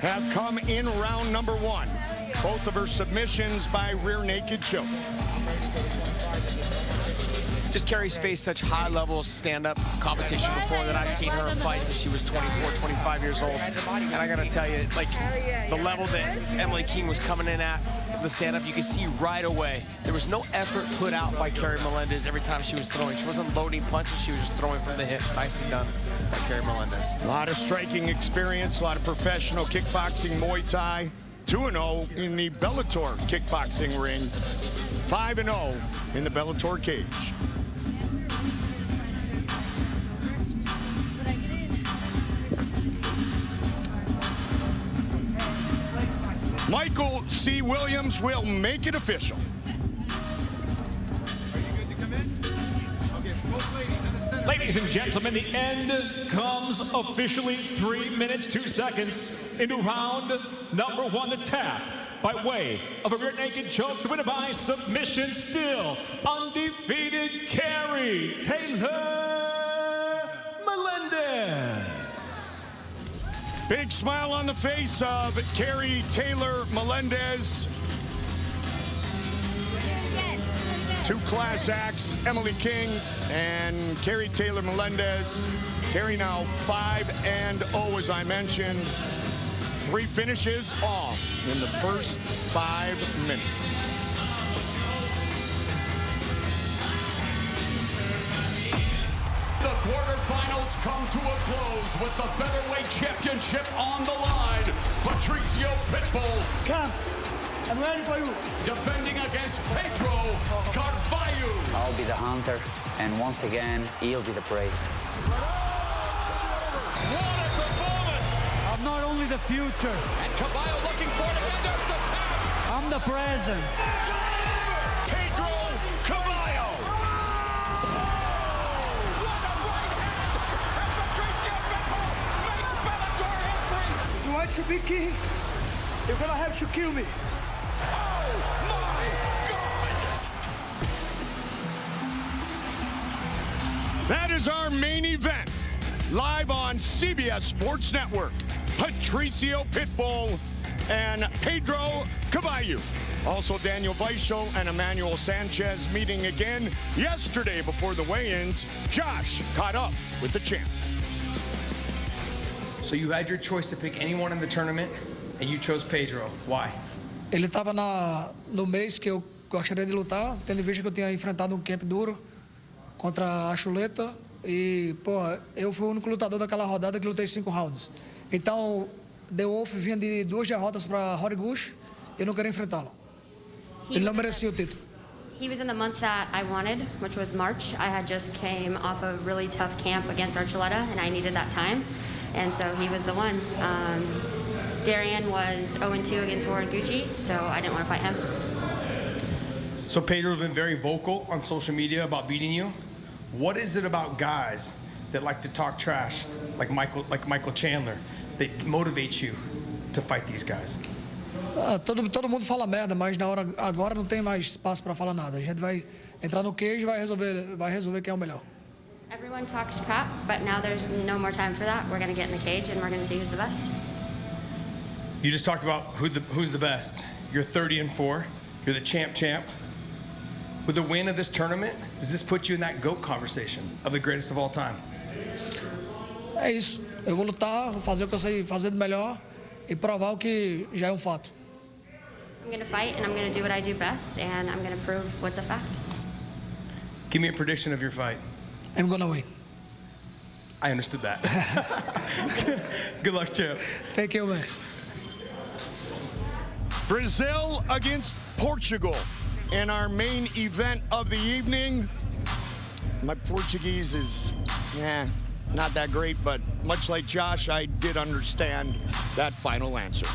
B: have come in round number one. Both of her submissions by rear naked choke.
G: Just Carrie's faced such high-level stand-up competition before that I've seen her in fights since she was 24, 25 years old. And I gotta tell you, like, the level that Emily King was coming in at, the stand-up, you could see right away. There was no effort put out by Carrie Melendez every time she was throwing. She wasn't loading punches, she was just throwing from the hip. Nicely done by Carrie Melendez.
B: A lot of striking experience, a lot of professional kickboxing, Muay Thai. 2-0 in the Bellator kickboxing ring. 5-0 in the Bellator cage. Michael C. Williams will make it official.
E: Ladies and gentlemen, the end comes officially 3 minutes, 2 seconds into round number one. The tap by way of a rear naked choke to win it by submission, still undefeated Carrie Taylor
B: Big smile on the face of Carrie Taylor Melendez. 2 class acts, Emily King and Carrie Taylor Melendez. Carrie now 5-0, as I mentioned. 3 finishes off in the first 5 minutes.
S: The quarterfinals come to a close with the featherweight championship on the line. Patricio Pitbull.
N: Come, I'm ready for you.
S: Defending against Pedro Carvalho.
T: I'll be the hunter, and once again, he'll be the prey.
N: I'm not only the future.
S: And Carvalho looking for it, and there's the tap.
N: I'm the present.
B: Pedro Carvalho.
N: If you want to be king, you're gonna have to kill me.
B: That is our main event, live on CBS Sports Network. Patricio Pitbull and Pedro Carvalho. Also, Daniel Weichel and Emmanuel Sanchez meeting again yesterday before the weigh-ins. Josh caught up with the champ.
G: So you had your choice to pick anyone in the tournament, and you chose Pedro. Why?
U: Ele estava no mês que eu gostaria de lutar, tendo em vista que eu tinha enfrentado camp duro contra a Chuleta. E, pô, eu fui o único lutador daquela rodada que lutei 5 rounds. Então, The Wolf vinha de 2 derrotas para Rory Gush e eu não queria enfrentá-lo. Ele não merecia o título.
V: He was in the month that I wanted, which was March. I had just came off a really tough camp against Archuleta, and I needed that time. And so he was the one. Darian was 0-2 against Horiguchi, so I didn't want to fight him.
G: So Pedro's been very vocal on social media about beating you. What is it about guys that like to talk trash, like Michael Chandler, that motivates you to fight these guys?
U: Todo mundo fala merda, mas na hora agora não tem mais espaço para falar nada. A gente vai entrar no cage e vai resolver quem é o melhor.
V: Everyone talks crap, but now there's no more time for that. We're going to get in the cage and we're going to see who's the best.
G: You just talked about who's the best. You're 30-4. You're the champ. With the win of this tournament, does this put you in that GOAT conversation of the greatest of all time?
U: É isso. Eu vou lutar, vou fazer o que eu sei fazer de melhor e provar o que já é um fato.
V: I'm going to fight and I'm going to do what I do best and I'm going to prove what's a fact.
G: Give me a prediction of your fight.
U: I'm going to win.
G: I understood that. Good luck, champ.
U: Thank you, man.
B: Brazil against Portugal in our main event of the evening. My Portuguese is, not that great, but much like Josh, I did understand that final answer.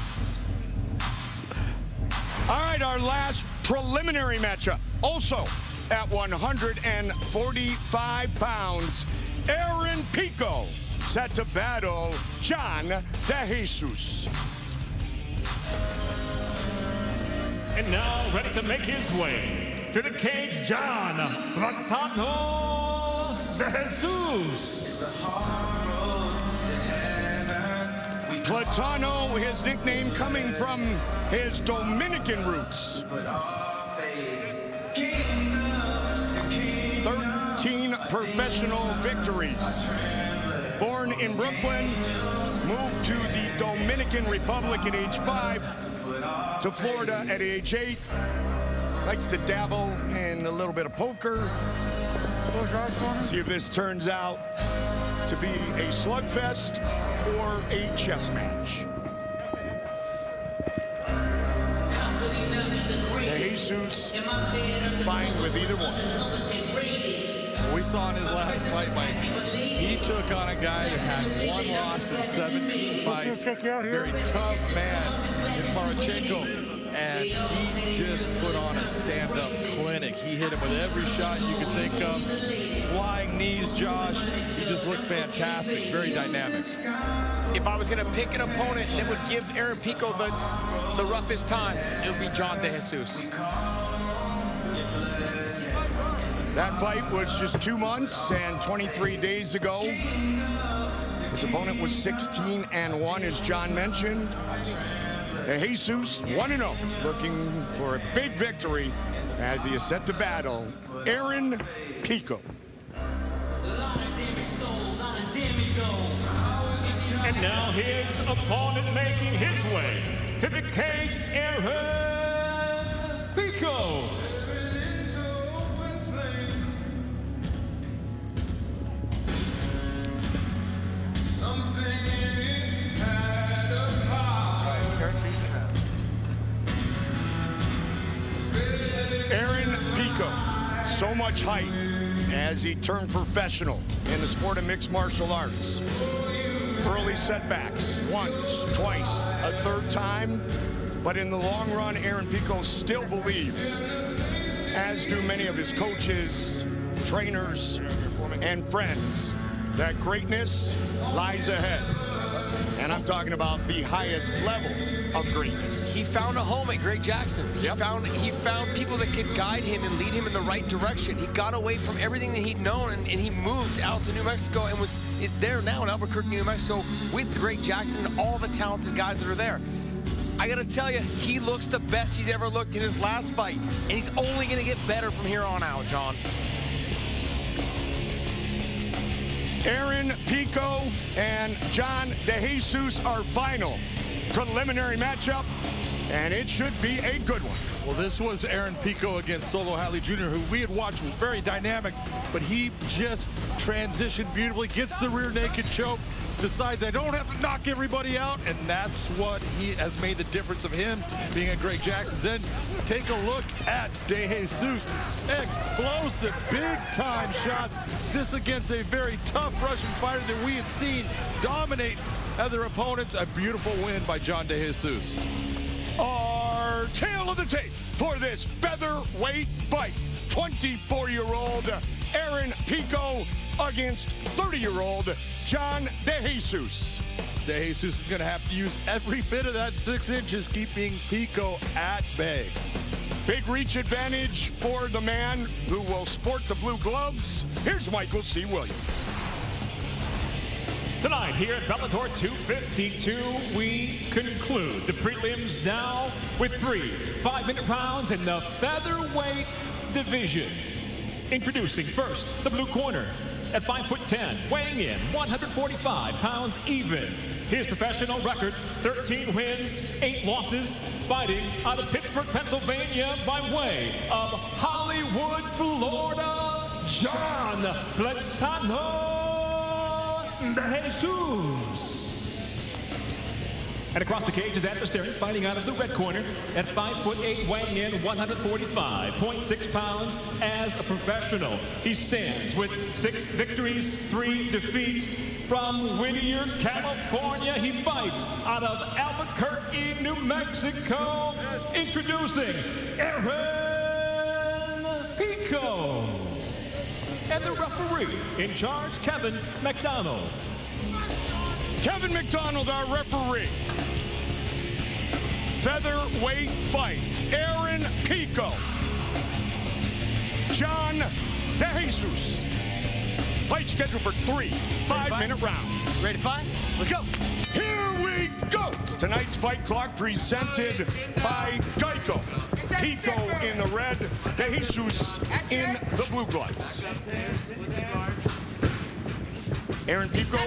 B: All right, our last preliminary matchup, also at 145 pounds, Aaron Pico set to battle John De Jesus.
E: And now ready to make his way to the cage, John Platano De Jesus.
B: Platano, his nickname coming from his Dominican roots. 13 professional victories. Born in Brooklyn, moved to the Dominican Republic at age 5, to Florida at age 8. Likes to dabble in a little bit of poker. See if this turns out to be a slugfest or a chess match. De Jesus is fine with either one.
D: We saw in his last fight, Mike, he took on a guy that had 1 loss in 17 fights. Very tough man in Marchenko. And he just put on a stand-up clinic. He hit him with every shot you could think of. Flying knees, Josh. He just looked fantastic, very dynamic.
G: If I was going to pick an opponent that would give Aaron Pico the roughest time, it would be John De Jesus.
B: That fight was just 2 months and 23 days ago. His opponent was 16-1, as John mentioned. Jesus 1-0, looking for a big victory as he is set to battle Aaron Pico.
E: And now his opponent making his way to the cage, Aaron Pico.
B: Aaron Pico, so much hype as he turned professional in the sport of mixed martial arts. Early setbacks, once, twice, a third time, but in the long run, Aaron Pico still believes, as do many of his coaches, trainers, and friends, that greatness lies ahead. And I'm talking about the highest level of greatness.
G: He found a home at Greg Jackson's. He found people that could guide him and lead him in the right direction. He got away from everything that he'd known, and he moved out to New Mexico and is there now in Albuquerque, New Mexico, with Greg Jackson and all the talented guys that are there. I gotta tell you, he looks the best he's ever looked in his last fight, and he's only gonna get better from here on out, John.
B: Aaron Pico and John DeJesus, our final preliminary matchup, and it should be a good one.
D: Well, this was Aaron Pico against Solo Halley Jr., who we had watched was very dynamic, but he just transitioned beautifully, gets the rear naked choke, decides I don't have to knock everybody out, and that's what has made the difference of him being a Greg Jackson. Then take a look at DeJesus. Explosive, big-time shots. This against a very tough Russian fighter that we had seen dominate other opponents. A beautiful win by John DeJesus.
B: Our tail of the tape for this featherweight fight. 24-year-old Aaron Pico against 30-year-old John DeJesus.
D: DeJesus is going to have to use every bit of that 6 inches, keeping Pico at bay.
B: Big reach advantage for the man who will sport the blue gloves. Here's Michael C. Williams.
E: Tonight here at Bellator 252, we conclude the prelims now with 3 5-minute rounds in the featherweight division. Introducing first, the blue corner. At 5'10", weighing in 145 pounds even. His professional record, 13 wins, 8 losses, fighting out of Pittsburgh, Pennsylvania by way of Hollywood, Florida, John Platano DeJesus. And across the cage, his adversary fighting out of the red corner at 5'8", weighing in 145.6 pounds as a professional. He stands with 6 victories, 3 defeats. From Whittier, California, he fights out of Albuquerque, New Mexico. Introducing Aaron Pico. And the referee in charge, Kevin McDonald.
B: Kevin McDonald, our referee. Featherweight fight. Aaron Pico. John DeJesus. Fight scheduled for 3 5-minute rounds.
G: Ready to fight? Let's go.
B: Here we go. Tonight's fight clock presented by Geico. Pico in the red, DeJesus in the blue gloves. Aaron Pico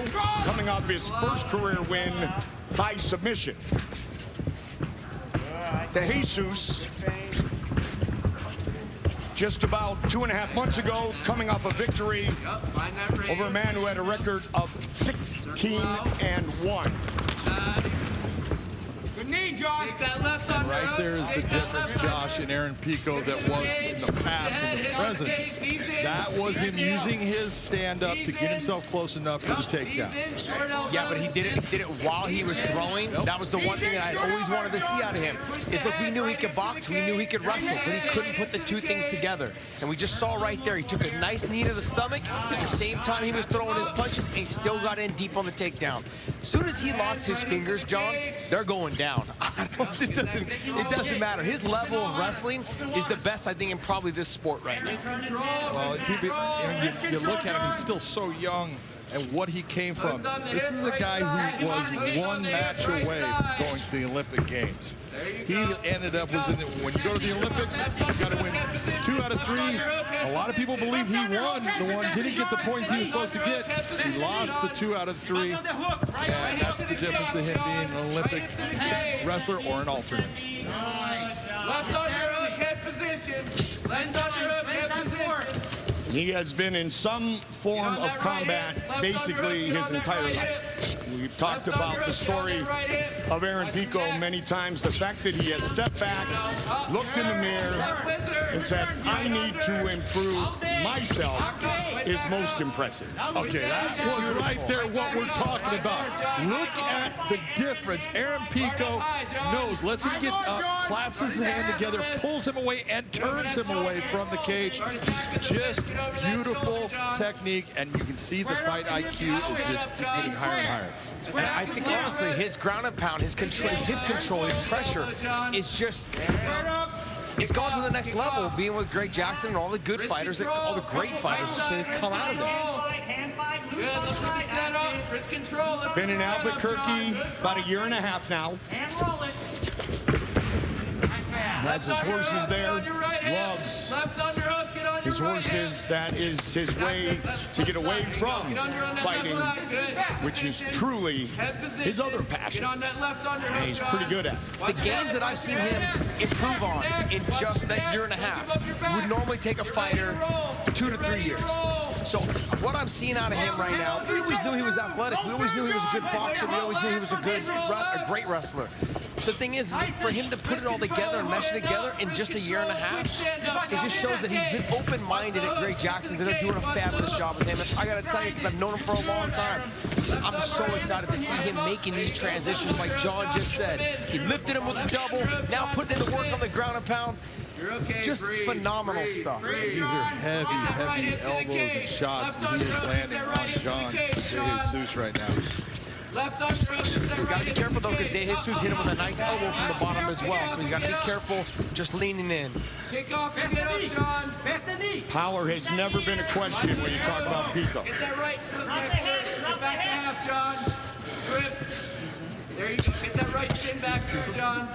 B: coming off his first career win by submission. DeJesus, just about 2.5 months ago, coming off a victory over a man who had a record of 16-1.
N: Good knee, Josh. That left on
D: Right there is the difference, Josh, in Aaron Pico that was in the past and the present. That was him using his stand-up to get himself close enough for the takedown.
G: Yeah, but he did it while he was throwing. That was the one thing that I always wanted to see out of him. Is look, we knew he could box, we knew he could wrestle, but he couldn't put the 2 things together. And we just saw right there, he took a nice knee to the stomach. At the same time, he was throwing his punches, and he still got in deep on the takedown. As soon as he locks his fingers, John, they're going down. It doesn't matter. His level of wrestling is the best, I think, in probably this sport right now.
D: Well, you look at him, he's still so young. and what he came from. This is a guy who was one match away from going to the Olympic Games. He ended up, when you go to the Olympics, you've got to win 2 out of 3. A lot of people believe he won. The one didn't get the points he was supposed to get. He lost the 2 out of 3. And that's the difference of him being an Olympic wrestler or an alternate.
N: Left underhook, head position. Left underhook, head position.
B: He has been in some form of combat basically his entire life. We've talked about the story of Aaron Pico many times. The fact that he has stepped back, looked in the mirror, and said, I need to improve myself is most impressive.
D: Okay, that was right there what we're talking about. Look at the difference. Aaron Pico knows, lets him get up, claps his hand together, pulls him away, and turns him away from the cage. Just beautiful technique, and you can see the fight IQ is just getting higher and higher.
G: And I think, honestly, his ground and pound, his control, his hip control, his pressure is just... It's gone to the next level, being with Greg Jackson and all the good fighters, all the great fighters that come out of there.
B: Been in Albuquerque about 1.5 years now. Has his horses there, loves his horses. That is his way to get away from fighting, which is truly his other passion. And he's pretty good at it.
G: The gains that I've seen him improve on in just that 1.5 years would normally take a fighter 2 to 3 years. So what I'm seeing out of him right now, we always knew he was athletic. We always knew he was a good boxer. We always knew he was a great wrestler. The thing is for him to put it all together and mesh it together in just 1.5 years, it just shows that he's been open-minded at Greg Jackson's, and they're doing a fabulous job with him. And I got to tell you, because I've known him for a long time, I'm so excited to see him making these transitions like John just said. He lifted him with the double, now putting in the work on the ground and pound. Just phenomenal stuff.
D: These are heavy elbows and shots that he is landing on John De Jesus right now.
G: He's got to be careful, though, because De Jesus hit him with a nice elbow from the bottom as well. So he's got to be careful just leaning in.
N: Kick off and get up, John.
B: Power has never been a question when you talk about Pico.
N: Get that right foot back first. Get back to half, John. Trip. There you go. Get that right shin back through, John.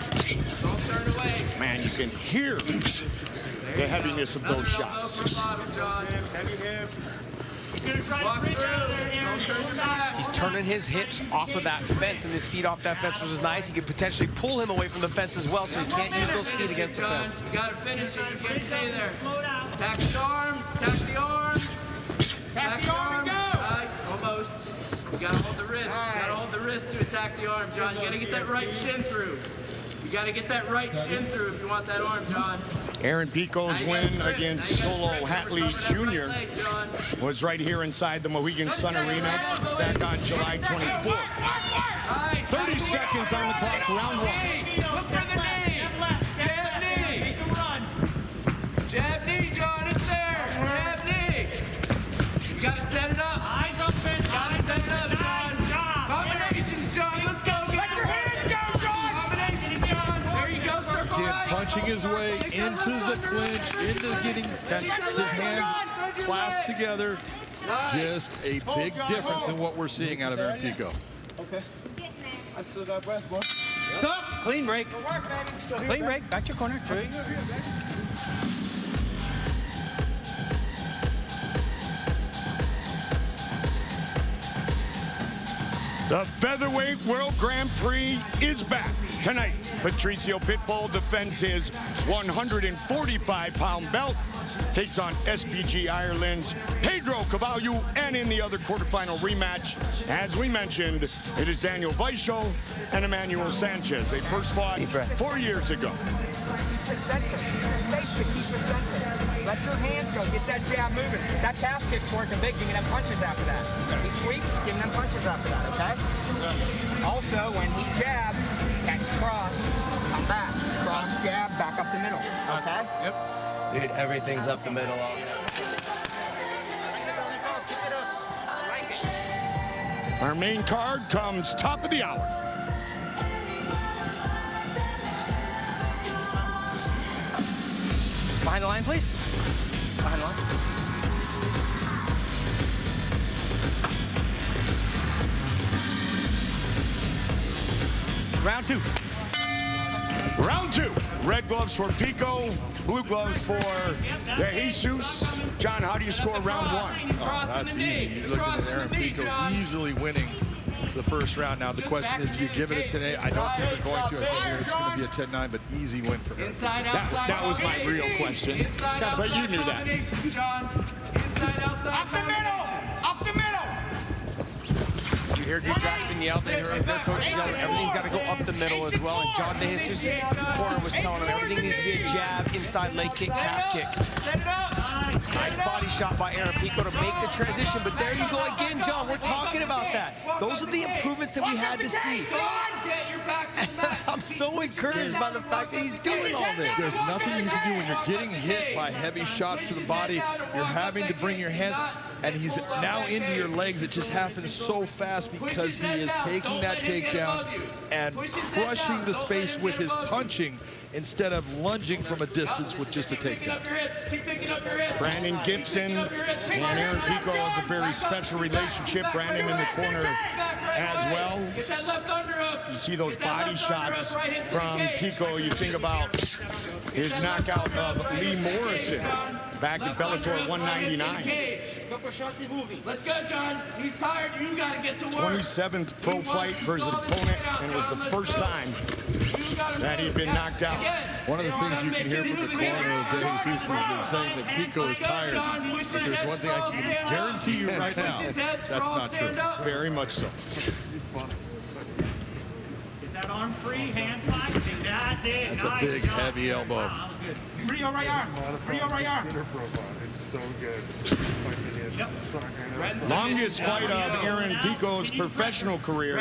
N: Don't turn away.
B: Man, you can hear the heaviness of those shots.
N: Heavy hips. Walk through. Don't turn your back.
G: He's turning his hips off of that fence and his feet off that fence, which is nice. He could potentially pull him away from the fence as well, so he can't use those feet against the fence.
N: You got to finish it. You can't stay there. Tack the arm. Tack the arm. Tack the arm and go. Nice. Almost. You got to hold the wrist. You got to hold the wrist to attack the arm, John. You got to get that right shin through. You got to get that right shin through if you want that arm, John.
B: Aaron Pico's win against Solo Hatley Jr. was right here inside the Mohegan Sun Arena back on July 24th. 30 seconds on the clock, round 1.
N: Look for the knee. Jab knee. Jab knee, John. It's there. Jab knee. You got to set it up. Eyes open. You got to set it up, John. Combinations, John. Let's go. Let your hands go, John. Combinations, John. There you go. Circle right.
D: Punching his way into the clinch, into getting his hands clasped together. Just a big difference in what we're seeing out of Aaron Pico.
R: Okay. I still got breath, boy.
Q: Stop. Clean break. Clean break. Back to your corner. True.
B: The Featherweight World Grand Prix is back. Tonight, Patricio Pitbull defends his 145-pound belt, takes on SBG Ireland's Pedro Carvalho, and in the other quarterfinal rematch, as we mentioned, it is Daniel Vaisho and Emmanuel Sanchez. They first fought 4 years ago.
I: Let your hands go. Get that jab moving. That pass kick's working big. Give me them punches after that. He sweeps, give him them punches after that, okay? Also, when he jabs, catch cross, come back. Cross, jab, back up the middle, okay?
O: Yep. Dude, everything's up the middle.
B: Our main card comes top of the hour.
Q: Behind the line, please. Behind the line.
L: Round two.
B: Round two. Red gloves for Pico, blue gloves for Jesus. John, how do you score round one?
D: Oh, that's easy. You're looking at Aaron Pico easily winning the first round. Now the question is, do you give it today? I don't think they're going to. I think it's going to be a 10-9, but easy win for him.
B: That was my real question. But you knew that.
I: Up the middle! Up the middle!
G: You hear Drew Jackson yell, their coach yelling, everything's got to go up the middle as well. And John DeJesus' corner was telling him everything needs to be a jab, inside leg kick, calf kick. Nice body shot by Aaron Pico to make the transition, but there you go again, John. We're talking about that. Those are the improvements that we had to see. I'm so encouraged by the fact that he's doing all this.
D: There's nothing you can do when you're getting hit by heavy shots to the body. You're having to bring your hands, and he's now into your legs. It just happens so fast because he is taking that takedown and crushing the space with his punching instead of lunging from a distance with just a takedown.
B: Brandon Gibson and Aaron Pico have a very special relationship. Brandon in the corner as well. You see those body shots from Pico. You think about his knockout of Lee Morrison back in Bellator 199.
I: Let's go, John. He's tired. You got to get to work.
B: 27th pro fight versus an opponent, and it was the first time that he'd been knocked out.
D: One of the things you can hear from the corner of DeJesus is they're saying that Pico is tired. But there's one thing I can guarantee you right now, that's not true.
B: Very much so.
P: Get that arm free, hand flat. That's it.
D: That's a big, heavy elbow.
P: Wow, good. Free your right arm. Free your right arm.
F: So good.
P: Yep.
B: Longest fight of Aaron Pico's professional career,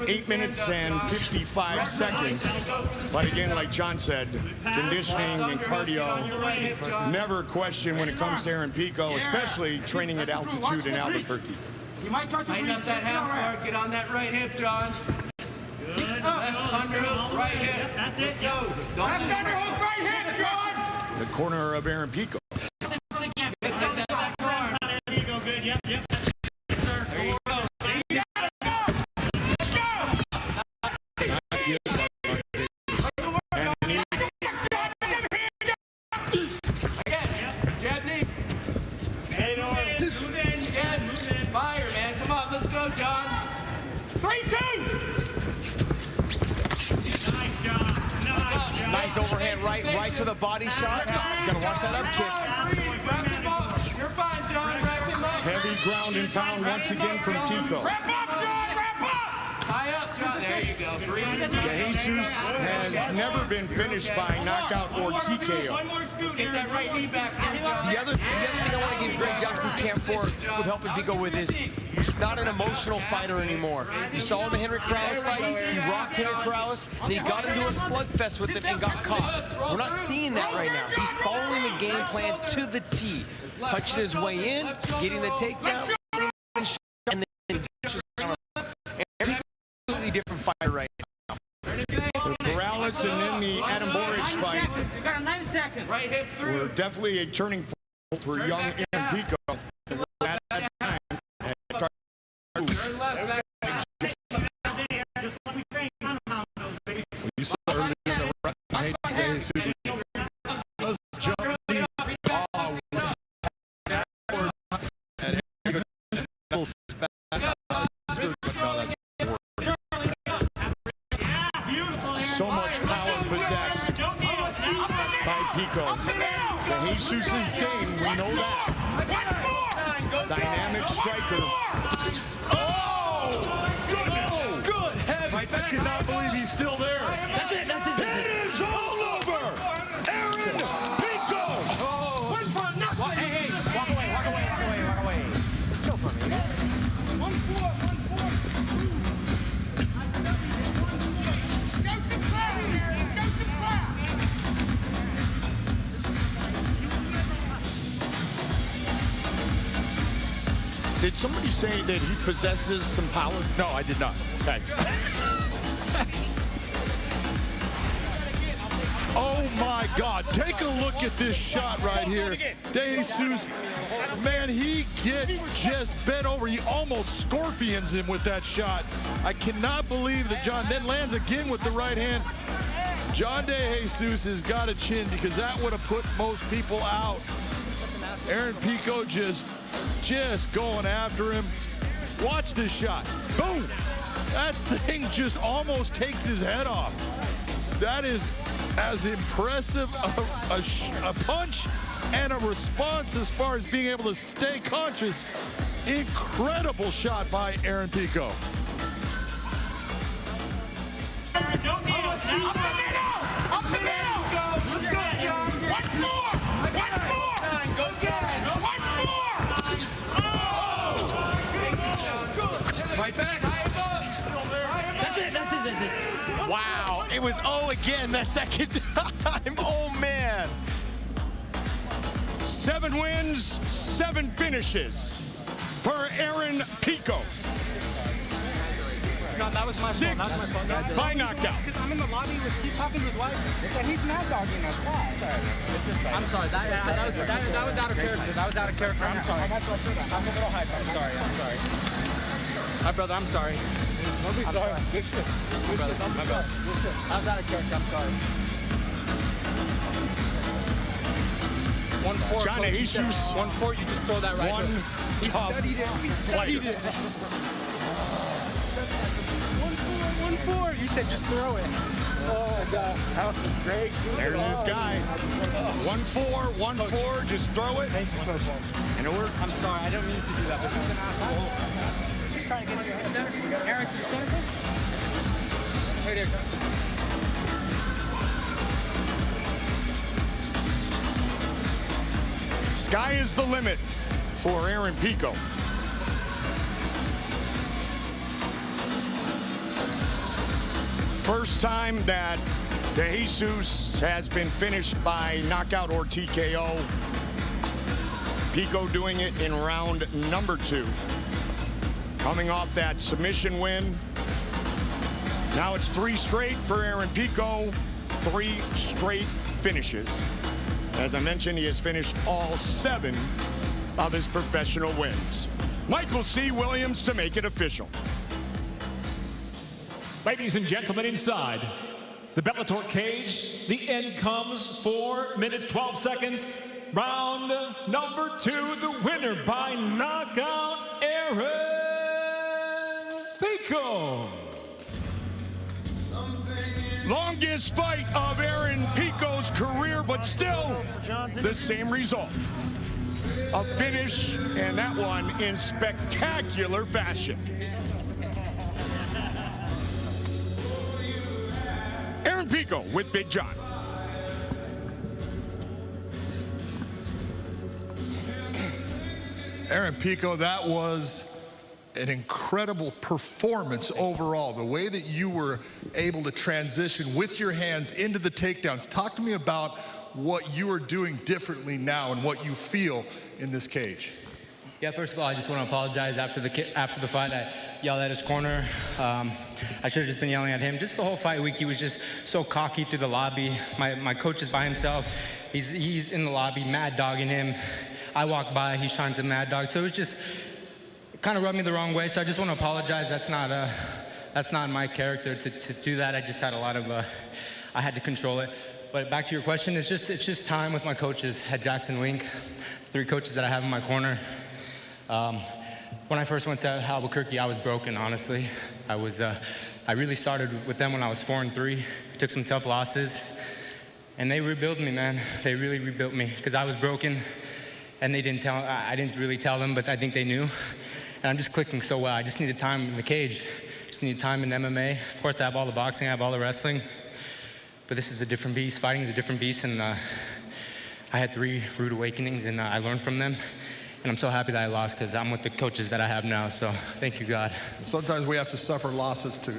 B: 8 minutes and 55 seconds. But again, like John said, conditioning and cardio, never a question when it comes to Aaron Pico, especially training at altitude in Albuquerque.
I: Tighten up that half guard. Get on that right hip, John. Left underhook, right hip.
P: That's
I: Let's
P: it.
I: go. Left underhook, right hip, John.
B: The corner of Aaron Pico.
P: There you go, good. Yep, yep. Sir.
I: There you go. Jab knee. Again. Fire, man. Come on, let's go, John. 3-2.
P: Nice job. Nice job.
G: Nice overhand right to the body shot. He's going to watch that up kick.
I: Wrap him up. You're fine, John. Wrap him up.
B: Heavy ground and pound once again from Pico.
I: Wrap up, John. Wrap up. Tie up, John. There you go. 300.
B: Jesus has never been finished by knockout or TKO.
I: Get that right knee back there, John.
G: The other thing I want to give Greg Jackson's camp for with helping Pico with is he's not an emotional fighter anymore. You saw in the Henry Corrales fight, he rocked Henry Corrales, and he got into a slugfest with him and got caught. We're not seeing that right now. He's following the game plan to the T. Punching his way in, getting the takedown, and then just a completely different fighter right now.
B: Corrales and then the Adam Boric fight
I: You got 9 seconds. Right hip through.
B: were definitely a turning point for young Aaron Pico. At that time,
I: Turn left back.
P: Just let me train.
D: You saw earlier in the round, DeJesus was jumping deep. Oh, and Aaron
B: so much power possessed by Pico. The Jesus' game, we know that. Dynamic striker.
D: Oh! Goodness! Good heavens! I cannot believe he's still there.
B: That's it. It is all over! Aaron Pico!
Q: Hey, walk away. Chill for me.
I: 1-4. Show some class, Aaron. Show some class.
B: Did somebody say that he possesses some power?
D: No, I did not.
B: Okay.
D: Oh my God, take a look at this shot right here. De Jesus, man, he gets just bent over. He almost scorpions him with that shot. I cannot believe that John then lands again with the right hand. John De Jesus has got a chin because that would have put most people out. Aaron Pico just going after him. Watch this shot. Boom! That thing just almost takes his head off. That is as impressive a punch and a response as far as being able to stay conscious. Incredible shot by Aaron Pico.
P: Don't kneel. Up the middle! Up the middle! Let's go, John. One more! One more! Go, John. One more! Oh!
L: Right back.
P: That's it.
G: Wow, it was again the second time. Oh, man.
B: 7 wins, 7 finishes for Aaron Pico.
I: No, that was my fault. That was my fault.
B: By knockout.
I: Because I'm in the lobby with he's talking to his wife, and he's mad dogging us. I'm sorry. That was out of character. That was out of character. I'm sorry. I'm a little hyped. I'm sorry. My brother, I'm sorry. Don't be sorry. My brother. I was out of character. I'm sorry. 1-4.
B: John De Jesus.
I: 1-4. You just throw that right.
B: One tough fighter.
I: 1-4. You said just throw it. Oh my God, that was great.
B: There's this guy. 1-4, 1-4. Just throw it.
I: Thanks, Coach.
B: And it worked.
I: I'm sorry. I don't mean to do that, but he's an asshole. He's trying to get into the center. Aaron to the center. Right here.
B: Sky is the limit for Aaron Pico. First time that De Jesus has been finished by knockout or TKO. Pico doing it in round number 2. Coming off that submission win. Now it's 3 straight for Aaron Pico, 3 straight finishes. As I mentioned, he has finished all 7 of his professional wins. Michael C. Williams to make it official.
E: Ladies and gentlemen, inside the Bellator cage, the end comes 4 minutes, 12 seconds. Round number 2, the winner by knockout, Aaron Pico.
B: Longest fight of Aaron Pico's career, but still the same result. A finish, and that one in spectacular fashion. Aaron Pico with Big John.
D: Aaron Pico, that was an incredible performance overall. The way that you were able to transition with your hands into the takedowns. Talk to me about what you are doing differently now and what you feel in this cage.
A: Yeah, first of all, I just want to apologize after the fight. I yelled at his corner. I should have just been yelling at him. Just the whole fight week, he was just so cocky through the lobby. My coach is by himself. He's in the lobby, mad dogging him. I walk by, he's trying to mad dog. So it was just kind of rubbed me the wrong way. So I just want to apologize. That's not my character to do that. I just had a lot of I had to control it. But back to your question, it's just time with my coaches at Jackson Wink, 3 coaches that I have in my corner. When I first went to Albuquerque, I was broken, honestly. I really started with them when I was 4-3. Took some tough losses, and they rebuilt me, man. They really rebuilt me, because I was broken, and I didn't really tell them, but I think they knew. And I'm just clicking so well. I just needed time in the cage. Just needed time in MMA. Of course, I have all the boxing, I have all the wrestling, but this is a different beast. Fighting is a different beast, and I had 3 rude awakenings, and I learned from them. And I'm so happy that I lost, because I'm with the coaches that I have now, so thank you, God.
D: Sometimes we have to suffer losses to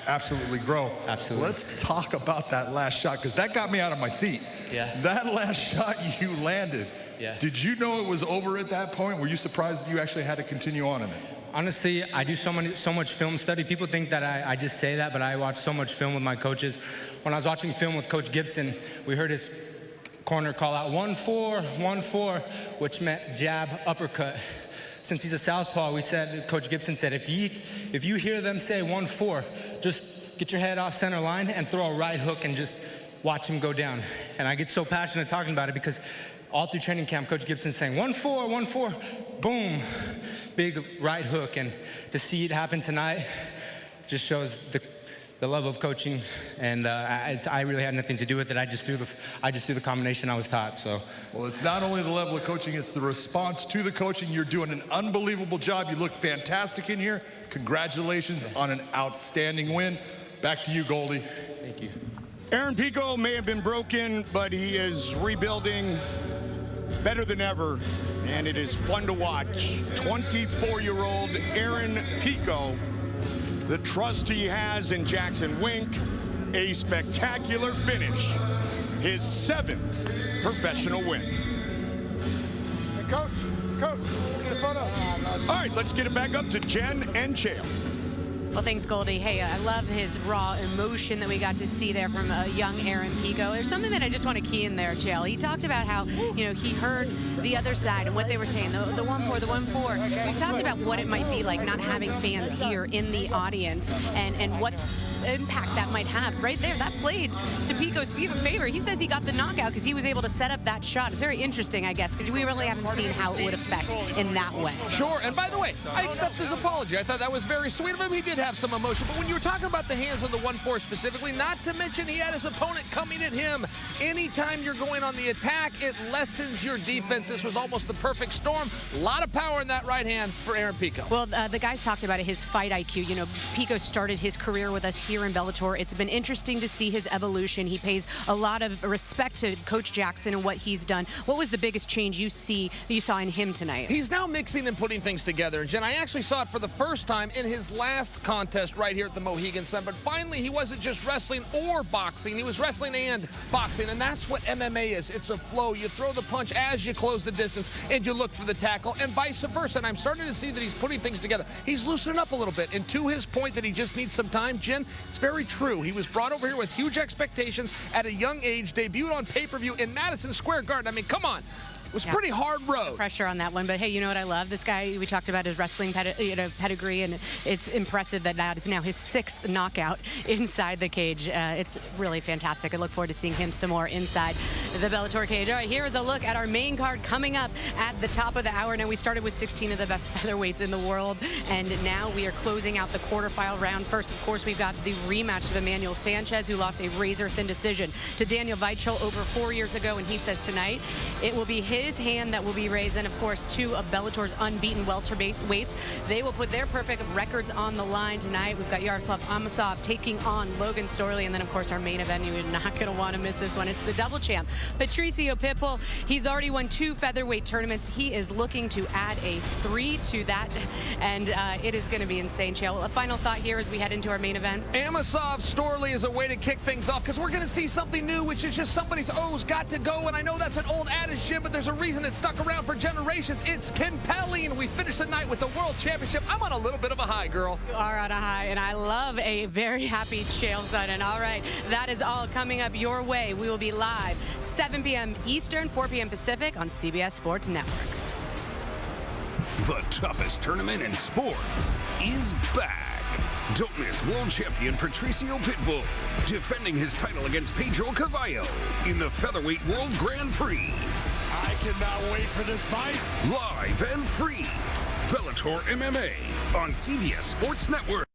D: absolutely grow.
A: Absolutely.
D: Let's talk about that last shot, because that got me out of my seat.
A: Yeah.
D: That last shot you landed.
A: Yeah.
D: Did you know it was over at that point? Were you surprised that you actually had to continue on in it?
A: Honestly, I do so much film study. People think that I just say that, but I watch so much film with my coaches. When I was watching film with Coach Gibson, we heard his corner call out 1-4, 1-4, which meant jab, uppercut. Since he's a southpaw, Coach Gibson said, if you hear them say 1-4, just get your head off center line and throw a right hook and just watch him go down. And I get so passionate talking about it because all through training camp, Coach Gibson's saying 1-4, 1-4, boom, big right hook. And to see it happen tonight just shows the love of coaching, and I really had nothing to do with it. I just threw the combination I was taught. So,
F: well, it's not only the level of coaching; it's the response to the coaching. You're doing an unbelievable job. You look fantastic in here. Congratulations on an outstanding win. Back to you, Goldie.
A: Thank you.
B: Aaron Pico may have been broken, but he is rebuilding better than ever, and it is fun to watch. 24-year-old Aaron Pico. The trust he has in Jackson Wink, a spectacular finish, his 7th professional win.
H: Hey, Coach, get the photo.
B: All right, let's get it back up to Jen and Chael.
K: Well, thanks, Goldie. Hey, I love his raw emotion that we got to see there from young Aaron Pico. There's something that I just want to key in there, Chael. He talked about how, he heard the other side and what they were saying, the 1-4, the 1-4. We talked about what it might be like not having fans here in the audience and what impact that might have. Right there, that played to Pico's favor. He says he got the knockout because he was able to set up that shot. It's very interesting, I guess, because we really haven't seen how it would affect in that way.
L: Sure, and by the way, I accept his apology. I thought that was very sweet of him. He did have some emotion, but when you were talking about the hands on the 1-4 specifically, not to mention he had his opponent coming at him. Anytime you're going on the attack, it lessens your defense. This was almost the perfect storm. A lot of power in that right hand for Aaron Pico.
K: Well, the guys talked about it, his fight IQ. Pico started his career with us here in Bellator. It's been interesting to see his evolution. He pays a lot of respect to Coach Jackson and what he's done. What was the biggest change you saw in him tonight?
L: He's now mixing and putting things together. And Jen, I actually saw it for the first time in his last contest right here at the Mohegan Sun. But finally, he wasn't just wrestling or boxing. He was wrestling and boxing. And that's what MMA is. It's a flow. You throw the punch as you close the distance and you look for the tackle and vice versa. And I'm starting to see that he's putting things together. He's loosening up a little bit. And to his point that he just needs some time, Jen, it's very true. He was brought over here with huge expectations at a young age, debuted on pay-per-view in Madison Square Garden. I mean, come on. It was pretty hard road.
K: Pressure on that one, but hey, you know what I love? This guy, we talked about his wrestling pedigree, and it's impressive that is now his 6th knockout inside the cage. It's really fantastic. I look forward to seeing him some more inside the Bellator cage. All right, here is a look at our main card coming up at the top of the hour. Now, we started with 16 of the best featherweights in the world, and now we are closing out the quarterfinal round. First, of course, we've got the rematch of Emmanuel Sanchez, who lost a razor-thin decision to Daniel Weichel over 4 years ago, and he says tonight it will be his hand that will be raised. And of course, 2 of Bellator's unbeaten welterweights. They will put their perfect records on the line tonight. We've got Yaroslav Amosov taking on Logan Storley, and then of course our main event. You're not going to want to miss this one. It's the double champ, Patricio Pitbull. He's already won 2 featherweight tournaments. He is looking to add a 3 to that, and it is going to be insane. Chael, a final thought here as we head into our main event.
L: Amosov Storley is a way to kick things off, because we're going to see something new, which is just somebody's O's got to go. And I know that's an old adage, Jim, but there's a reason it's stuck around for generations. It's compelling. We finish the night with the World Championship. I'm on a little bit of a high, girl.
K: You are on a high, and I love a very happy Chael Sutton. All right, that is all coming up your way. We will be live 7 p.m. Eastern, 4 p.m. Pacific on CBS Sports Network.
C: The toughest tournament in sports is back. Don't miss world champion Patricio Pitbull defending his title against Pedro Carvalho in the Featherweight World Grand Prix.
B: I cannot wait for this fight.
C: Live and free. Bellator MMA on CBS Sports Network.